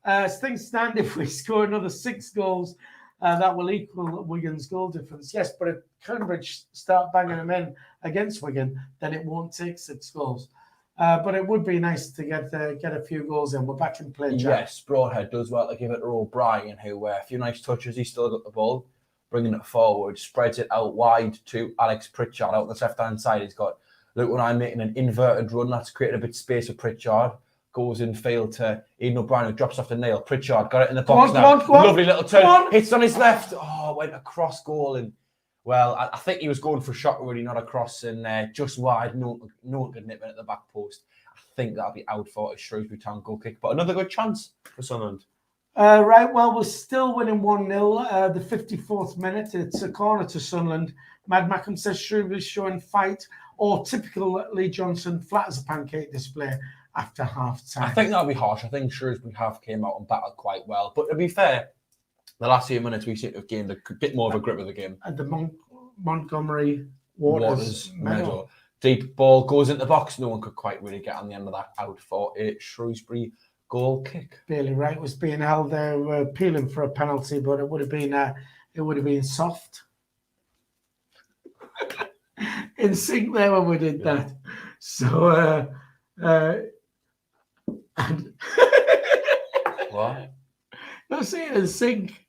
B: As things stand, if we score another 6 goals, that will equal Wigan's goal difference. Yes, but if Cambridge start banging them in against Wigan, then it won't take 6 goals. But it would be nice to get a few goals in. We're back in play, Jack.
A: Yes, Broadhead does well to give it to O'Brien, who a few nice touches. He's still got the ball, bringing it forward, spreads it out wide to Alex Pritchard out on the left-hand side. He's got Luke and I making an inverted run. That's created a bit of space for Pritchard. Goes in field to Aidan O'Brien, who drops off the nail. Pritchard got it in the box now. Lovely little turn. Hits on his left. Oh, went across goal. And, well, I think he was going for a shot really, not across. And just wide. No one could nip it at the back post. I think that'll be out for a Shrewsbury Town goal kick. But another good chance for Sunderland.
B: Right, well, we're still winning 1-0. The 54th minute, it's a corner to Sunderland. Mad Mackham says Shrewsbury showing fight, or typical Lee Johnson, flat as a pancake display after half-time.
A: I think that'll be harsh. I think Shrewsbury have came out and battled quite well. But to be fair, the last few minutes we seem to have gained a bit more of a grip of the game.
B: And the Montgomery Waters medal.
A: Deep ball goes into the box. No one could quite really get on the end of that. Out for a Shrewsbury goal kick.
B: Bailey Wright was being held there, appealing for a penalty, but it would have been soft. In sync there when we did that. So and
A: What?
B: no, see, in sync.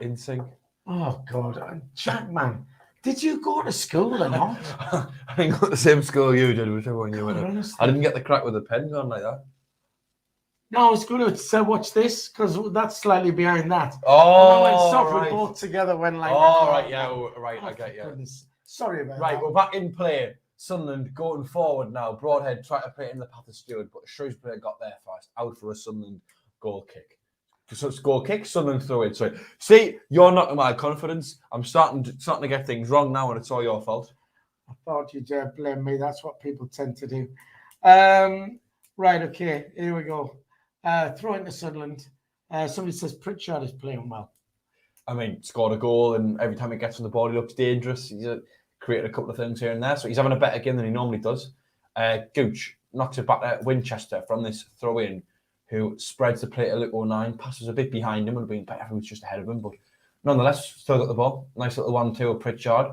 A: In sync.
B: Oh God, Jack, man, did you go to school or not?
A: I didn't go to the same school you did, whichever one you went to.
B: Honestly.
A: I didn't get the crack with the pen going like that.
B: No, I was going to say watch this because that's slightly behind that.
A: Oh,
B: and then when stuff
A: right.
B: we both together went like.
A: Oh,
B: that.
A: right, yeah, right,
B: Oh,
A: I get you.
B: goodness. Sorry about
A: Right,
B: that.
A: we're back in play. Sunderland going forward now. Broadhead tried to play it in the path of Stewart, but Shrewsbury got there first. Out for a Sunderland goal kick. So it's goal kick, Sunderland throw in. Sorry. See, you're knocking my confidence. I'm starting to get things wrong now, and it's all your fault.
B: I thought you'd blame me. That's what people tend to do. Right, okay, here we go. Throw into Sunderland. Somebody says Pritchard is playing well.
A: I mean, scored a goal, and every time he gets on the ball, he looks dangerous. He's created a couple of things here and there, so he's having a better game than he normally does. Gooch knocks it back at Winchester from this throw-in, who spreads the play to Luke 09, passes a bit behind him, would have been better if he was just ahead of him, but nonetheless, still got the ball. Nice little 1-2 of Pritchard.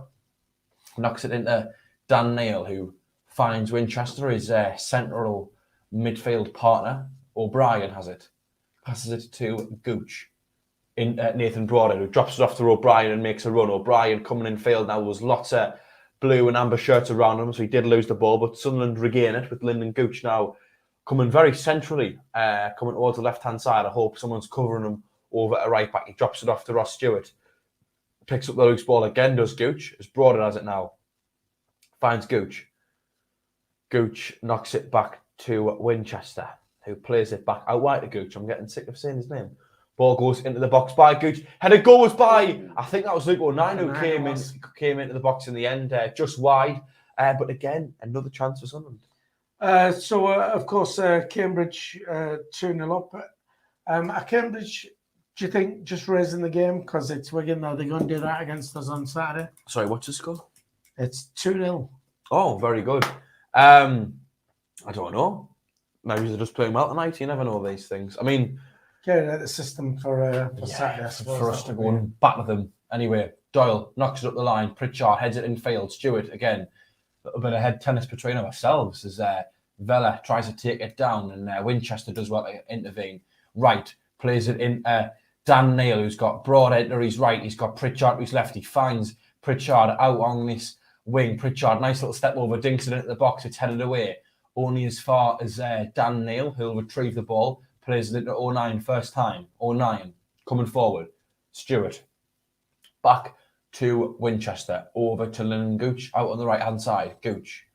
A: Knocks it into Dan Neil, who finds Winchester, his central midfield partner. O'Brien has it. Passes it to Gooch. In Nathan Broadhead, who drops it off to O'Brien and makes a run. O'Brien coming in field now. There was lots of blue and amber shirts around him, so he did lose the ball, but Sunderland regain it with Lyndon Gooch now coming very centrally, coming towards the left-hand side. I hope someone's covering him over at right back. He drops it off to Ross Stewart. Picks up the loose ball again, does Gooch. As Broadhead has it now. Finds Gooch. Gooch knocks it back to Winchester, who plays it back out wide to Gooch. I'm getting sick of saying his name. Ball goes into the box by Gooch. Header goes by, I think that was Luke 09 who came into the box in the end, just wide. But again, another chance for Sunderland.
B: Of course, Cambridge 2-0 up. At Cambridge, do you think just raising the game because it's Wigan now, they're going to do that against us on Saturday?
A: Sorry, what's the score?
B: It's 2-0.
A: Oh, very good. I don't know. Maybe they're just playing well tonight. You never know these things. I mean,
B: carrying out the system for Saturday, I suppose,
A: for us to go and batter them. Anyway, Doyle knocks it up the line. Pritchard heads it in field. Stewart, again, a little bit of head tennis between ourselves as Vela tries to take it down and Winchester does well to intervene. Wright plays it in Dan Neil, who's got Broadhead to his right. He's got Pritchard to his left. He finds Pritchard out on this wing. Pritchard, nice little step over, dinks it into the box. It's headed away. Only as far as Dan Neil, who'll retrieve the ball. Plays it into 09 first time. 09 coming forward. Stewart. Back to Winchester. Over to Lyndon Gooch. Out on the right-hand side. Gooch.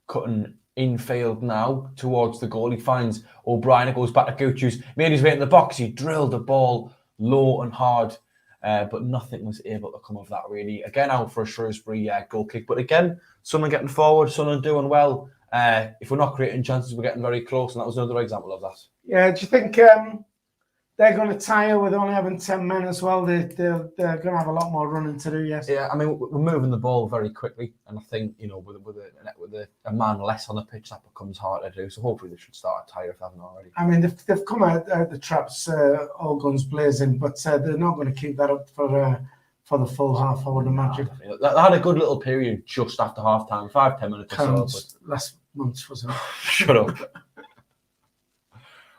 A: Cutting infield now towards the goal. He finds O'Brien. It goes back to Gooch, who's made his way in the box. He drilled the ball low and hard. But nothing was able to come of that, really. Again, out for a Shrewsbury goal kick. But again, Sunderland getting forward. Sunderland doing well. If we're not creating chances, we're getting very close. And that was another example of that.
B: Yeah, do you think they're going to tire with only having 10 men as well? They're going to have a lot more running to do, yes.
A: Yeah, I mean, we're moving the ball very quickly. And I think, with a man less on the pitch, that becomes harder to do. So hopefully they should start a tire if they haven't already.
B: I mean, they've come out the traps all guns blazing, but they're not going to keep that up for the full half, I would imagine.
A: They had a good little period just after half-time, 5-10 minutes or so.
B: Last month, wasn't it?
A: Shut up.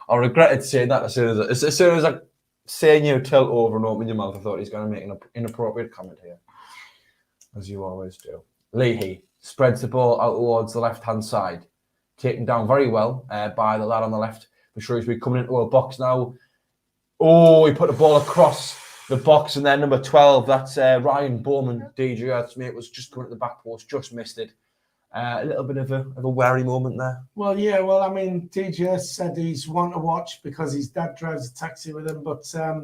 A: I regretted saying that as soon as I saying you tilt over and open your mouth, I thought he's going to make an inappropriate comment here, as you always do. Leahy spreads the ball out towards the left-hand side, taken down very well by the lad on the left for Shrewsbury, coming into our box now. Oh, he put the ball across the box, and then number 12, that's Ryan Bowman, DJ Earth's mate, was just coming to the back post, just missed it. A little bit of a wary moment there.
B: Well, yeah. Well, I mean, DJ said he's one to watch because his dad drives a taxi with him. But
A: I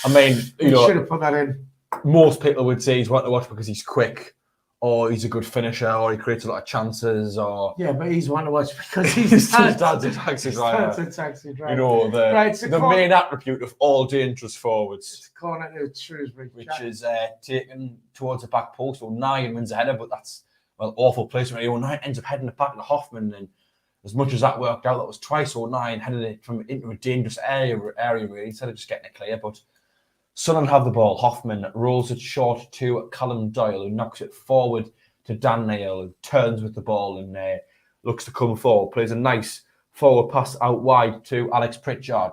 A: mean,
B: he should have put that in.
A: Most people would say he's one to watch because he's quick, or he's a good finisher, or he creates a lot of chances, or
B: yeah. But he's one to watch because
A: his dad's a taxi driver.
B: Dad's a taxi driver.
A: The main attribute of all dangerous forwards.
B: It's a corner to Shrewsbury,
A: which is taken towards the back post. Well, Nyan wins a header, but that's well, awful placement. O'Nien ends up heading it back to Hoffman, and as much as that worked out, that was twice O'Nien headed it from into a dangerous area really, instead of just getting it clear. But Sunderland have the ball. Hoffman rolls it short to Callum Doyle, who knocks it forward to Dan Neil, who turns with the ball and looks to come forward. Plays a nice forward pass out wide to Alex Pritchard,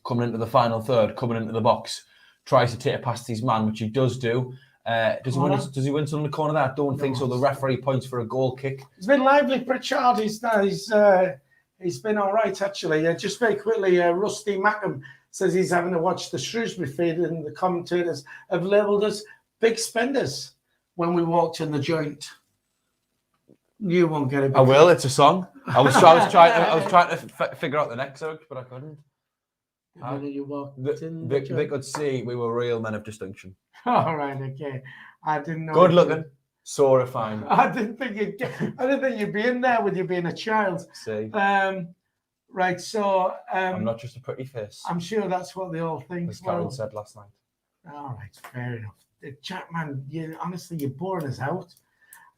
A: coming into the final third, coming into the box. Tries to take it past his man, which he does do. Does he win some in the corner there? I don't think so. The referee points for a goal kick.
B: It's been lively, Pritchard. He's been all right, actually. Just very quickly, Rusty Mackham says he's having to watch the Shrewsbury feed, and the commentators have labelled us big spenders when we walked in the joint. You won't get it.
A: I will. It's a song. I was trying to figure out the next joke, but I couldn't.
B: You walked in
A: they could see we were real men of distinction.
B: All right, okay. I didn't know.
A: Good looking, so refined.
B: I didn't think you'd be in there with you being a child.
A: See.
B: Right, so
A: I'm not just a pretty face.
B: I'm sure that's what they all think.
A: As Karen said last night.
B: All right, fair enough. Chapman, honestly, you're boring us out.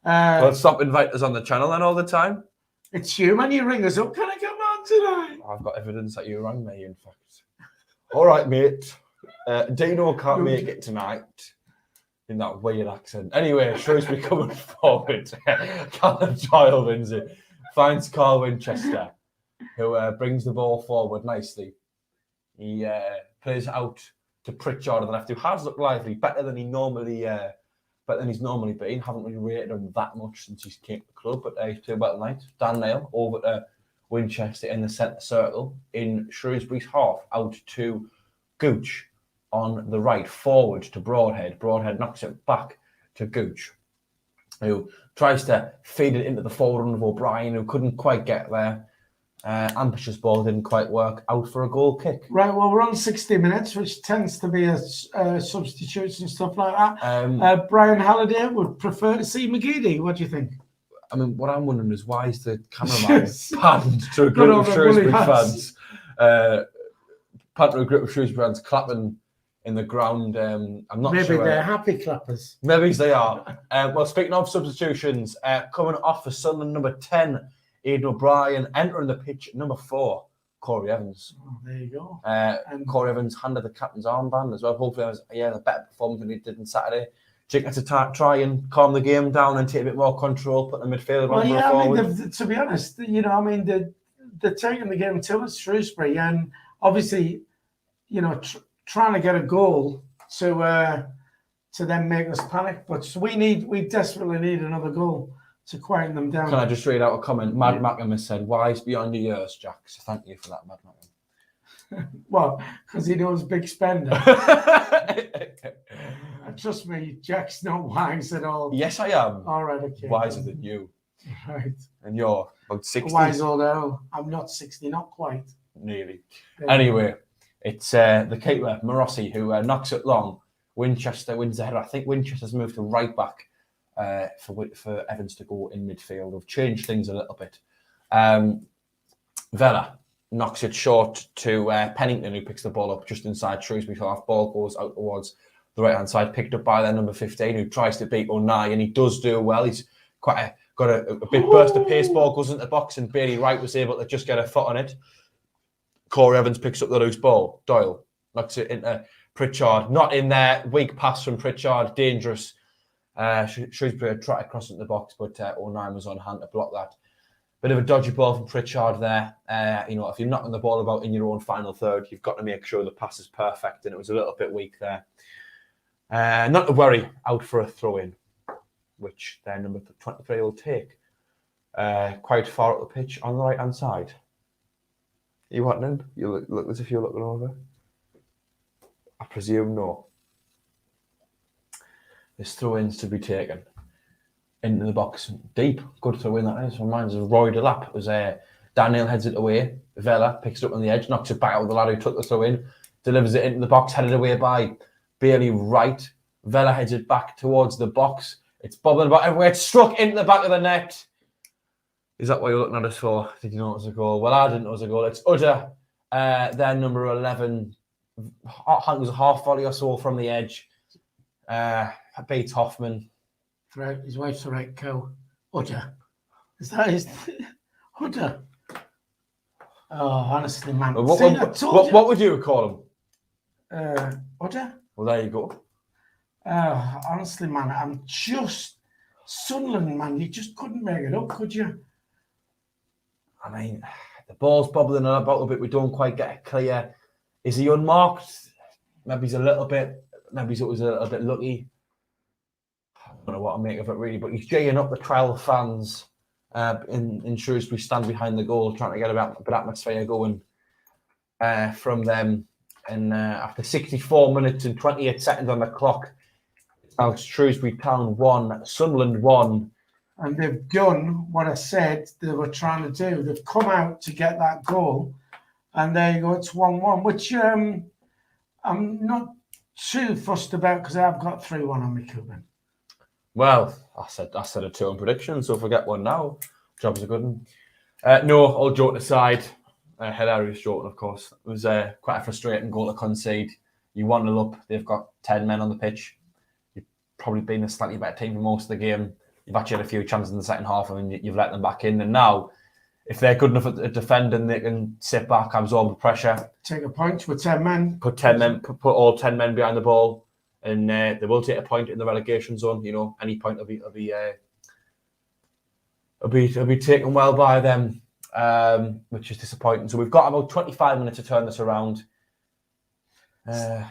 A: Well, stop inviting us on the channel then all the time.
B: It's you, man. You ring us up. Can I come on tonight?
A: I've got evidence that you rang me, in fact. All right, mate. Dino can't make it tonight. In that weird accent. Anyway, Shrewsbury coming forward. Callum Doyle wins it. Finds Carl Winchester, who brings the ball forward nicely. He plays out to Pritchard on the left, who has looked lively, better than he's normally been. Haven't really rated him that much since he came to the club, but he's played well tonight. Dan Neil over to Winchester in the centre circle in Shrewsbury's half, out to Gooch on the right, forward to Broadhead. Broadhead knocks it back to Gooch, who tries to feed it into the forward run of O'Brien, who couldn't quite get there. Ambitious ball didn't quite work, out for a goal kick.
B: Right, well, we're on 60 minutes, which tends to be a substitutes and stuff like that. Brian Halliday would prefer to see McGeady. What do you think?
A: I mean, what I'm wondering is why is the cameraman panned to a group of Shrewsbury fans? Panned to a group of Shrewsbury fans clapping in the ground. I'm not sure.
B: Maybe they're happy clappers.
A: Maybe they are. Well, speaking of substitutions, coming off for Sunderland, number 10, Aidan O'Brien, entering the pitch, number 4, Corey Evans.
B: Oh, there you go.
A: And Corey Evans handed the captain's armband as well. Hopefully, it was a better performance than he did on Saturday. Jake had to try and calm the game down and take a bit more control, put the midfielder on forward.
B: I mean, to be honest, they're taking the game to us, Shrewsbury, and obviously, trying to get a goal to then make us panic. But we desperately need another goal to quieten them down.
A: Can I just read out a comment? Mad Mackham has said, "Wise beyond your years, Jack." So thank you for that, Mad Mackham.
B: Well, because he knows big spender. Trust me, Jack's not wise at all.
A: Yes, I am.
B: All right, okay.
A: Wiser than you.
B: Right.
A: And you're about 60.
B: Wise old Earl. I'm not 60, not quite.
A: Nearly. Anyway, it's the keeper, Morossi, who knocks it long. Winchester wins the header. I think Winchester's moved to right back for Evans to go in midfield. We've changed things a little bit. Vela knocks it short to Pennington, who picks the ball up just inside Shrewsbury half. Ball goes out towards the right-hand side, picked up by their number 15, who tries to beat O'Nien, and he does do well. He's got a big burst of pace. Ball goes into the box, and Bailey Wright was able to just get a foot on it. Corey Evans picks up the loose ball. Doyle knocks it into Pritchard. Not in there. Weak pass from Pritchard. Dangerous. Shrewsbury had tried to cross into the box, but O'Nien was on hand to block that. Bit of a dodgy ball from Pritchard there. If you're knocking the ball about in your own final third, you've got to make sure the pass is perfect, and it was a little bit weak there. Not to worry, out for a throw-in, which their number 23 will take. Quite far up the pitch on the right-hand side. You want in? You look as if you're looking over. I presume no. There's throw-ins to be taken. Into the box, deep. Good throw-in that is. Reminds us of Roy Delap. It was Daniel heads it away. Vela picks it up on the edge, knocks it back out with the lad who took the throw-in, delivers it into the box, headed away by Bailey Wright. Vela heads it back towards the box. It's bobbling about everywhere. It's struck into the back of the net. Is that what you're looking at us for? Did you know it was a goal? Well, I didn't know it was a goal. It's Udder, their number 11. I think it was a half volley or so from the edge. Beats Hoffman.
B: His wife's the right cow. Udder. Is that his Udder? Oh, honestly, man.
A: What would you call
B: him? Udder?
A: Well, there you go.
B: Honestly, man, I'm just Sunderland, man. You just couldn't make it up, could you?
A: I mean, the ball's bobbling about a bit. We don't quite get it clear. Is he unmarked? Maybe he's a little bit. Maybe it was a bit lucky. I don't know what to make of it really, but he's jaying up the 12 fans in Shrewsbury stand behind the goal, trying to get a bit atmosphere going from them. And after 64 minutes and 28 seconds on the clock, now it's Shrewsbury Town 1, Sunderland 1.
B: And they've done what I said they were trying to do. They've come out to get that goal. And there you go, it's 1-1, which I'm not too fussed about because I've got 3-1 on me, Cuban.
A: Well, I said a 2-1 prediction, so if I get one now, job's a good one. No, all joking aside, hilarious joking, of course. It was quite a frustrating goal to concede. You 1-0 up, they've got 10 men on the pitch. You've probably been a slightly better team for most of the game. You've actually had a few chances in the second half and you've let them back in. And now, if they're good enough at defending, they can sit back, absorb the pressure.
B: Take a point with 10 men.
A: Put all 10 men behind the ball. And they will take a point in the relegation zone. You know, any point will be taken well by them, which is disappointing. So we've got about 25 minutes to turn this around.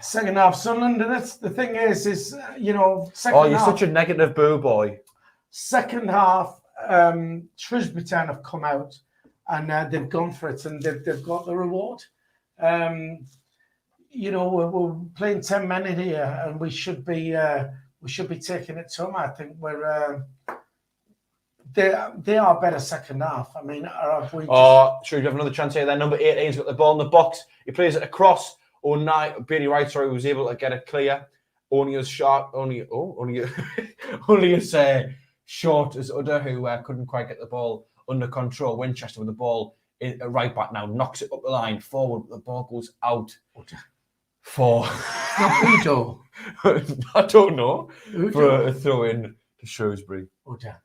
B: Second half, Sunderland. And that's the thing is you know.
A: You're such a negative boo boy. Second
B: half, Shrewsbury Town have come out and they've gone for it and they've got the reward. You know, we're playing 10 men in here, and we should be taking it to them. I think they are better second half. I mean,
A: should we have another chance here? Then number 18's got the ball in the box. He plays it across. Bailey Wright, was able to get it clear. Only as short as Udder, who couldn't quite get the ball under control. Winchester with the ball right back now, knocks it up the line, forward. The ball goes out for
B: Udo.
A: I don't know.
B: Udo.
A: For a throw in to Shrewsbury.
B: Udder.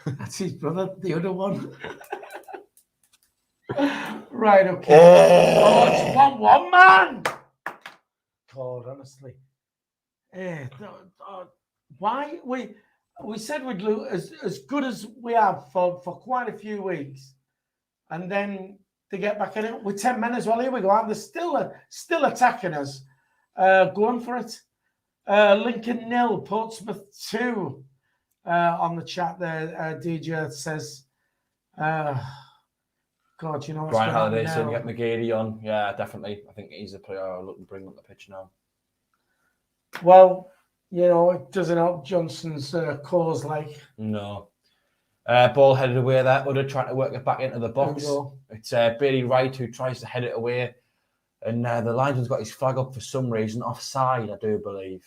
B: That's his brother, the other one. Right, okay. Oh, it's 1-1, man. God, honestly. Why we said we'd lose as good as we have for quite a few weeks, and then they get back in it with 10 men as well. Here we go. And they're still attacking us. Going for it. Lincoln 0, Portsmouth 2. On the chat there, DJ says, God, you know what's
A: Brian
B: going on
A: Halliday
B: now?
A: saying get McGeady on. Yeah, definitely. I think he's a player I'll look and bring up the pitch now.
B: Well, you know, it doesn't help Johnson's cause, like.
A: No. Ball headed away there. Udder trying to work it back into the box. It's Bailey Wright who tries to head it away. And the linesman's got his flag up for some reason. Offside, I do believe.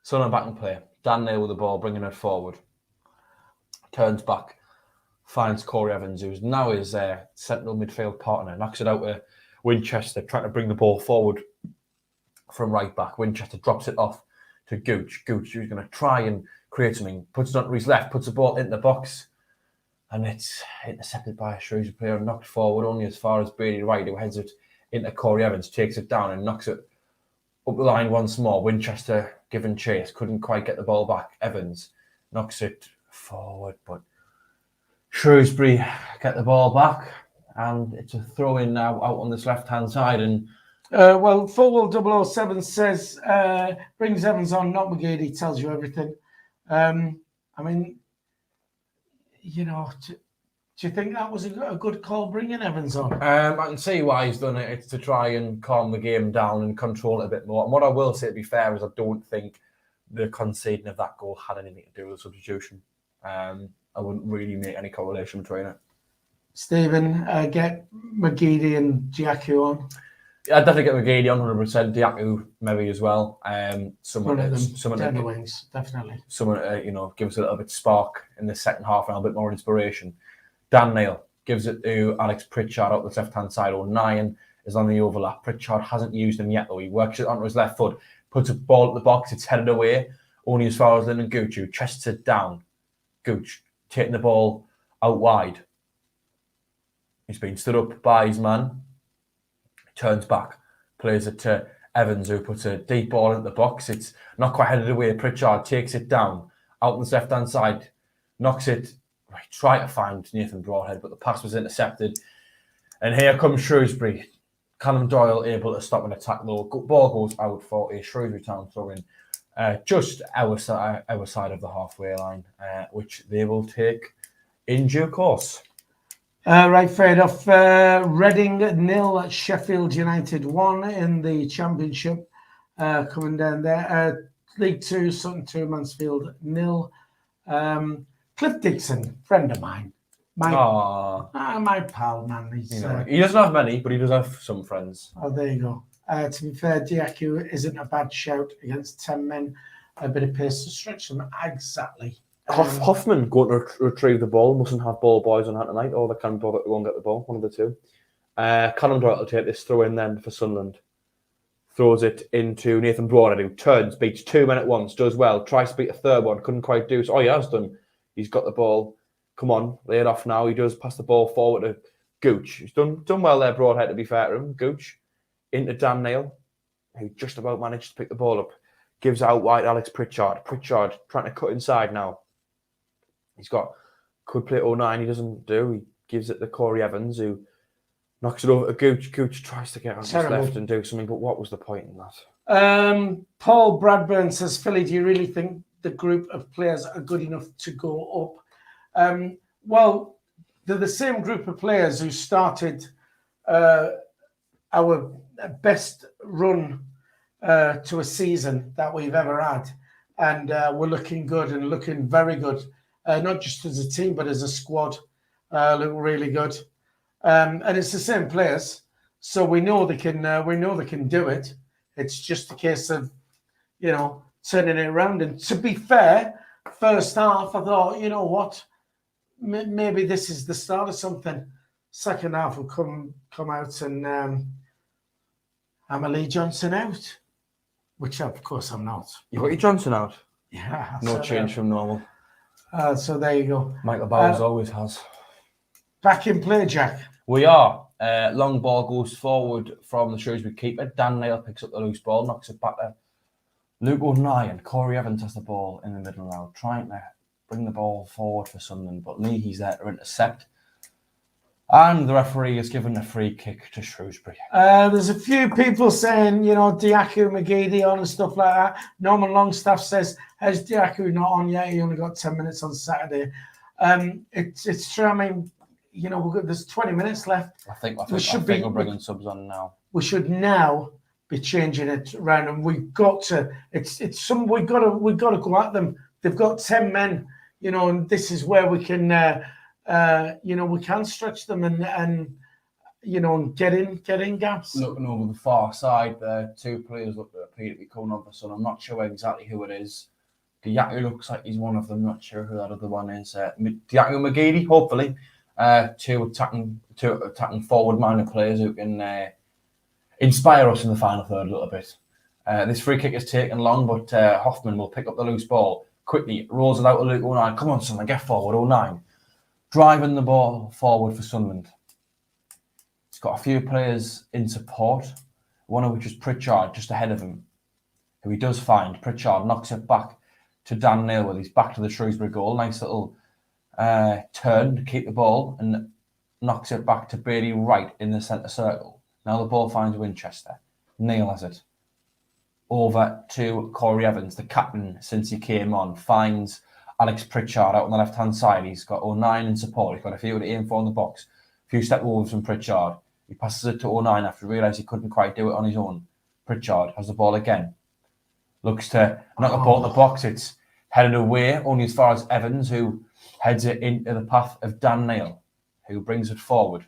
A: Sunderland back in play. Dan Neil with the ball, bringing it forward. Turns back. Finds Corey Evans, who's now his central midfield partner. Knocks it out to Winchester, trying to bring the ball forward from right back. Winchester drops it off to Gooch. Gooch, who's going to try and create something. Puts it onto his left, puts the ball into the box. And it's intercepted by a Shrewsbury player, knocked forward only as far as Bailey Wright, who heads it into Corey Evans, takes it down and knocks it up the line once more. Winchester giving chase, couldn't quite get the ball back. Evans knocks it forward, but Shrewsbury get the ball back, and it's a throw in now out on this left-hand side. And
B: well, Forwell 007 says brings Evans on, not McGeady, tells you everything. I mean, you know, do you think that was a good call bringing Evans on?
A: I can see why he's done it. It's to try and calm the game down and control it a bit more. And what I will say, to be fair, is I don't think the conceding of that goal had anything to do with the substitution. I wouldn't really make any correlation between it.
B: Stephen, get McGeady and Giacu on.
A: I'd definitely get McGeady on 100%. Giacu maybe as well. Someone
B: down the wings, definitely.
A: Someone give us a little bit of spark in the second half and a bit more inspiration. Dan Neil gives it to Alex Pritchard out the left-hand side. 09 is on the overlap. Pritchard hasn't used him yet, though. He works it onto his left foot, puts a ball at the box, it's headed away, only as far as Lyndon Gooch, who chests it down. Gooch taking the ball out wide. He's been stood up by his man, turns back, plays it to Evans, who puts a deep ball into the box. It's not quite headed away. Pritchard takes it down, out on the left-hand side, knocks it, try to find Nathan Broadhead, but the pass was intercepted. And here comes Shrewsbury. Callum Doyle able to stop an attack, though. Ball goes out for a Shrewsbury Town throw-in, just our side of the halfway line, which they will take in due course.
B: Right, fair enough. Reading 0, Sheffield United 1 in the Championship, coming down there. League 2, Sutton 2, Mansfield 0. Cliff Dixon, friend of mine. My pal, man. He's,
A: he doesn't have many, but he does have some friends.
B: Oh, there you go. To be fair, Diaku isn't a bad shout against 10 men. A bit of pace to stretch them. Exactly.
A: Hoffman going to retrieve the ball, mustn't have ball boys on that tonight, or they can bother to go and get the ball, one of the two. Callum Doyle will take this throw in then for Sunderland. Throws it into Nathan Broadhead, who turns, beats 2 men at once, does well, tries to beat a third one, couldn't quite do so. Oh, he has done. He's got the ball. Come on, lay it off now. He does pass the ball forward to Gooch. He's done well there, Broadhead, to be fair to him. Gooch into Dan Neil, who just about managed to pick the ball up. Gives out wide Alex Pritchard. Pritchard trying to cut inside now. Could play 09, he doesn't do. He gives it to Corey Evans, who knocks it over to Gooch. Gooch tries to get on his left and do something, but what was the point in that?
B: Paul Bradburn says, Philly, do you really think the group of players are good enough to go up? Well, they're the same group of players who started our best run to a season that we've ever had. And we're looking good and looking very good. Not just as a team, but as a squad, look really good, and it's the same players, so we know they can. We know they can do it. It's just a case of, turning it around. And to be fair, first half I thought, you know what, maybe this is the start of something. Second half will come out and I'm a Lee Johnson out, which of course I'm not.
A: You got your Johnson out?
B: Yeah.
A: No change from normal.
B: So there you go.
A: Michael Bowers always has.
B: Back in play, Jack.
A: We are. Long ball goes forward from the Shrewsbury keeper. Dan Neil picks up the loose ball, knocks it back to Luke O'Neill. Corey Evans has the ball in the middle now, trying to bring the ball forward for Sunderland, but Leahy's there to intercept. And the referee has given a free kick to Shrewsbury.
B: There's a few people saying, Diaku, McGeady on and stuff like that. Norman Longstaff says, has Diaku not on yet? He only got 10 minutes on Saturday. It's true. I mean, there's 20 minutes left.
A: I think we're bringing subs on now. We
B: should now be changing it around, and we've got to. We've got to go at them. They've got 10 men, and this is where we can. We can stretch them and get in gaps.
A: Looking over the far side there, 2 players look to appear to be coming on for Sun. I'm not sure exactly who it is. Diaku looks like he's one of them. Not sure who that other one is. Diaku McGeady, hopefully. 2 attacking forward-minded players who can inspire us in the final third a little bit. This free kick is taken long, but Hoffman will pick up the loose ball quickly. Rolls it out to Luke O'Neill. Come on, Sunderland, get forward. O'Neill driving the ball forward for Sunderland. He's got a few players in support, one of which is Pritchard just ahead of him, who he does find. Pritchard knocks it back to Dan Neil. He's back to the Shrewsbury goal. Nice little turn to keep the ball and knocks it back to Bailey Wright in the centre circle. Now the ball finds Winchester. Neil has it. Over to Corey Evans, the captain since he came on, finds Alex Pritchard out on the left-hand side. He's got O'Neill in support. He's got a few to aim for in the box. A few step overs from Pritchard. He passes it to O'Neill after realising he couldn't quite do it on his own. Pritchard has the ball again. Looks to knock the ball in the box. It's headed away, only as far as Evans, who heads it into the path of Dan Neil, who brings it forward.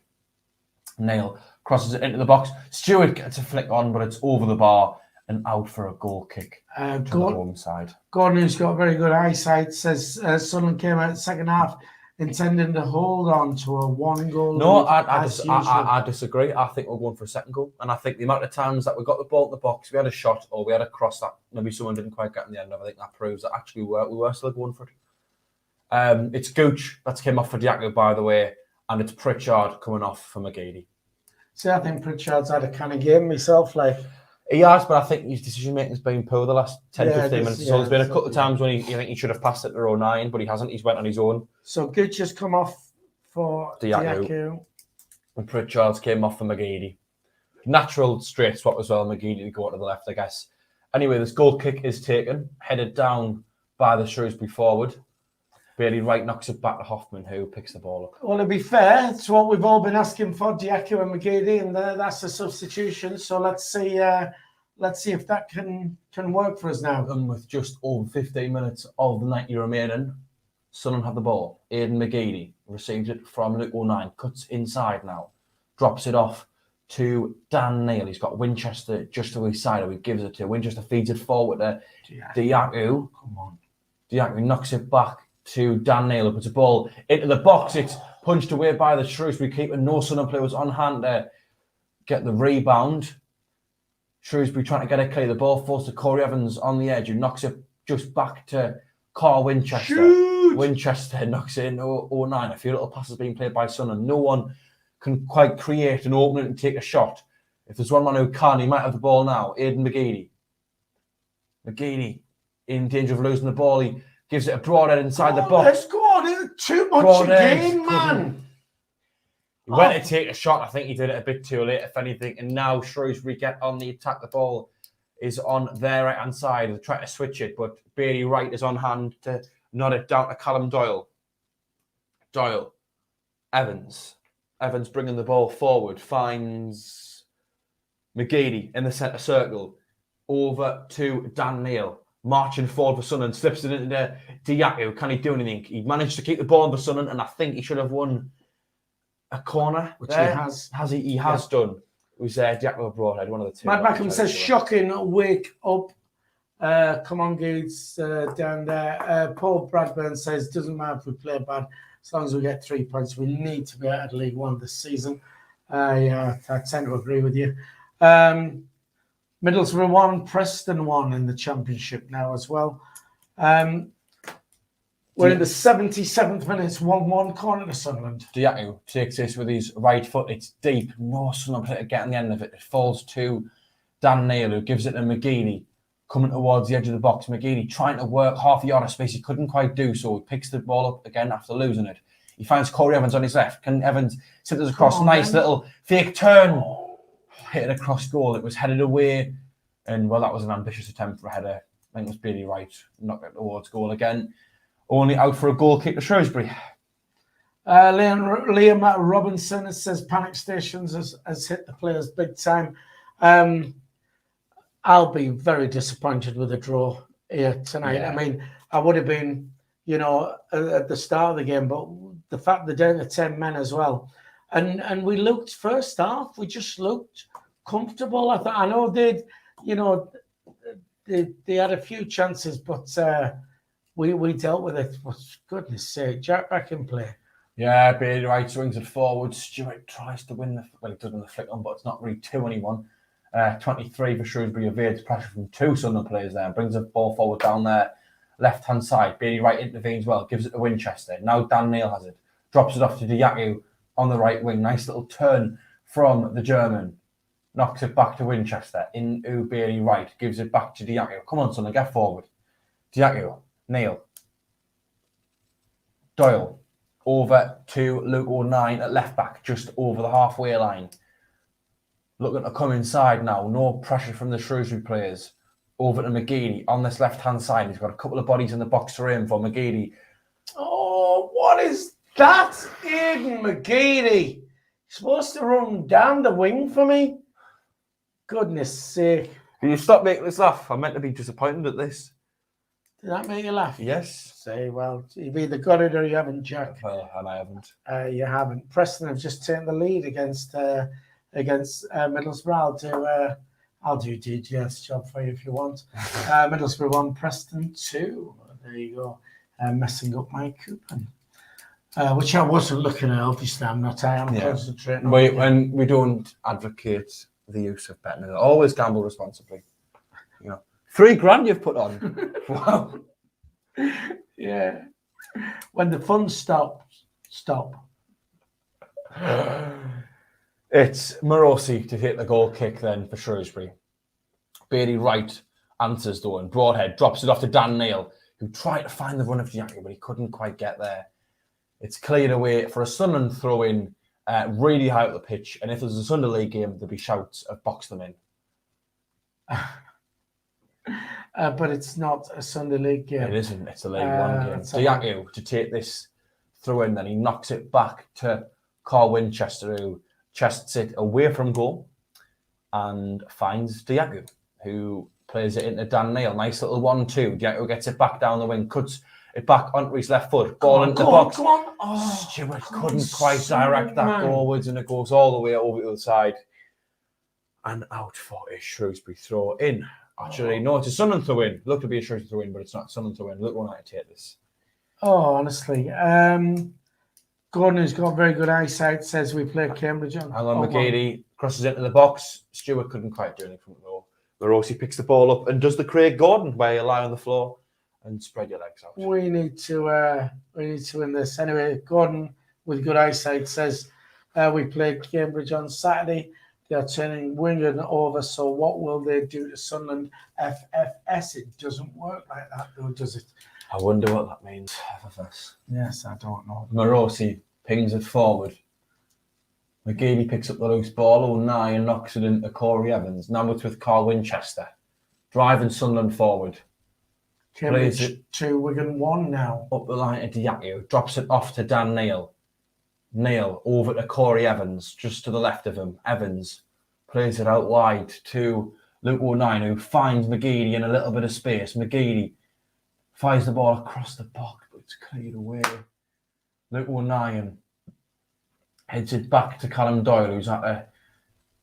A: Neil crosses it into the box. Stewart gets a flick on, but it's over the bar and out for a goal kick to the home side.
B: Gordon, who's got very good eyesight, says Sunderland came out second half intending to hold on to a 1-goal
A: No,
B: lead as usual.
A: I disagree. I think we're going for a second goal. And I think the amount of times that we got the ball in the box, we had a shot or we had a cross that maybe someone didn't quite get in the end of, I think that proves that actually we were still going for it. It's Gooch that's came off for Diaco, by the way, and it's Pritchard coming off for McGeady.
B: See, I think Pritchard's had a kind of game myself, like.
A: He has, but I think his decision making has been poor the last 10,
B: Yeah,
A: 15 minutes. So there's been a couple of times when he should have passed it to 09, but he hasn't. He's went on his own.
B: So Gooch has come off for Diaco.
A: And Pritchard's came off for McGeady. Natural straight swap as well. McGeady to go to the left, I guess. Anyway, this goal kick is taken, headed down by the Shrewsbury forward. Bailey Wright knocks it back to Hoffman, who picks the ball up.
B: Well, to be fair, it's what we've all been asking for, Diaco and McGeady, and that's a substitution. So let's see if that can work for us now.
A: And with just over 15 minutes of the 90 remaining, Sunderland have the ball. Aidan McGeady receives it from Luke 09, cuts inside now, drops it off to Dan Neil. He's got Winchester just to his side, he gives it to Winchester, feeds it forward to Diaco. Come on. Diaco knocks it back to Dan Neil, puts a ball into the box. It's punched away by the Shrewsbury keeper. No Sunderland player was on hand to get the rebound. Shrewsbury trying to get it clear. The ball falls to Corey Evans on the edge, who knocks it just back to Carl Winchester.
B: Shoot!
A: Winchester knocks it in 09. A few little passes being played by Sunderland. No one can quite create an opening and take a shot. If there's one man who can, he might have the ball now. Aidan McGeady. McGeady in danger of losing the ball. He gives it a broadhead inside the box.
B: Let's go on. Too much again, man.
A: He went to take a shot. I think he did it a bit too late, if anything. And now Shrewsbury get on the attack. The ball is on their right-hand side. They're trying to switch it, but Bailey Wright is on hand to nod it down to Callum Doyle. Doyle. Evans. Evans bringing the ball forward. Finds McGeady in the centre circle. Over to Dan Neil. Marching forward for Sunderland, slips it into Diaco. Can he do anything? He managed to keep the ball on for Sunderland, and I think he should have won a corner.
B: Which there. He has.
A: He has done. It was Diaco Broadhead, one of the two.
B: Matt Mackham says, shocking, wake up. Come on, Gates, down there. Paul Bradburn says, doesn't matter if we play bad, as long as we get 3 points. We need to be out of League One this season. Yeah, I tend to agree with you. Middlesbrough 1, Preston 1 in the Championship now as well. We're in the 77th minute, 1-1 corner to Sunderland.
A: Diaco takes this with his right foot. It's deep. No Sunderland player getting the end of it. It falls to Dan Neil, who gives it to McGeady, coming towards the edge of the box. McGeady trying to work half a yard of space. He couldn't quite do so. He picks the ball up again after losing it. He finds Corey Evans on his left. Can Evans sit us across? Nice little fake turn. Hit it across goal. It was headed away. And, well, that was an ambitious attempt for a header. I think it was Bailey Wright. Knocked it towards goal again. Only out for a goal kick to Shrewsbury.
B: Liam Robinson, it says panic stations has hit the players big time. I'll be very disappointed with a draw here tonight. Yeah. I mean, I would have been, at the start of the game, but the fact they're down to 10 men as well. And we looked first half, we just looked comfortable. I know they had a few chances, but we dealt with it. For goodness sake, Jack back in play.
A: Yeah, Bailey Wright swings it forward. Stewart tries to win he doesn't the flick on, but it's not really to anyone. 23 for Shrewsbury evades pressure from 2 Sunderland players there and brings the ball forward down their left-hand side. Bailey Wright intervenes well, gives it to Winchester. Now Dan Neil has it. Drops it off to Diaco on the right wing. Nice little turn from the German. Knocks it back to Winchester. Into Bailey Wright. Gives it back to Diaco. Come on, Sunderland, get forward. Diaco. Neil. Doyle. Over to Luke 09 at left back. Just over the halfway line. Looking to come inside now. No pressure from the Shrewsbury players. Over to McGeady on this left-hand side. He's got a couple of bodies in the box to aim for. McGeady.
B: Oh, what is that? Aidan McGeady. You're supposed to run down the wing for me? Goodness sake.
A: Can you stop making us laugh? I'm meant to be disappointed at this.
B: Did that make you laugh?
A: Yes.
B: Say, well, you've either got it or you haven't, Jack.
A: Well, and I haven't.
B: You haven't. Preston have just taken the lead against Middlesbrough. I'll do DGS job for you if you want. Middlesbrough 1, Preston 2. There you go. Messing up my coupon. which I wasn't looking at. Obviously, I'm not. I am
A: Yeah.
B: concentrating. on the game.
A: And we don't advocate the use of betting. Always gamble responsibly. You know, $3,000 you've put on. Wow.
B: Yeah. When the fun stops, stop.
A: It's Morosi to hit the goal kick then for Shrewsbury. Bailey Wright answers though, and Broadhead drops it off to Dan Neil, who tried to find the run of Diaco, but he couldn't quite get there. It's cleared away for a Sunderland throw-in, really high up the pitch, and if there's a Sunday League game, there'll be shouts of box them in.
B: But it's not a Sunday League game.
A: It isn't, it's a League One game.
B: that's
A: Diaco to take this throw-in, then he knocks it back to Carl Winchester, who chests it away from goal and finds Diaco, who plays it into Dan Neil. Nice little 1-2. Diaco gets it back down the wing, cuts it back onto his left foot, ball into the box.
B: Go on. Oh,
A: Stewart couldn't quite direct that forwards, and it goes all the way over to the other side. And out for a Shrewsbury throw in. Actually, no, it's a Sunderland throw in. Looked to be a Shrewsbury throw in, but it's not Sunderland throw in. Look when I take this.
B: Oh, honestly. Gordon, who's got very good eyesight, says we play Cambridge on.
A: Alan McGeady crosses into the box. Stewart couldn't quite do anything from the goal. Morosi picks the ball up and does the Craig Gordon where you lie on the floor and spread your legs out.
B: We need to win this. Anyway, Gordon, with good eyesight, says we played Cambridge on Saturday. They are turning Wigan over, so what will they do to Sunderland FFS? It doesn't work like that, though, does it?
A: I wonder what that means, FFS.
B: Yes, I don't know.
A: Morosi pings it forward. McGeady picks up the loose ball. O'Neill and knocks it into Corey Evans. Now it's with Carl Winchester. Driving Sunderland forward.
B: Cambridge 2, Wigan 1 now.
A: Up the line to Diaco. Drops it off to Dan Neil. Neil over to Corey Evans, just to the left of him. Evans plays it out wide to Luke O'Neill, who finds McGeady in a little bit of space. McGeady fires the ball across the box, but it's cleared away. Luke O'Neill heads it back to Callum Doyle, who's had to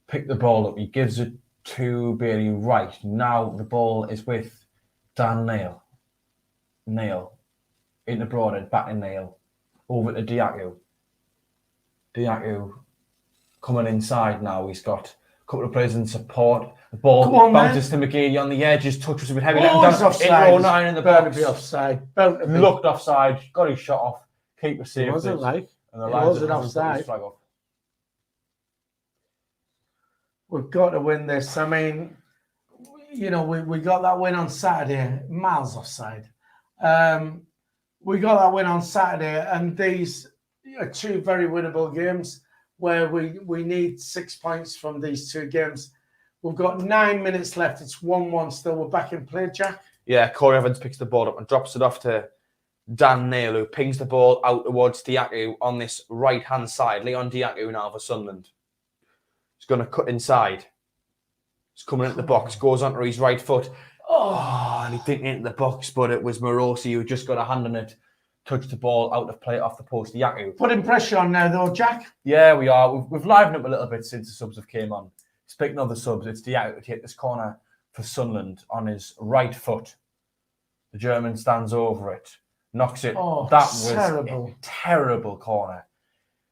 A: pick the ball up. He gives it to Bailey Wright. Now the ball is with Dan Neil. Neil into Broadhead, back to Neil. Over to Diaco. Diaco coming inside now. He's got a couple of players in support. The ball bounces to McGeady on the edges, touches with heavy left down. In O'Neill in the box.
B: Offside.
A: Looked offside, got his shot off. Keeper saved it.
B: Was it like?
A: And the
B: It
A: lads
B: wasn't
A: haven't put
B: offside.
A: his flag up.
B: We've got to win this. I mean, you know, we got that win on Saturday, miles offside. We got that win on Saturday, and these are two very winnable games where we need 6 points from these two games. We've got 9 minutes left. It's 1-1 still. We're back in play, Jack.
A: Yeah, Corey Evans picks the ball up and drops it off to Dan Neil, who pings the ball out towards Diaco on this right-hand side. Leon Diaco now for Sunderland. He's going to cut inside. He's coming into the box, goes onto his right foot. Oh, and he didn't get into the box, but it was Morosi who just got a hand on it, touched the ball out of play off the post. Diaco.
B: Putting pressure on now, though, Jack.
A: Yeah, we are. We've livened up a little bit since the subs have came on. Speaking of the subs, it's Diaco to take this corner for Sunderland on his right foot. The German stands over it, knocks it.
B: Oh,
A: that was
B: terrible.
A: a terrible corner.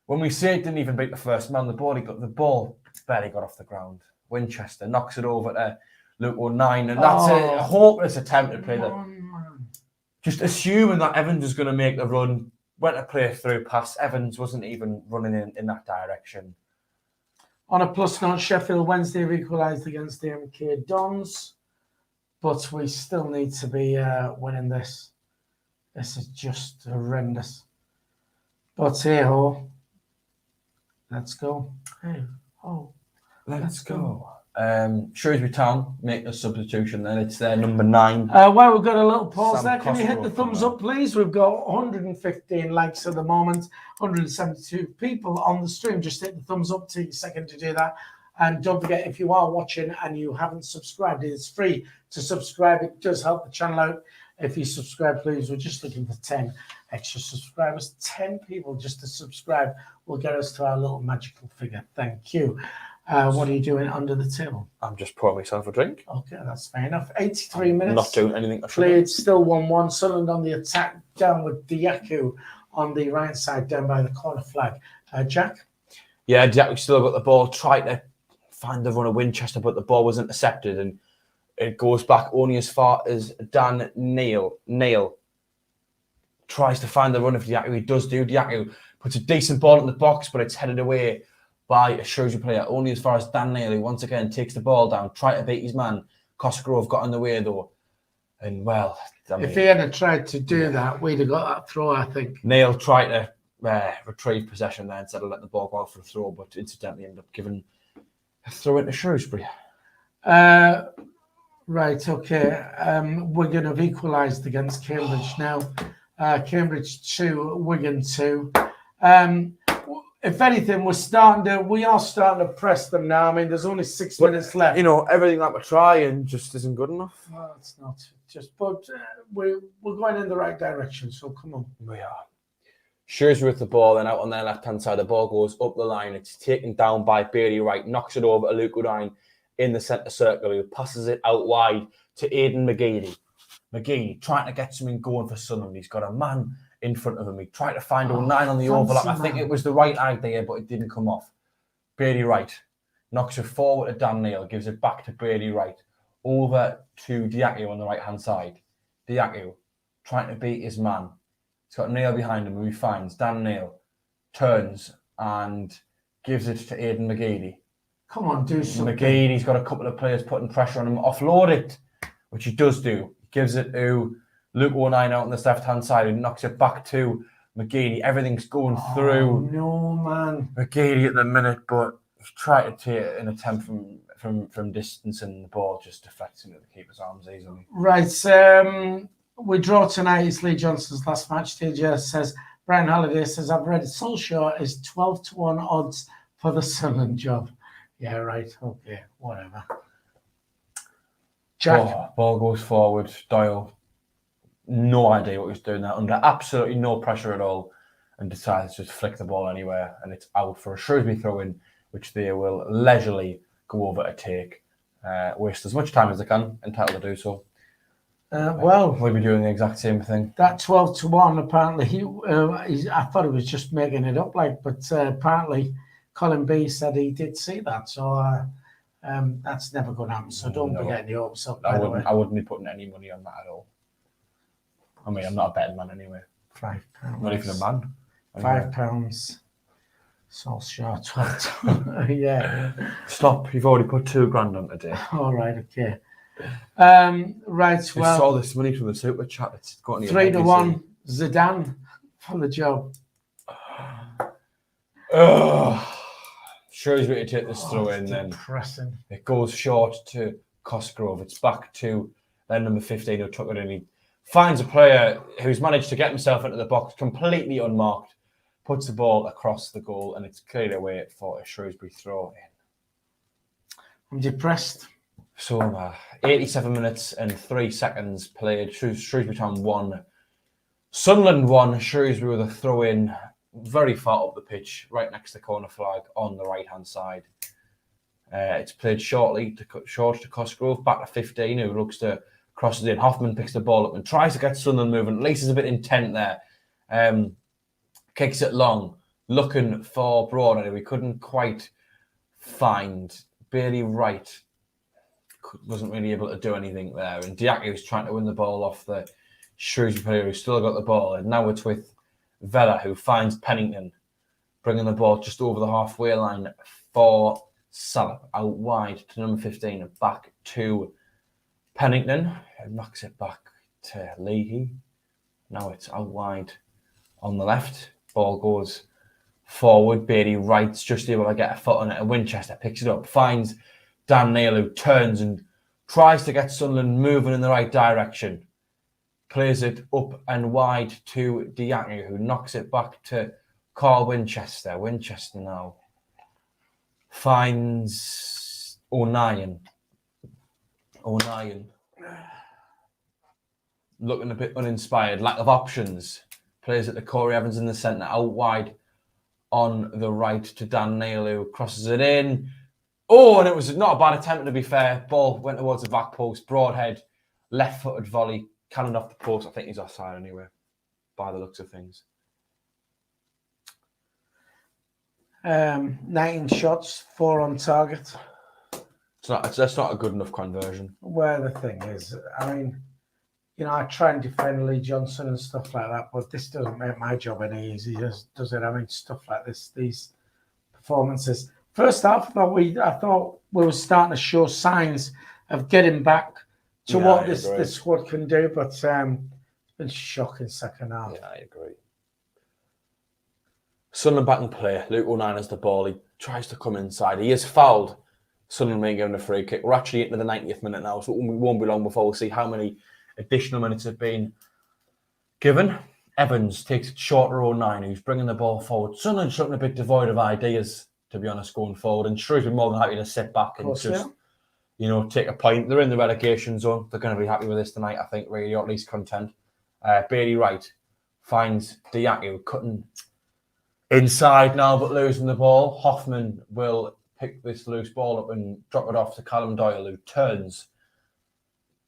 A: When we say it didn't even beat the first man, the ball barely got off the ground. Winchester knocks it over to Luke O'Neill, and that's a hopeless attempt to play that. Just assuming that Evans was going to make the run, went to play through pass. Evans wasn't even running in that direction.
B: On a plus note, Sheffield Wednesday have equalised against the MK Dons, but we still need to be winning this. This is just horrendous. But hey-ho, let's go. Hey-ho,
A: let's go. Shrewsbury Town make a substitution then. It's their number 9.
B: Well, we've got a little pause
A: Sam
B: there. Can you hit the
A: Cosgrove
B: thumbs up, please? We've got 115 likes at the moment, 172 people on the stream. Just hit the thumbs up. Take a second to do that. And don't forget, if you are watching and you haven't subscribed, it's free to subscribe. It does help the channel out. If you subscribe, please, we're just looking for 10 extra subscribers. 10 people just to subscribe will get us to our little magical figure. Thank you. What are you doing under the table?
A: I'm just pouring myself a drink.
B: Okay, that's fair enough. 83 minutes.
A: Not doing anything.
B: Played still 1-1. Sunderland on the attack, down with Diaco on the right side down by the corner flag. Jack?
A: Yeah, Diack still got the ball, tried to find the run of Winchester, but the ball was intercepted and it goes back only as far as Dan Neil. Neil tries to find the run of Diack. He does do. Diack puts a decent ball in the box, but it's headed away by a Shrewsbury player, only as far as Dan Neil, who once again takes the ball down, try to beat his man. Cosgrove got in the way though. And well, I mean,
B: if he hadn't tried to do that, we'd have got that throw, I think.
A: Neil tried to retrieve possession there instead of let the ball go out for a throw, but incidentally ended up giving a throw into Shrewsbury.
B: Right, okay. Wigan have equalised against Cambridge now. Cambridge 2, Wigan 2. If anything, we are starting to press them now. I mean, there's only 6 minutes left.
A: You know, everything that we try and just isn't good enough.
B: Well, it's not. But we're going in the right direction, so come on.
A: We are. Shrewsbury with the ball, then out on their left-hand side, the ball goes up the line. It's taken down by Bailey Wright, knocks it over to Luke Woodine in the centre circle, who passes it out wide to Aidan McGeady. McGeady trying to get something going for Sunderland. He's got a man in front of him. He tried to find 09 on the overlap. I think it was the right idea, but it didn't come off. Bailey Wright knocks it forward to Dan Neil, gives it back to Bailey Wright, over to Diack on the right-hand side. Diack trying to beat his man. He's got Neil behind him, who he finds. Dan Neil turns and gives it to Aidan McGeady.
B: Come on, do something.
A: McGeady's got a couple of players putting pressure on him. Offload it, which he does do. He gives it to Luke 09 out on this left-hand side, who knocks it back to McGeady. Everything's going through.
B: No, man.
A: McGeady at the minute, but he's trying to take an attempt from distance, and the ball just deflects into the keeper's arms easily.
B: Right. We draw tonight. It's Lee Johnson's last match. TJ says, Brian Halliday says, I've read Solskjaer is 12-1 odds for the Sunderland job. Yeah, right. Okay, whatever. Jack.
A: Ball goes forward. Doyle, no idea what he's doing there, under absolutely no pressure at all, and decides to just flick the ball anywhere, and it's out for a Shrewsbury throw-in, which they will leisurely go over to take. Waste as much time as they can, entitled to do so.
B: Well,
A: we'll be doing the exact same thing.
B: That 12-1, apparently, I thought he was just making it up, but apparently Colin B said he did see that, so that's never going to happen. So don't be getting your hopes up.
A: I wouldn't be putting any money on that at all. I mean, I'm not a betting man anyway.
B: £5.
A: Not even a man.
B: £5. Solskjaer 12. Yeah.
A: Stop! You've already put £2,000 on today.
B: All right. Okay. Right.
A: It's
B: Well,
A: all this money from the super chat. It's got
B: 3-1 Zidane for the job.
A: Shrewsbury to take this throw in, then
B: depressing.
A: It goes short to Cosgrove. It's back to number 15 who took it in. He finds a player who's managed to get himself into the box completely unmarked, puts the ball across the goal, and it's cleared away for a Shrewsbury throw in.
B: I'm depressed.
A: So 87 minutes and 3 seconds played. Shrewsbury Town 1. Sunderland 1. Shrewsbury with a throw in very far up the pitch, right next to the corner flag on the right-hand side. It's played short to Cosgrove, back to 15, who looks to cross it in. Hoffman picks the ball up and tries to get Sunderland moving. At least there's a bit of intent there. Kicks it long, looking for Broad, and we couldn't quite find Bailey Wright. Wasn't really able to do anything there. And Diack was trying to win the ball off the Shrewsbury player who still got the ball. And now it's with Vela, who finds Pennington, bringing the ball just over the halfway line for Salah, out wide to number 15 and back to Pennington, who knocks it back to Leahy. Now it's out wide on the left. Ball goes forward. Bailey Wright's just able to get a foot on it. And Winchester picks it up, finds Dan Neil, who turns and tries to get Sunderland moving in the right direction. Plays it up and wide to Diack, who knocks it back to Carl Winchester. Winchester now finds O'Nien. Looking a bit uninspired, lack of options. Plays it to Corey Evans in the centre, out wide on the right to Dan Neil, who crosses it in. Oh, and it was not a bad attempt, to be fair. Ball went towards the back post. Broadhead, left-footed volley, cannoned off the post. I think he's offside anyway, by the looks of things.
B: 19 shots, 4 on target.
A: That's not a good enough conversion.
B: Where the thing is, I mean, you know, I try and defend Lee Johnson and stuff like that, but this doesn't make my job any easier, does it? I mean, stuff like this, these performances. First half, I thought we were starting to show signs of getting back to what this squad can do, but it's been shocking second half.
A: Yeah, I agree. Sunderland back in play. Luke O'Neill has the ball. He tries to come inside. He is fouled. Sunderland being given a free kick. We're actually into the 90th minute now, so it won't be long before we see how many additional minutes have been given. Evans takes it short to O'Neill, who's bringing the ball forward. Sunderland's looking a bit devoid of ideas, to be honest, going forward. And Shrewsbury more than happy to sit back and just, you know, take a point. They're in the relegation zone. They're going to be happy with this tonight, I think, really, or at least content. Bailey Wright finds Diaku cutting inside now, but losing the ball. Hoffman will pick this loose ball up and drop it off to Callum Doyle, who turns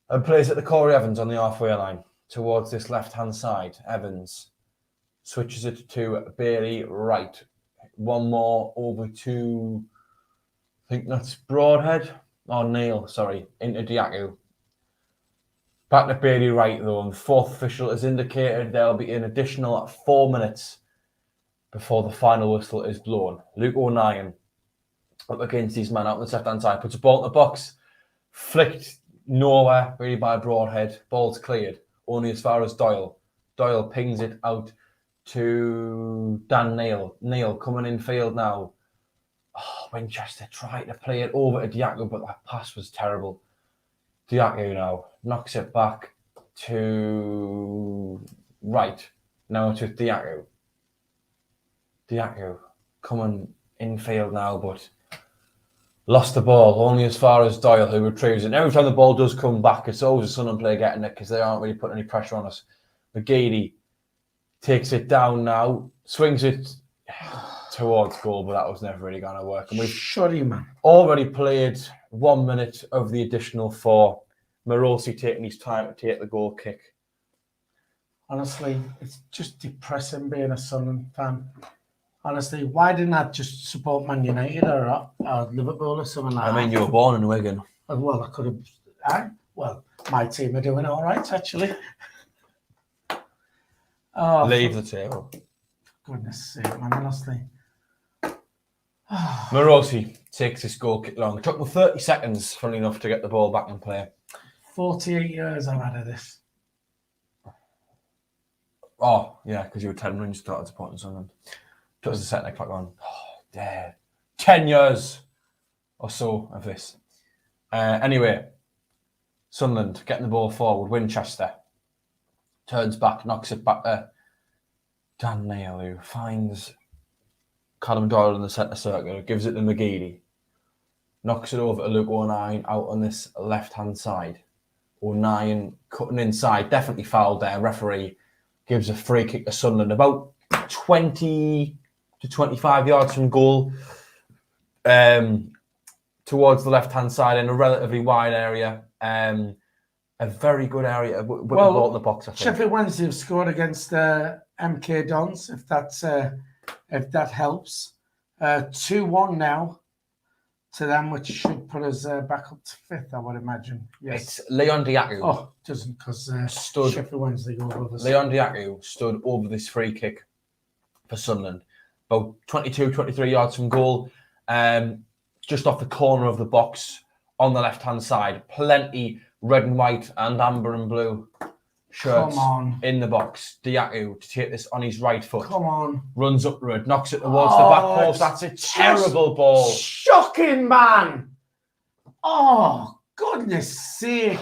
A: and plays at the Corey Evans on the halfway line towards this left-hand side. Evans switches it to Bailey Wright. One more over to, I think that's Broadhead. Oh, Neil, sorry, into Diaku. Back to Bailey Wright, though, and fourth official has indicated there'll be an additional 4 minutes before the final whistle is blown. Luke O'Neill up against his man out on the left-hand side, puts a ball in the box, flicked nowhere, really by Broadhead. Ball's cleared, only as far as Doyle. Doyle pings it out to Dan Neil. Neil coming in field now. Oh, Winchester tried to play it over to Diaku, but that pass was terrible. Diaku now knocks it back to Wright. Now to Diaku. Diaku coming in field now, but lost the ball only as far as Doyle, who retrieves it. And every time the ball does come back, it's always a Sunderland player getting it because they aren't really putting any pressure on us. McGeady takes it down now, swings it towards goal, but that was never really going to work. And we've already played 1 minute of the additional 4. Morosi taking his time to take the goal kick.
B: Honestly, it's just depressing being a Sunderland fan. Honestly, why didn't I just support Man United or Liverpool or something like that?
A: I mean, you were born in Wigan.
B: Well, I could have. Well, my team are doing all right, actually. Oh,
A: leave the table.
B: For goodness sake, man, honestly.
A: Morosi takes this goal kick long. It took him 30 seconds, funnily enough, to get the ball back in play.
B: 48 years I've had of this.
A: Oh, yeah, because you were 10 when you started supporting Sunderland. Took us a second o'clock on. Oh, dear. 10 years or so of this. Anyway, Sunderland getting the ball forward. Winchester turns back, knocks it back to Dan Neil, who finds Callum Doyle in the centre circle, gives it to McGeady. Knocks it over to Luke O'Neill out on this left-hand side. O'Neill cutting inside, definitely fouled there. Referee gives a free kick to Sunderland, about 20 to 25 yards from goal, towards the left-hand side in a relatively wide area. A very good area with the ball in the box, I think.
B: Sheffield Wednesday have scored against MK Dons, if that helps. 2-1 now to them, which should put us back up to 5th, I would imagine. Yes.
A: It's Leon Diaku.
B: Oh, it doesn't, because Sheffield Wednesday go above us.
A: Leon Diaku stood over this free kick for Sunderland, about 22, 23 yards from goal, just off the corner of the box on the left-hand side. Plenty red and white and amber and blue shirts in the box. Diaku to take this on his right foot.
B: Come on.
A: Runs up the road, knocks it towards the back post. That's a terrible ball.
B: Shocking, man. Oh, goodness sake.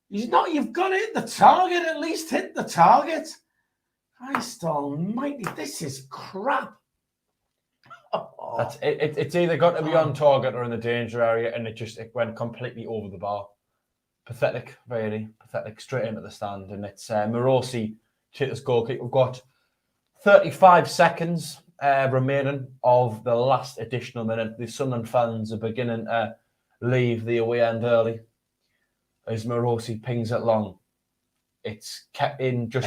B: You've got to hit the target, at least hit the target. Christ almighty, this is crap.
A: That's it. It's either got to be on target or in the danger area, and it went completely over the bar. Pathetic, really pathetic. Straight into the stand, and it's Morosi to this goal kick. We've got 35 seconds remaining of the last additional minute. The Sunderland fans are beginning to leave the away end early as Morosi pings it long. It's kept in just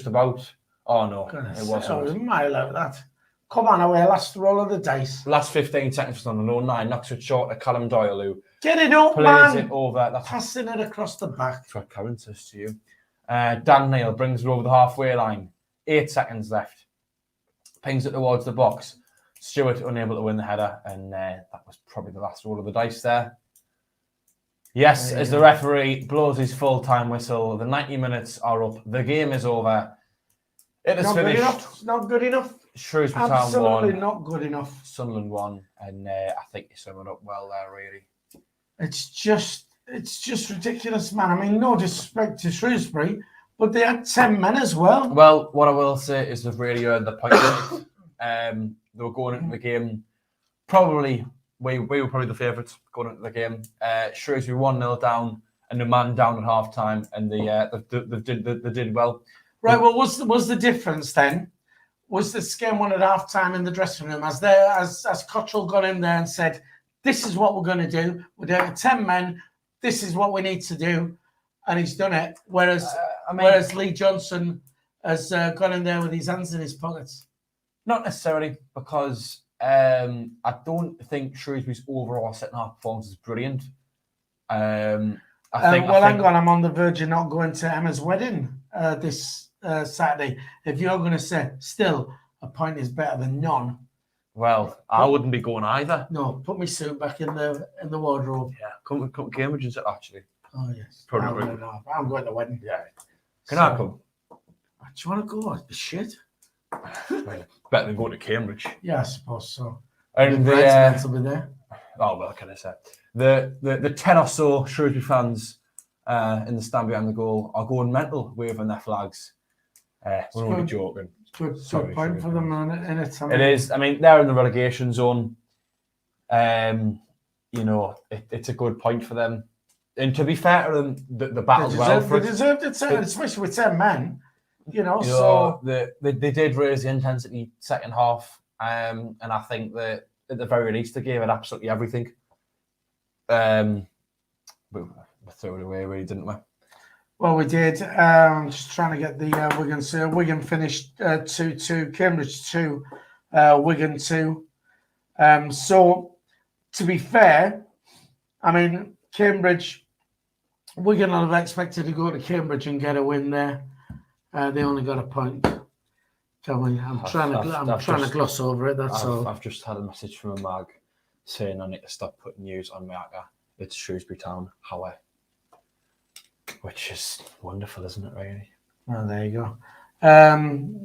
A: about. Oh no, it wasn't.
B: A mile out of that. Come on, away, last roll of the dice.
A: Last 15 seconds for Sunderland. 9 knocks it short to Callum Doyle, who
B: Get it up,
A: plays
B: man.
A: it over. That's
B: Passing it across the back.
A: what Karen says to you. Dan Neil brings it over the halfway line. 8 seconds left. Pings it towards the box. Stewart unable to win the header, and that was probably the last roll of the dice there. Yes, as the referee blows his full-time whistle, the 90 minutes are up. The game is over. It is
B: Not
A: finished.
B: good enough. It's not good enough.
A: Shrewsbury Town
B: Absolutely
A: won.
B: not good enough.
A: Sunderland won, and I think you sum it up well there, really.
B: It's just ridiculous, man. I mean, no disrespect to Shrewsbury, but they had 10 men as well.
A: Well, what I will say is they've really earned the point. They were going into the game probably. We were probably the favourites going into the game. Shrewsbury 1-0 down and a man down at half time, and they did well.
B: Right. Well, what's the difference then? Was this game won at half time in the dressing room? Has Cottrell gone in there and said, "This is what we're going to do. We're down to 10 men. This is what we need to do," and he's done it. Whereas Lee Johnson has gone in there with his hands in his pockets.
A: Not necessarily, because I don't think Shrewsbury's overall second-half performance is brilliant.
B: Hang on, I'm on the verge of not going to Emma's wedding this Saturday. If you're going to say still a point is better than none,
A: well, I wouldn't be going either.
B: No, put my suit back in the wardrobe.
A: Yeah, come to Cambridge and say, actually.
B: Oh yes,
A: Probably
B: I'm going to the wedding.
A: Yeah, can I come?
B: Do you want to go? Shit.
A: Better than going to Cambridge.
B: Yeah, I suppose so.
A: And
B: the bridesmaids will be there.
A: Oh well, can I say the 10 or so Shrewsbury fans in the stand behind the goal are going mental, waving their flags. We're only joking.
B: Good point for them, in it.
A: It is. I mean, they're in the relegation zone. You know, it's a good point for them. And to be fair to them, the battle well for it.
B: They deserved it, especially with 10 men.
A: They did raise the intensity second half, and I think that at the very least they gave it absolutely everything. But we threw it away, really, didn't we?
B: Well, we did. Just trying to get the Wigan. So Wigan finished 2-2, Cambridge 2, Wigan 2. So to be fair, I mean, Wigan would have expected to go to Cambridge and get a win there. They only got a point. I'm trying to gloss over it. That's all.
A: I've just had a message from a mag saying I need to stop putting news on my acca. It's Shrewsbury Town, Howe. Which is wonderful, isn't it, really?
B: Oh, there you go.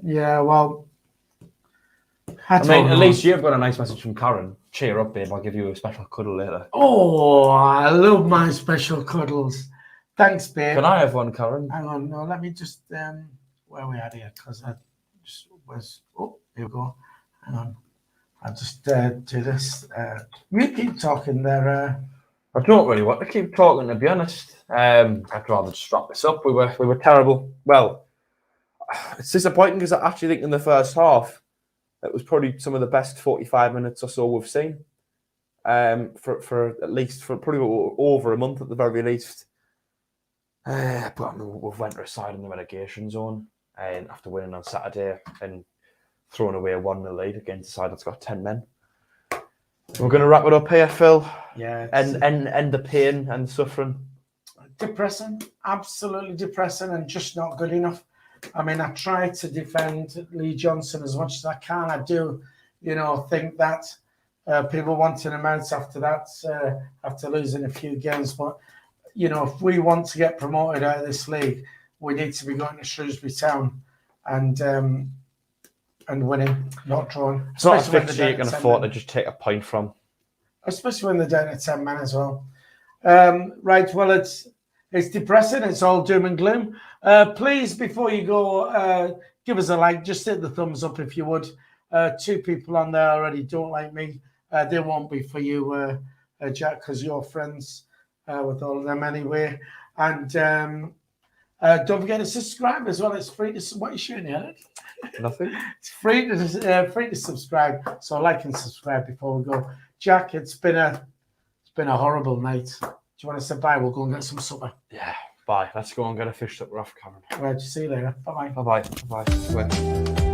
B: Yeah, well,
A: I mean, at least you've got a nice message from Karen. Cheer up, babe. I'll give you a special cuddle later.
B: Oh, I love my special cuddles. Thanks, babe.
A: Can I have one, Karen?
B: Hang on, no, let me just, where are we at here? Because I just was, oh, here we go. Hang on. I'll just do this. You keep talking there.
A: I don't really want to keep talking, to be honest. I'd rather just wrap this up. We were terrible. Well, it's disappointing because I actually think in the first half, it was probably some of the best 45 minutes or so we've seen. For at least, for probably over a month at the very least. But I mean, we've went aside in the relegation zone and after winning on Saturday and throwing away a 1-0 lead against a side that's got 10 men. We're going to wrap it up here, Phil.
B: Yeah.
A: And the pain and suffering.
B: Depressing, absolutely depressing, and just not good enough. I mean, I try to defend Lee Johnson as much as I can. I do, think that people wanting him out after that, after losing a few games. But, if we want to get promoted out of this league, we need to be going to Shrewsbury Town and winning, not drawing.
A: It's not a fixture you can afford to just take a point from.
B: Especially when they're down to 10 men as well. Right, well, it's depressing. It's all doom and gloom. Please, before you go, give us a like. Just hit the thumbs up if you would. 2 people on there already don't like me. They won't be for you, Jack, because you're friends with all of them anyway. And don't forget to subscribe as well. It's free to. What are you shooting at?
A: Nothing.
B: It's free to subscribe. So like and subscribe before we go. Jack, it's been a horrible night. Do you want to say bye? We'll go and get some supper.
A: Yeah, bye. Let's go and get a fish that we're off, Cameron.
B: Right, see you later. Bye-bye.
A: Bye-bye. Bye-bye. Bye.